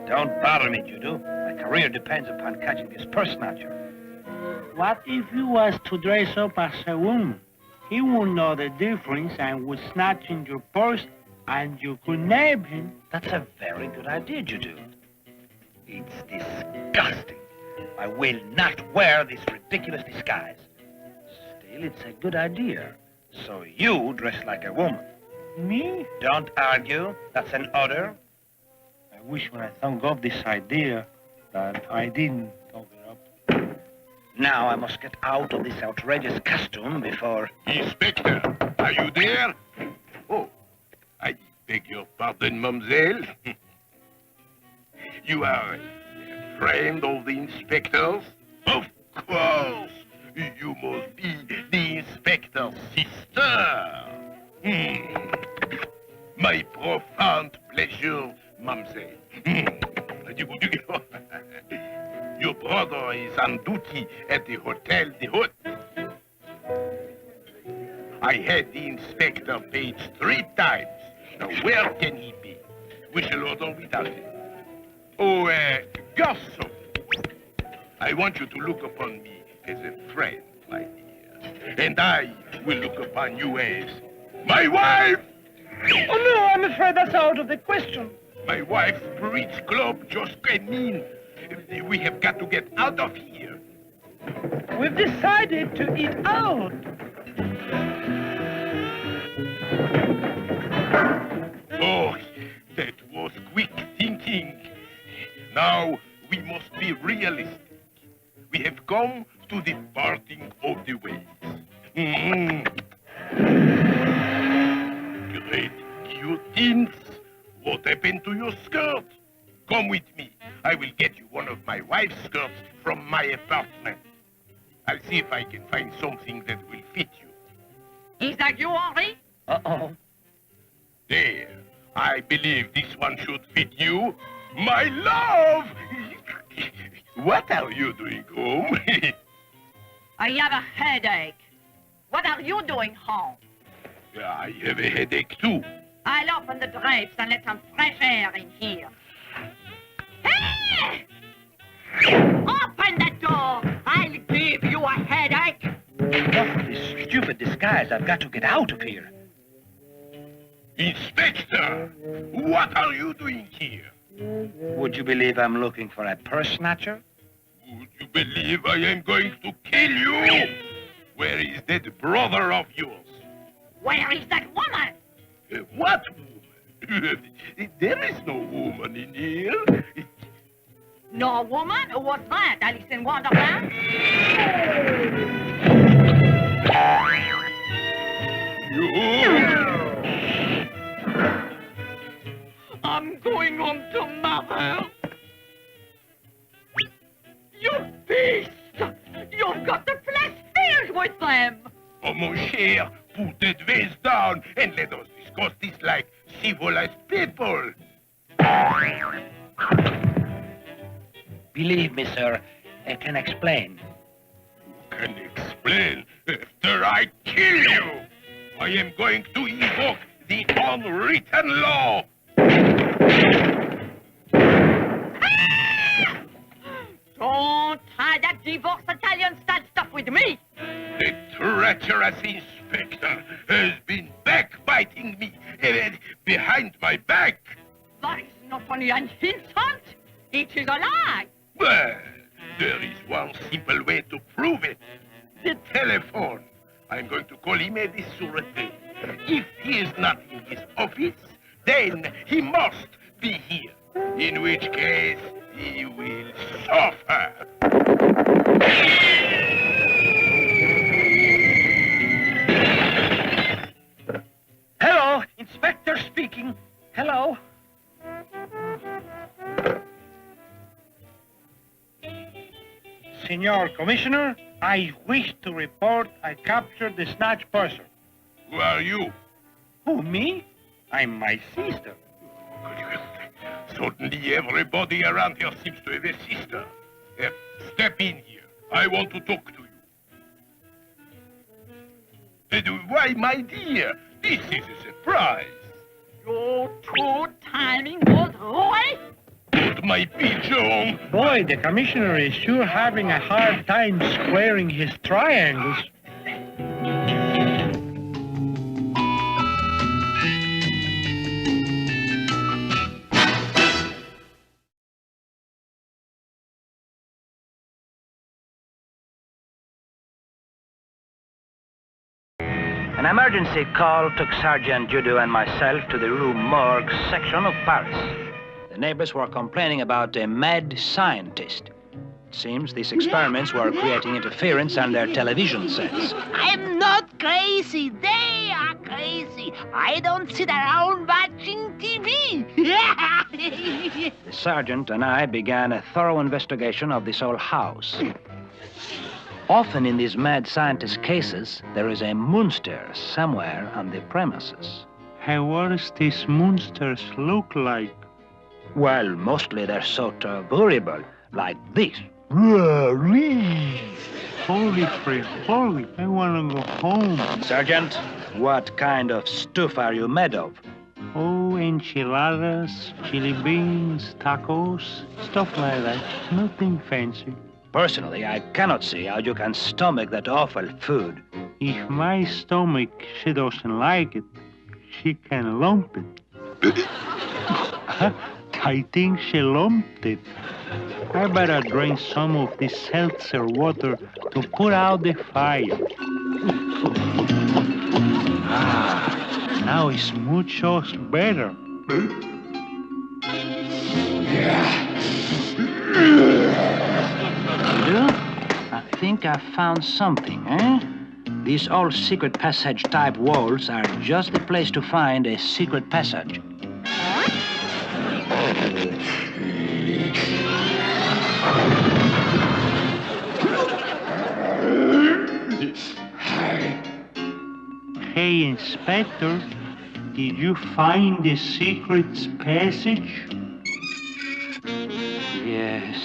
Don't bother me, Judo. My career depends upon catching this purse snatcher. What if you was to dress up as a woman? He wouldn't know the difference and would snatch in your purse and you could name him. That's a very good idea, Judo. It's disgusting. I will not wear this ridiculous disguise. Still, it's a good idea. So you dress like a woman. Me? Don't argue. That's an order. I wish when I thought of this idea that I didn't thought it up. Now I must get out of this outrageous costume before... Inspector, are you there? Oh, I beg your pardon, mademoiselle. You are a friend of the inspector's? Of course! You must be the inspector's sister. My profound pleasure, mademoiselle. Your brother is on duty at the Hotel de Haute. I had the inspector paged 3 times. Now, where can he be? We shall order without him. Oh, garçon. I want you to look upon me as a friend, my dear. And I will look upon you as my wife! Oh, no, I'm afraid that's out of the question. My wife's bridge club just came in. We have got to get out of here. We've decided to eat out. Oh, that was quick thinking. Now, we must be realistic. We have come to the parting of the ways. Great guillotines. What happened to your skirt? Come with me. I will get you one of my wife's skirts from my apartment. I'll see if I can find something that will fit you. Is that you, Henri? Uh-oh. There. I believe this one should fit you. My love! What are you doing home? I have a headache. What are you doing home? I have a headache too. I'll open the drapes and let some fresh air in here. Hey! Open the door! I'll give you a headache! Enough of this stupid disguise. I've got to get out of here. Inspector! What are you doing here? Would you believe I'm looking for a purse snatcher? Would you believe I am going to kill you? Where is that brother of yours? Where is that woman? What woman? There is no woman in here. No woman? What's that? Alice in Wonderland? I'm going home to Mother. You beast! You've got the place filled with them! Oh, mon cher, put that vase down and let us discuss this like civilized people. Believe me, sir, I can explain. You can explain after I kill you. I am going to invoke the unwritten law. Don't try that divorce Italian-style stuff with me! The treacherous inspector has been backbiting me behind my back. That is not only an insult, it is a lie! Well, there is one simple way to prove it. The telephone. I'm going to call him de sûreté. If he is not in his office, then he must be here. In which case, he will suffer. Hello, Inspector speaking. Hello. Senor Commissioner, I wish to report I captured the snatch purser. Who are you? Who, me? I'm my sister. Suddenly everybody around here seems to have a sister. Step in here. I want to talk to you. Why, my dear, this is a surprise. Your true timing was right. But my pigeon. Boy, the commissioner is sure having a hard time squaring his triangles. An emergency call took Sergeant Judo and myself to the Rue Morgue section of Paris. The neighbors were complaining about a mad scientist. It seems these experiments were creating interference on their television sets. I'm not crazy. They are crazy. I don't sit around watching TV. The sergeant and I began a thorough investigation of this old house. Often in these mad scientist cases, there is a monster somewhere on the premises. Hey, what does these monsters look like? Well, mostly they're sort of horrible, like this. Holy free holy, I want to go home. Sergeant, what kind of stuff are you made of? Oh, enchiladas, chili beans, tacos, stuff like that. Nothing fancy. Personally, I cannot see how you can stomach that awful food. If my stomach, she doesn't like it, she can lump it. I think she lumped it. I better drink some of this seltzer water to put out the fire. Now it's much better. I think I found something, eh? These old secret passage type walls are just the place to find a secret passage. Hey, Inspector, did you find the secret passage? Yes.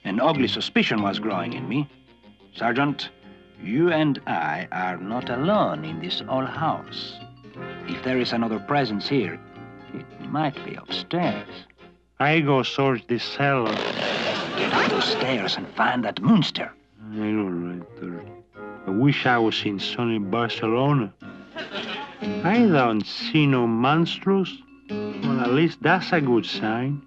An ugly suspicion was growing in me. Sergeant, you and I are not alone in this old house. If there is another presence here, it might be upstairs. I go search the cellar. Get up those stairs and find that monster. I wish I was in sunny Barcelona. I don't see no monsters. Well, at least that's a good sign.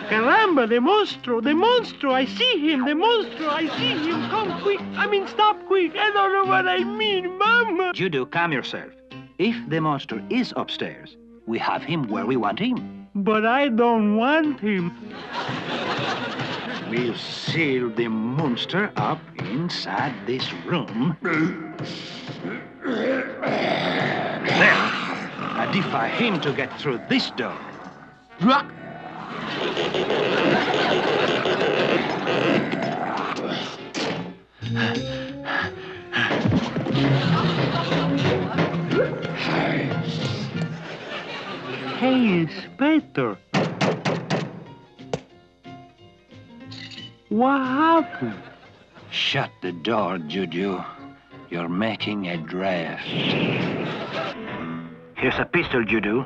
Caramba, the monstro, I see him, I see him, come quick, stop quick, I don't know what I mean, Mama. Judo, calm yourself. If the monster is upstairs, we have him where we want him. But I don't want him. We'll seal the monster up inside this room. There. I defy him to get through this door. Hey, Inspector. What happened? Shut the door, Juju. You're making a draft. Here's a pistol, Juju.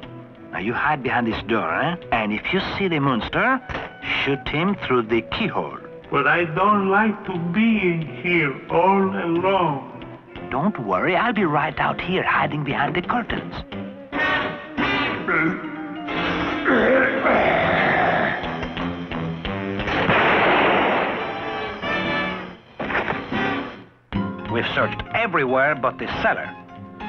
Now you hide behind this door, eh? And if you see the monster, shoot him through the keyhole. But I don't like to be in here all alone. Don't worry, I'll be right out here hiding behind the curtains. We've searched everywhere but the cellar.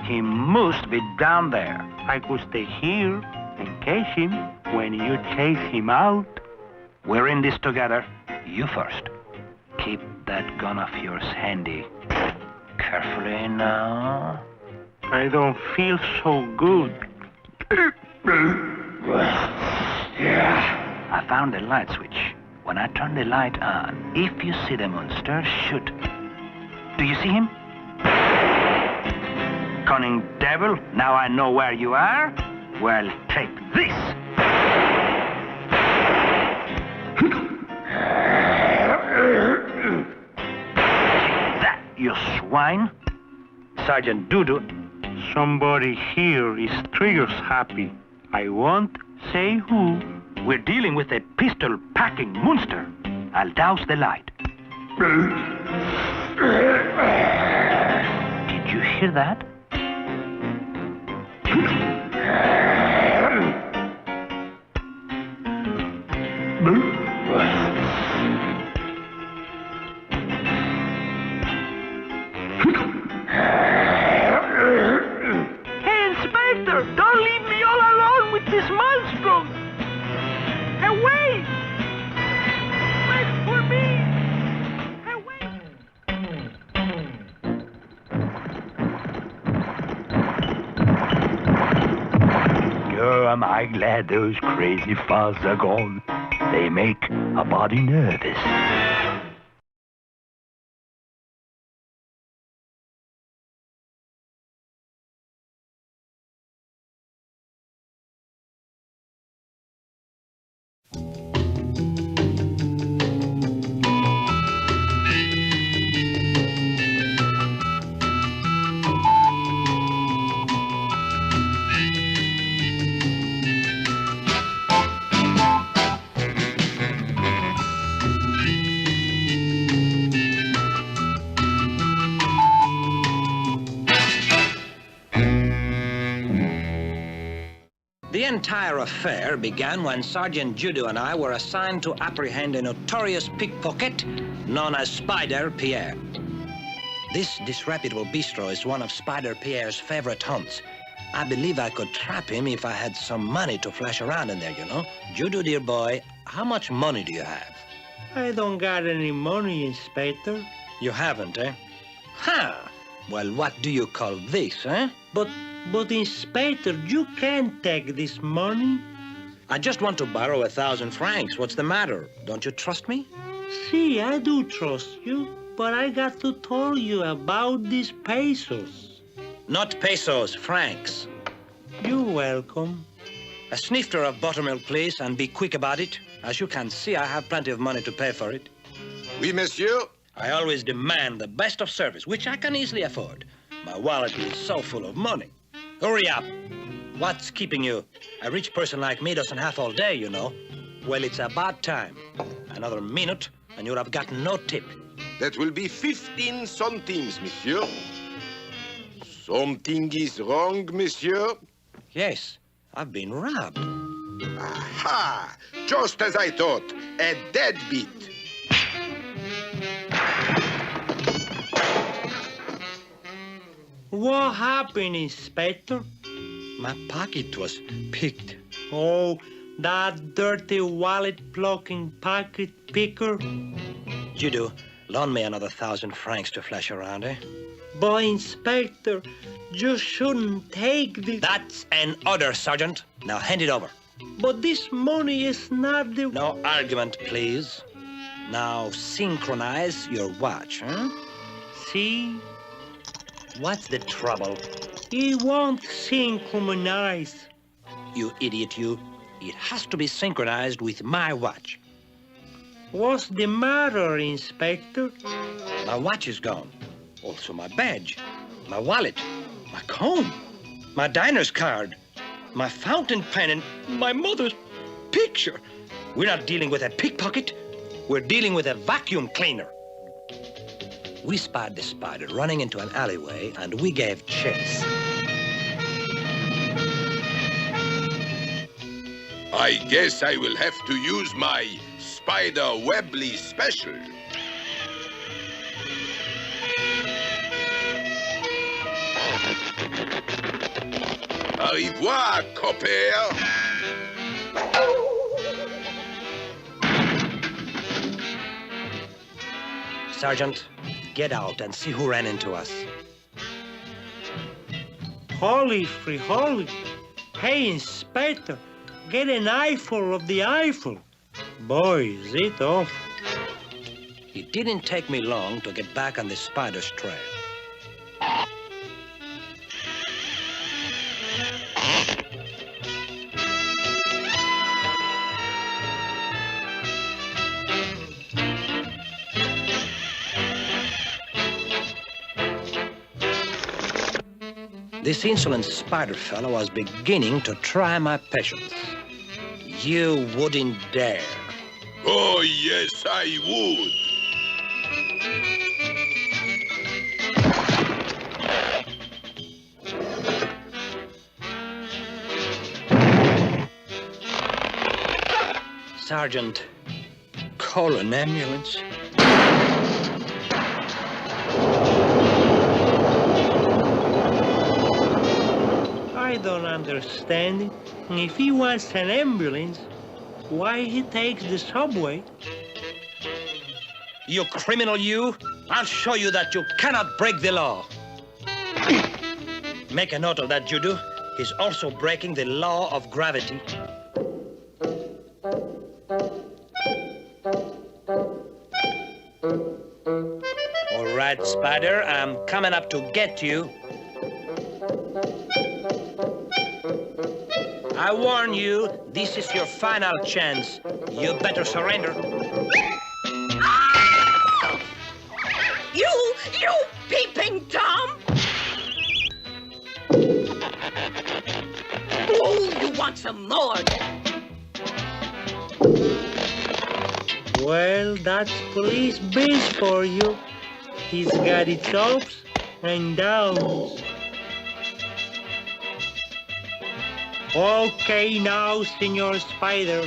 He must be down there. I could stay here and catch him when you chase him out. We're in this together. You first. Keep that gun of yours handy. Carefully now. I don't feel so good. I found the light switch. When I turn the light on, if you see the monster, shoot. Do you see him? cunning devil. Now I know where you are. Well, take this. That, you swine. Sergeant Dudu. Somebody here is triggers happy. I won't say who. We're dealing with a pistol-packing monster. I'll douse the light. Did you hear that? Hey, Inspector! Don't leave me all alone with this monstrum! Away! Wait for me! Oh, am I glad those crazy fuzz are gone. They make a body nervous. The entire affair began when Sergeant Judo and I were assigned to apprehend a notorious pickpocket known as Spider Pierre. This disreputable bistro is one of Spider Pierre's favorite haunts. I believe I could trap him if I had some money to flash around in there, you know. Judo, dear boy, how much money do you have? I don't got any money, Inspector. You haven't, eh? Huh. Well, what do you call this, eh? But Inspector, you can't take this money. I just want to borrow 1,000 francs. What's the matter? Don't you trust me? See, I do trust you, but I got to tell you about these pesos. Not pesos, francs. You're welcome. A snifter of buttermilk, please, and be quick about it. As you can see, I have plenty of money to pay for it. Oui, monsieur. I always demand the best of service, which I can easily afford. My wallet is so full of money. Hurry up. What's keeping you? A rich person like me doesn't have all day, you know. Well, it's about time. Another minute, and you'll have gotten no tip. That will be 15 centimes, monsieur. Something is wrong, monsieur? Yes, I've been robbed. Aha! Just as I thought. A deadbeat. What happened, Inspector? My pocket was picked. Oh, that dirty wallet-plucking pocket picker. Judo, loan me another 1,000 francs to flash around, eh? But, Inspector, you shouldn't take the... That's an order, Sergeant. Now hand it over. But this money is not the... No argument, please. Now synchronize your watch, huh? See? What's the trouble? It won't synchronize. You idiot, you. It has to be synchronized with my watch. What's the matter, Inspector? My watch is gone. Also my badge, my wallet, my comb, my diner's card, my fountain pen, and my mother's picture. We're not dealing with a pickpocket. We're dealing with a vacuum cleaner. We spied the spider running into an alleyway, and we gave chase. I guess I will have to use my Spider Webley special. Au revoir, copper. Sergeant, get out and see who ran into us. Holy free holy. Hey, Inspector, get an eyeful of the Eiffel. Boy, is it awful. It didn't take me long to get back on the spider's trail. This insolent spider fellow was beginning to try my patience. You wouldn't dare. Oh, yes, I would. Sergeant, call an ambulance. I don't understand it. If he wants an ambulance, why he takes the subway? You criminal, you! I'll show you that you cannot break the law. Make a note of that, Judo. He's also breaking the law of gravity. All right, Spider, I'm coming up to get you. I warn you, this is your final chance. You better surrender. You peeping Tom! Oh, you want some more? Well, that's police biz for you. He's got its ups and downs. Okay now, Senor Spider.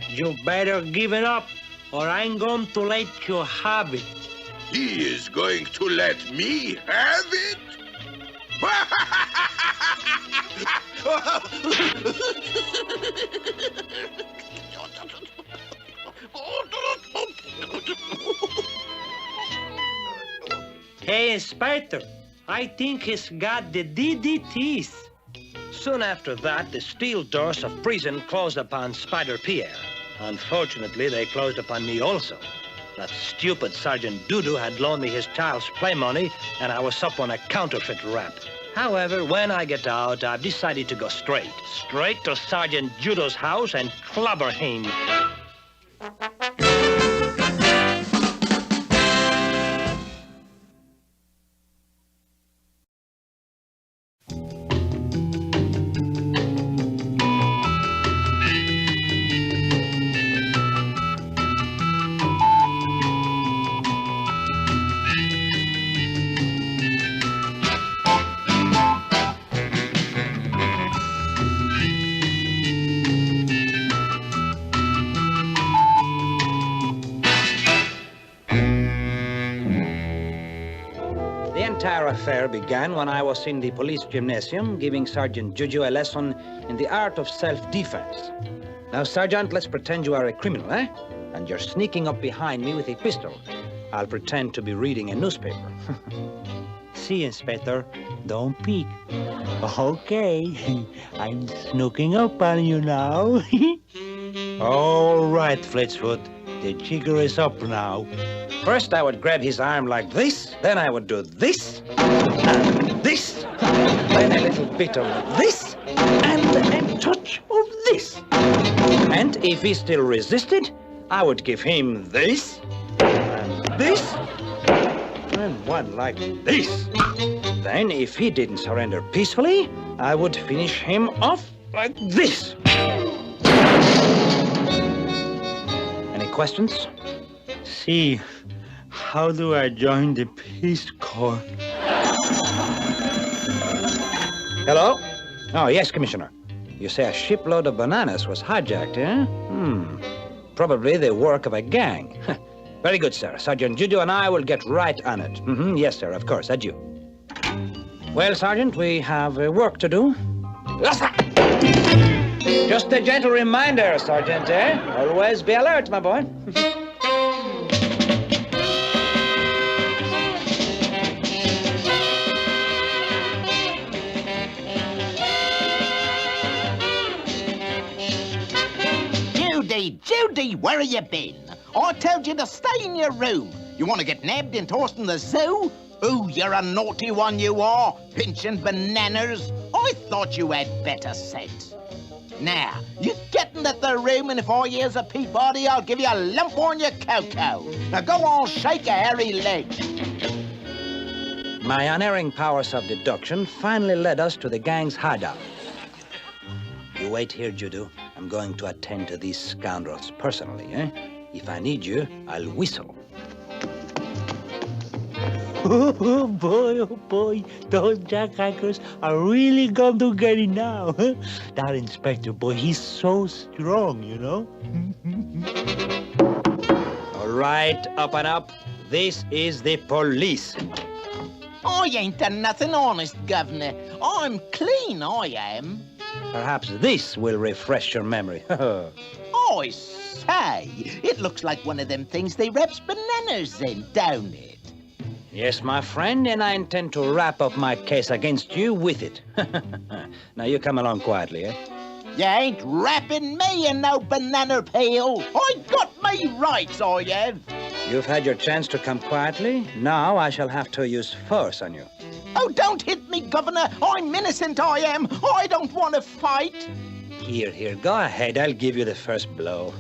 You better give it up, or I'm going to let you have it. He is going to let me have it? Hey, Inspector, I think he's got the DDTs. Soon after that, the steel doors of prison closed upon Spider Pierre. Unfortunately, they closed upon me also. That stupid Sergeant Dudu had loaned me his child's play money, and I was up on a counterfeit rap. However, when I get out, I've decided to go straight to Sergeant Judo's house and clobber him. The entire affair began when I was in the police gymnasium giving Sergeant Juju a lesson in the art of self-defense. Now, Sergeant, let's pretend you are a criminal, eh? And you're sneaking up behind me with a pistol. I'll pretend to be reading a newspaper. See, Inspector, don't peek. Okay, I'm sneaking up on you now. All right, Flitzfoot, the jigger is up now. First, I would grab his arm like this, then I would do this, and this, then a little bit of this, and a touch of this. And if he still resisted, I would give him this, and this, and one like this. Then, if he didn't surrender peacefully, I would finish him off like this. Any questions? See, how do I join the Peace Corps? Hello? Oh, yes, Commissioner. You say a shipload of bananas was hijacked, eh? Probably the work of a gang. Very good, sir. Sergeant Juju and I will get right on it. Yes, sir, of course. Adieu. Well, Sergeant, we have work to do. Just a gentle reminder, Sergeant, eh? Always be alert, my boy. Judy, where have you been? I told you to stay in your room. You want to get nabbed and tossed in the zoo? Oh, you're a naughty one, you are, pinching bananas. I thought you had better sense. Now, you get into the room, and if I hears a Peabody, I'll give you a lump on your cocoa. Now go on, shake a hairy leg. My unerring powers of deduction finally led us to the gang's hideout. You wait here, Judo. I'm going to attend to these scoundrels personally, eh? If I need you, I'll whistle. Oh boy, those jackhackers are really going to get it now. That inspector boy, he's so strong, you know? All right, up and up. This is the police. I ain't done nothing honest, Governor. I'm clean, I am. Perhaps this will refresh your memory. I say, it looks like one of them things they wraps bananas in, don't it? Yes, my friend, and I intend to wrap up my case against you with it. Now you come along quietly, eh? You ain't wrapping me in no banana peel. I got me rights, I have. You've had your chance to come quietly. Now I shall have to use force on you. Oh, don't hit me, Governor. I'm innocent, I am. I don't want to fight. Here, go ahead. I'll give you the first blow.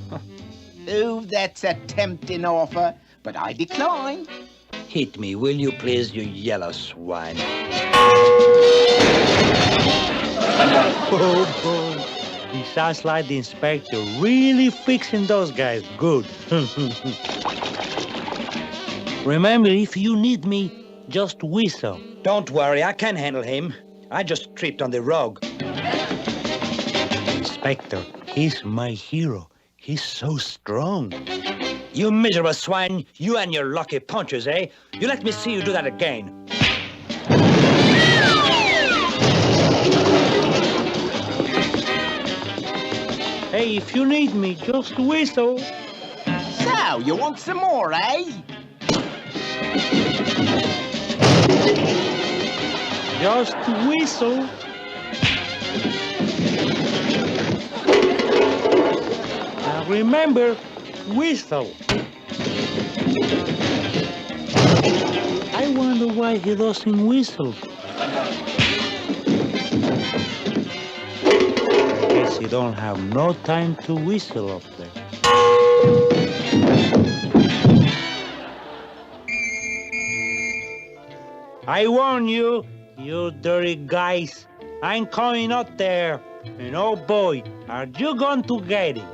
Oh, that's a tempting offer, but I decline. Hit me, will you please, you yellow swine? Oh boy, he sounds like the inspector really fixing those guys good. Remember, if you need me, just whistle. Don't worry, I can handle him. I just tripped on the rug. Inspector, he's my hero. He's so strong. You miserable swine, you and your lucky punches, eh? You let me see you do that again. Hey, if you need me, just whistle. So, you want some more, eh? Just whistle. Now remember, whistle. I wonder why he doesn't whistle. Guess he don't have no time to whistle up there. I warn you, you dirty guys. I'm coming up there. And oh boy, are you going to get it?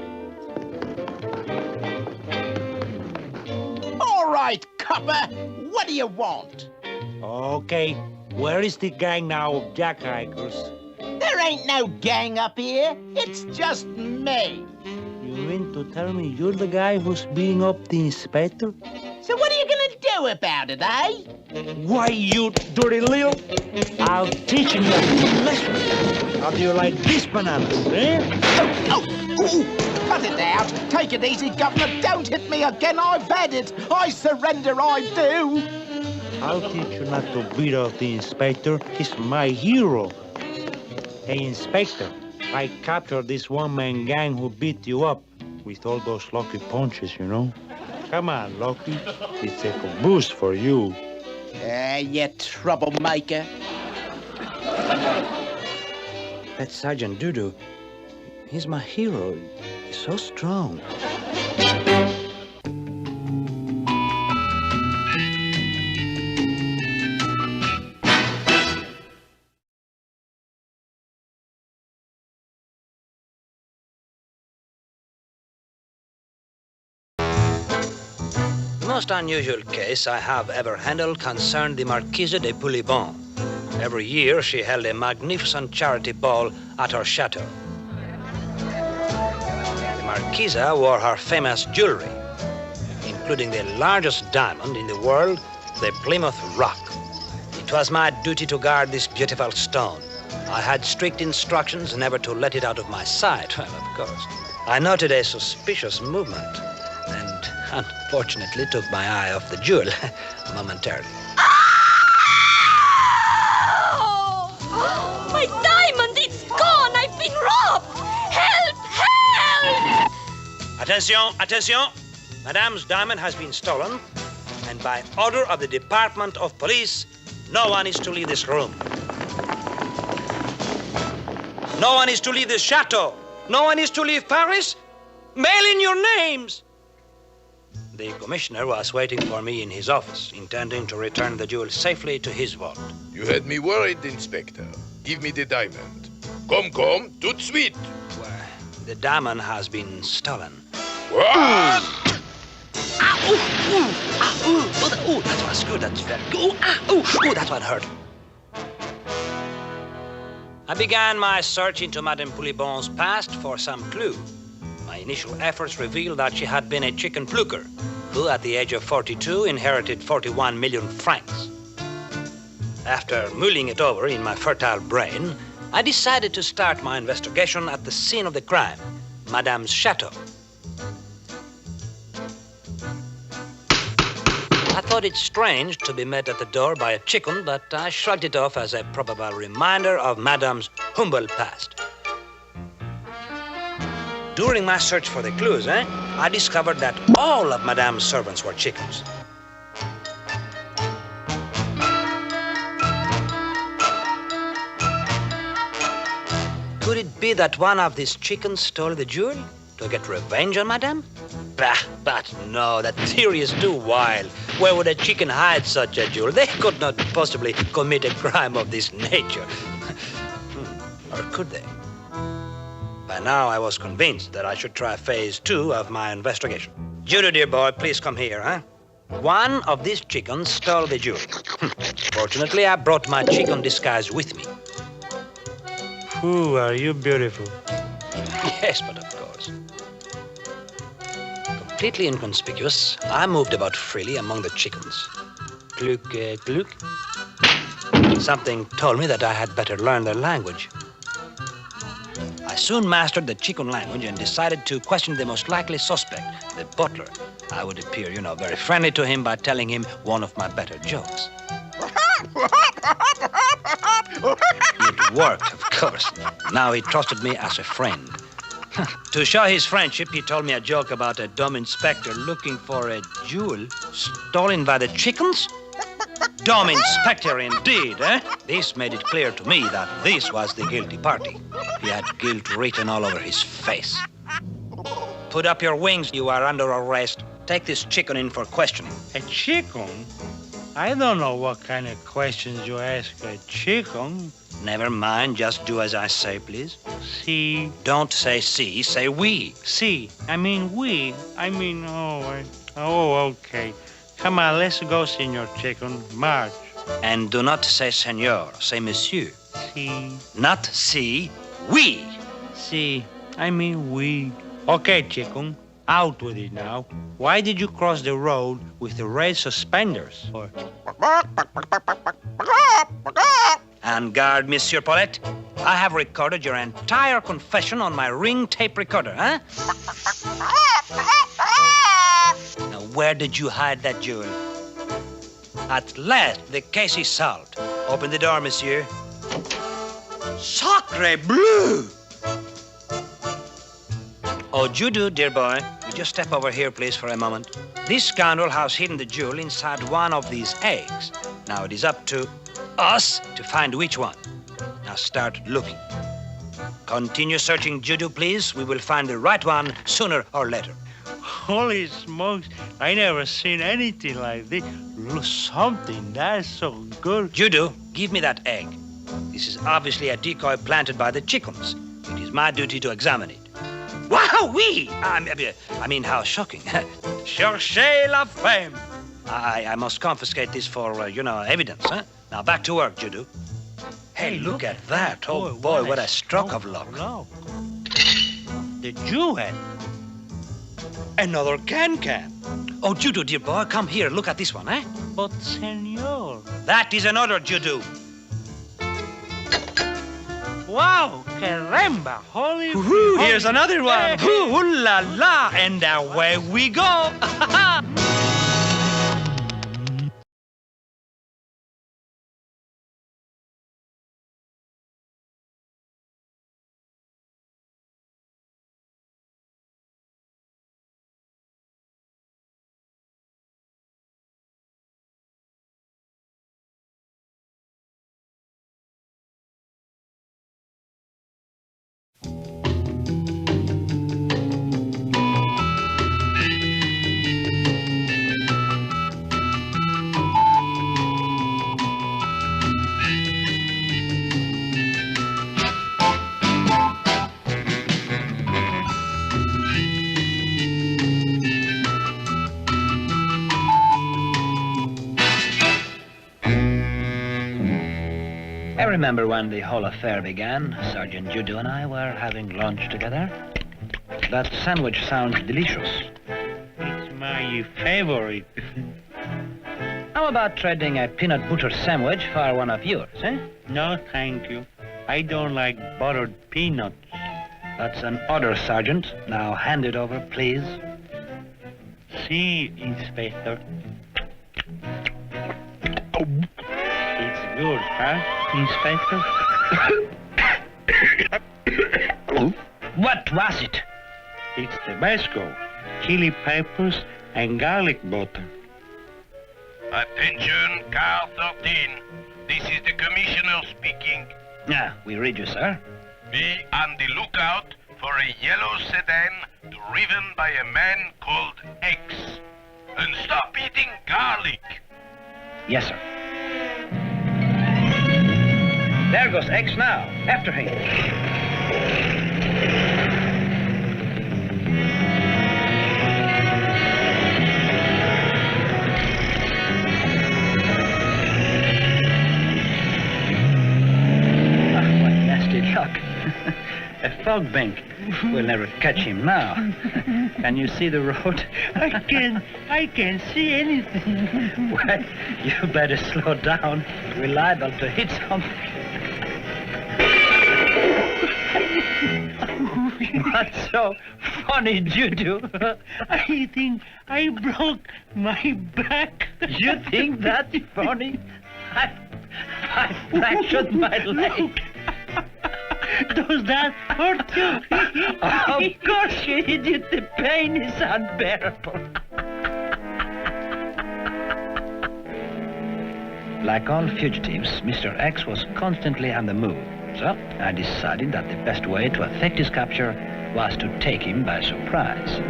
All right, copper. What do you want? Okay, where is the gang now of jackhikers? There ain't no gang up here. It's just me. You mean to tell me you're the guy who's beating up the inspector? So what are you gonna do about it, eh? Why, you dirty little... I'll teach you a lesson. How do you like these bananas, eh? Oh, cut it out. Take it easy, Governor. Don't hit me again. I've had it. I surrender, I do. I'll teach you not to beat up the inspector. He's my hero. Hey, Inspector, I captured this one-man gang who beat you up with all those lucky punches, you know? Come on, Lucky. It's a boost for you. You troublemaker. That Sergeant Dudu, he's my hero. He's so strong. The most unusual case I have ever handled concerned the Marquise de Poulibon. Every year, she held a magnificent charity ball at her chateau. The Marquise wore her famous jewelry, including the largest diamond in the world, the Plymouth Rock. It was my duty to guard this beautiful stone. I had strict instructions never to let it out of my sight. Well, of course. I noted a suspicious movement and unfortunately took my eye off the jewel momentarily. Oh, my diamond, it's gone! I've been robbed! Help! Help! Attention, attention! Madame's diamond has been stolen, and by order of the Department of Police, no one is to leave this room. No one is to leave this chateau. No one is to leave Paris. Mail in your names. the commissioner was waiting for me in his office, intending to return the jewel safely to his vault. You had me worried, Inspector. Give me the diamond. Come, tout de suite. Well, the diamond has been stolen. What? Oh, that was good. That's very good. Oh, that one hurt. I began my search into Madame Poulibon's past for some clue. My initial efforts revealed that she had been a chicken plucker, who at the age of 42 inherited 41 million francs. After mulling it over in my fertile brain, I decided to start my investigation at the scene of the crime, Madame's chateau. I thought it strange to be met at the door by a chicken, but I shrugged it off as a probable reminder of Madame's humble past. During my search for the clues, I discovered that all of Madame's servants were chickens. Could it be that one of these chickens stole the jewel to get revenge on Madame? Bah, but no, that theory is too wild. Where would a chicken hide such a jewel? They could not possibly commit a crime of this nature. Or could they? By now, I was convinced that I should try phase 2 of my investigation. Judo, dear boy, please come here, One of these chickens stole the jewel. Fortunately, I brought my chicken disguise with me. Ooh, are you beautiful? Yes, but of course. Completely inconspicuous, I moved about freely among the chickens. Gluk, gluk. Something told me that I had better learn their language. I soon mastered the chicken language and decided to question the most likely suspect, the butler. I would appear, very friendly to him by telling him one of my better jokes. It worked, of course. Now he trusted me as a friend. To show his friendship, he told me a joke about a dumb inspector looking for a jewel stolen by the chickens. Dumb inspector indeed, This made it clear to me that this was the guilty party. He had guilt written all over his face. Put up your wings, you are under arrest. Take this chicken in for questioning. A chicken? I don't know what kind of questions you ask a chicken. Never mind, just do as I say, please. Si. Don't say si, say we. Si, I mean we. Okay. Come on, let's go, Senor Chicken. March. And do not say senor, say monsieur. Si. Not si, we. Si, I mean we. Okay, Chicken, out with it now. Why did you cross the road with the red suspenders? En garde, Monsieur Paulette. I have recorded your entire confession on my ring tape recorder, Now, where did you hide that jewel? At last, the case is solved. Open the door, monsieur. Sacre bleu! Oh, Judo, dear boy, would you step over here, please, for a moment? This scoundrel has hidden the jewel inside one of these eggs. Now it is up to us to find which one. Now start looking. Continue searching, Judo, please. We will find the right one sooner or later. Holy smokes, I never seen anything like this. Look, something that's so good. Judo, give me that egg. This is obviously a decoy planted by the chickens. It is my duty to examine it. Wow-wee! I mean, how shocking. Cherchez la femme. I must confiscate this for, evidence, Now, back to work, Judo. Hey, look at that. Oh, boy, what a stroke of luck. No. The jewel. Another can-can. Oh, Judo, dear boy, come here. Look at this one, But, senor. That is another Judo. Wow, caramba, holy... Here's another one. Ooh la la, and away we go. remember when the whole affair began. Sergeant Judo and I were having lunch together. That sandwich sounds delicious. It's my favorite. How about trading a peanut butter sandwich for one of yours, eh? No, thank you. I don't like buttered peanuts. That's an order, Sergeant. Now hand it over, please. See, Inspector. It's good, huh, Inspector? What was it? It's Tabasco, chili peppers, and garlic butter. Attention, car 13. This is the commissioner speaking. Ah, we read you, sir. Be on the lookout for a yellow sedan driven by a man called X. And stop eating garlic. Yes, sir. There goes X now. After him. What nasty luck. A fog bank. We'll never catch him now. Can you see the road? I can't see anything. Well, you better slow down. We're liable to hit something. What's so funny, Judo? I think I broke my back. You think that's funny? I fractured my leg. Does that hurt you? Of course, you idiot. The pain is unbearable. Like all fugitives, Mr. X was constantly on the move. So I decided that the best way to effect his capture was to take him by surprise.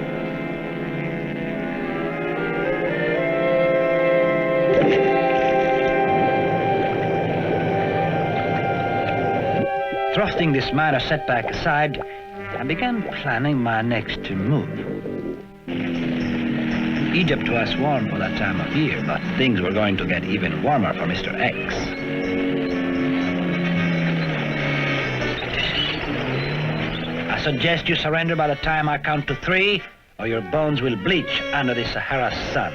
Thrusting this minor setback aside, I began planning my next move. Egypt was warm for that time of year, but things were going to get even warmer for Mr. X. I suggest you surrender by the time I count to 3, or your bones will bleach under the Sahara sun.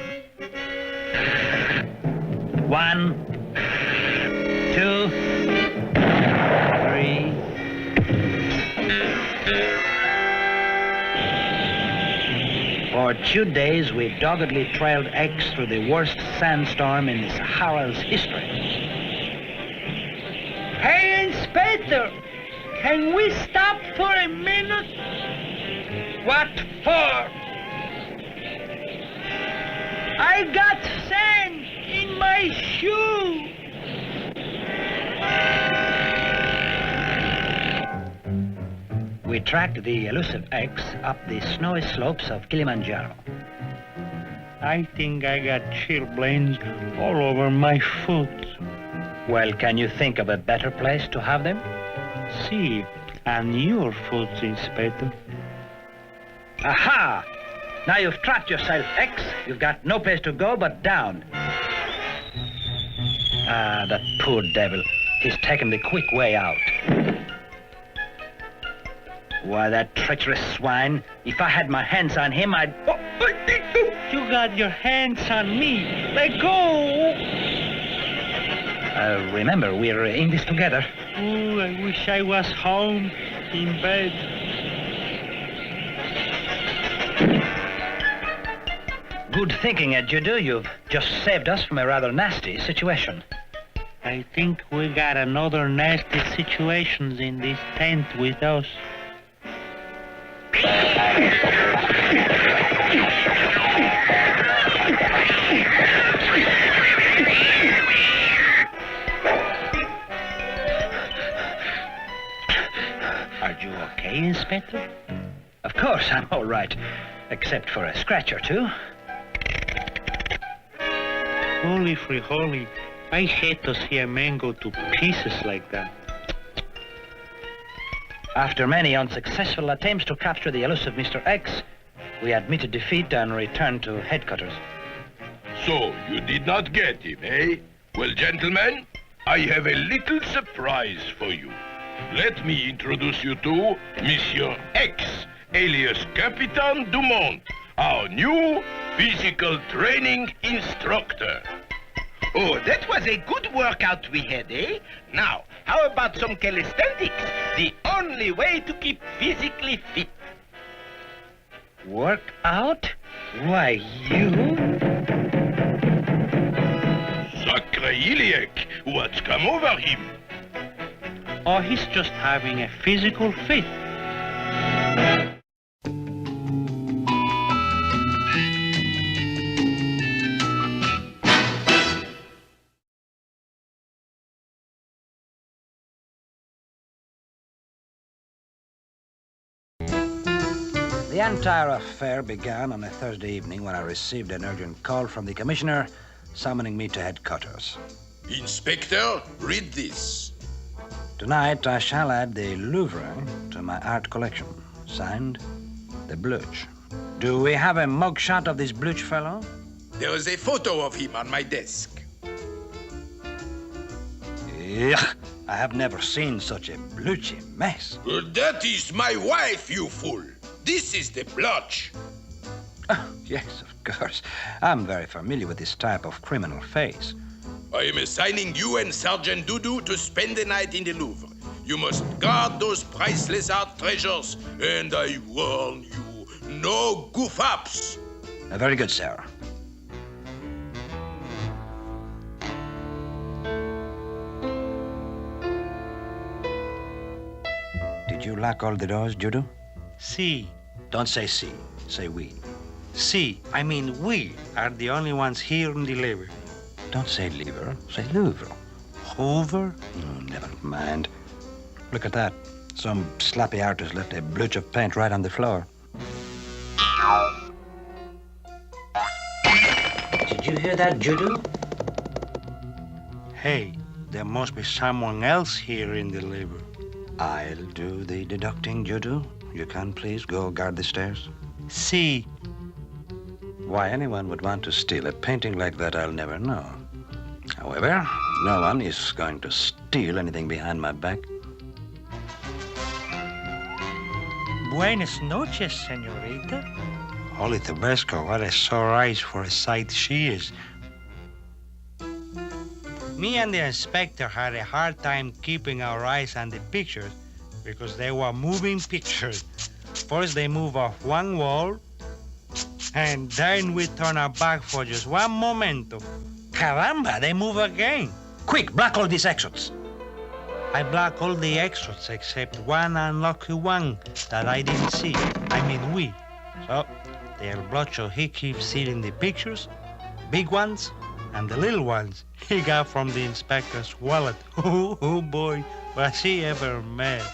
1, 2, 3. For 2 days, we doggedly trailed X through the worst sandstorm in the Sahara's history. Hey, Inspector! Can we stop for a minute? What for? I got sand in my shoe. We tracked the elusive X up the snowy slopes of Kilimanjaro. I think I got chilblains all over my foot. Well, can you think of a better place to have them? See, on your foot, Inspector. Aha! Now you've trapped yourself, X. You've got no place to go but down. Ah, that poor devil. He's taken the quick way out. Why, that treacherous swine. If I had my hands on him, I'd... Oh, you got your hands on me. Let go. Remember, we're in this together. Oh, I wish I was home in bed. Good thinking, Judo. You've just saved us from a rather nasty situation. I think we got another nasty situation in this tent with us. Are you okay, Inspector? Of course, I'm all right. Except for a scratch or two. Holy free holy. I hate to see a man go to pieces like that. After many unsuccessful attempts to capture the elusive Mr. X, we admitted defeat and returned to headquarters. So, you did not get him, eh? Well, gentlemen, I have a little surprise for you. Let me introduce you to Monsieur X, alias Capitan Dumont, our new physical training instructor. Oh, that was a good workout we had, eh? Now, how about some calisthenics? The only way to keep physically fit. Work out? Why, you? Sacre-Iliac, what's come over him? Oh, he's just having a physical fit. The entire affair began on a Thursday evening when I received an urgent call from the commissioner summoning me to headquarters. Inspector, read this. Tonight, I shall add the Louvre to my art collection. Signed, the Bluch. Do we have a mugshot of this Bluch fellow? There is a photo of him on my desk. Yeah, I have never seen such a Bluchy mess. That is my wife, you fool. This is the Bluch. Oh, yes, of course. I'm very familiar with this type of criminal face. I am assigning you and Sergeant Doudou to spend the night in the Louvre. You must guard those priceless art treasures, and I warn you, no goof-ups. Very good, sir. Did you lock all the doors, Judo? Si. Don't say si, say we. Si, I mean we are the only ones here in the Louvre. Don't say Louvre, say Louvre. Hoover? Oh, never mind. Look at that. Some sloppy artist left a blotch of paint right on the floor. Did you hear that, Judo? Hey, there must be someone else here in the Louvre. I'll do the deducting, Judo. You can please go guard the stairs. Si. Why anyone would want to steal a painting like that, I'll never know. However, no one is going to steal anything behind my back. Buenas noches, señorita. Holy Tabasco, what a sore eyes for a sight she is. Me and the inspector had a hard time keeping our eyes on the pictures because they were moving pictures. First they move off one wall, and then we turn our back for just one momento. Caramba, they move again. Quick, block all these exits. I block all the exits except one unlucky one that I didn't see. I mean we. So, the El Blocho, he keeps stealing the pictures, big ones, and the little ones he got from the inspector's wallet. Oh boy, was he ever mad.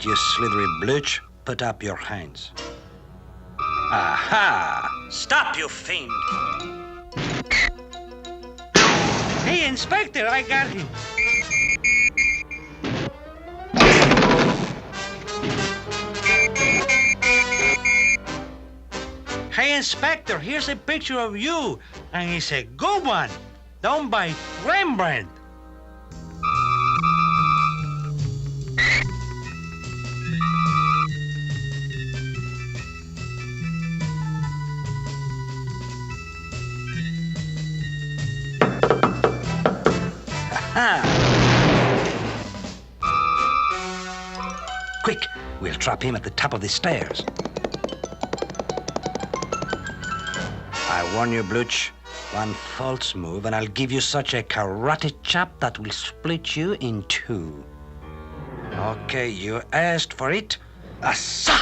You slithery blutch, put up your hands. Aha! Stop, you fiend! Hey, Inspector, I got him. Hey, Inspector, here's a picture of you. And it's a good one, done by Rembrandt. Quick, we'll trap him at the top of the stairs. I warn you, Bluch, one false move and I'll give you such a karate chop that will split you in two. Okay, you asked for it. Assa!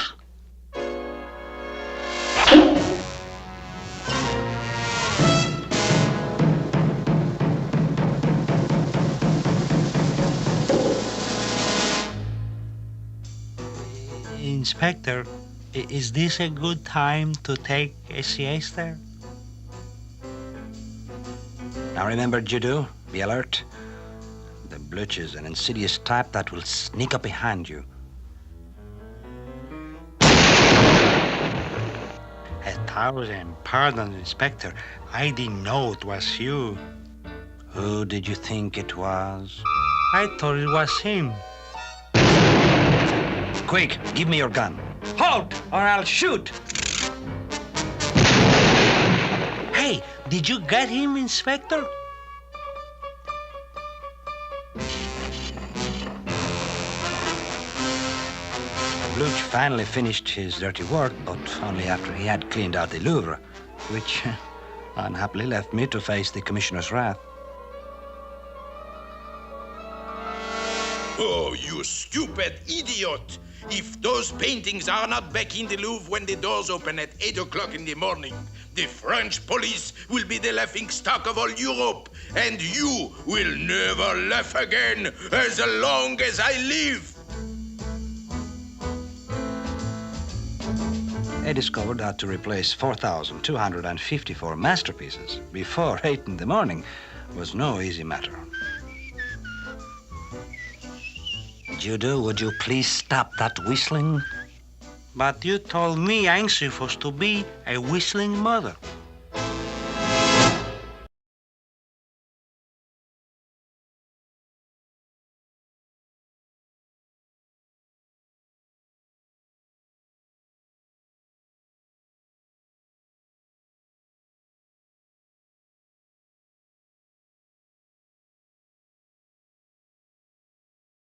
Inspector, is this a good time to take a siesta? Now remember, Judo, be alert. The Blutch is an insidious type that will sneak up behind you. 1,000 pardons, Inspector. I didn't know it was you. Who did you think it was? I thought it was him. Quick, give me your gun. Halt, or I'll shoot. Hey, did you get him, Inspector? Blutch finally finished his dirty work, but only after he had cleaned out the Louvre, which unhappily left me to face the commissioner's wrath. Oh, you stupid idiot! If those paintings are not back in the Louvre when the doors open at 8 o'clock in the morning, the French police will be the laughing stock of all Europe, and you will never laugh again as long as I live! I discovered that to replace 4,254 masterpieces before 8 in the morning was no easy matter. Judo, would you please stop that whistling? But you told me I'm supposed to be a whistling mother.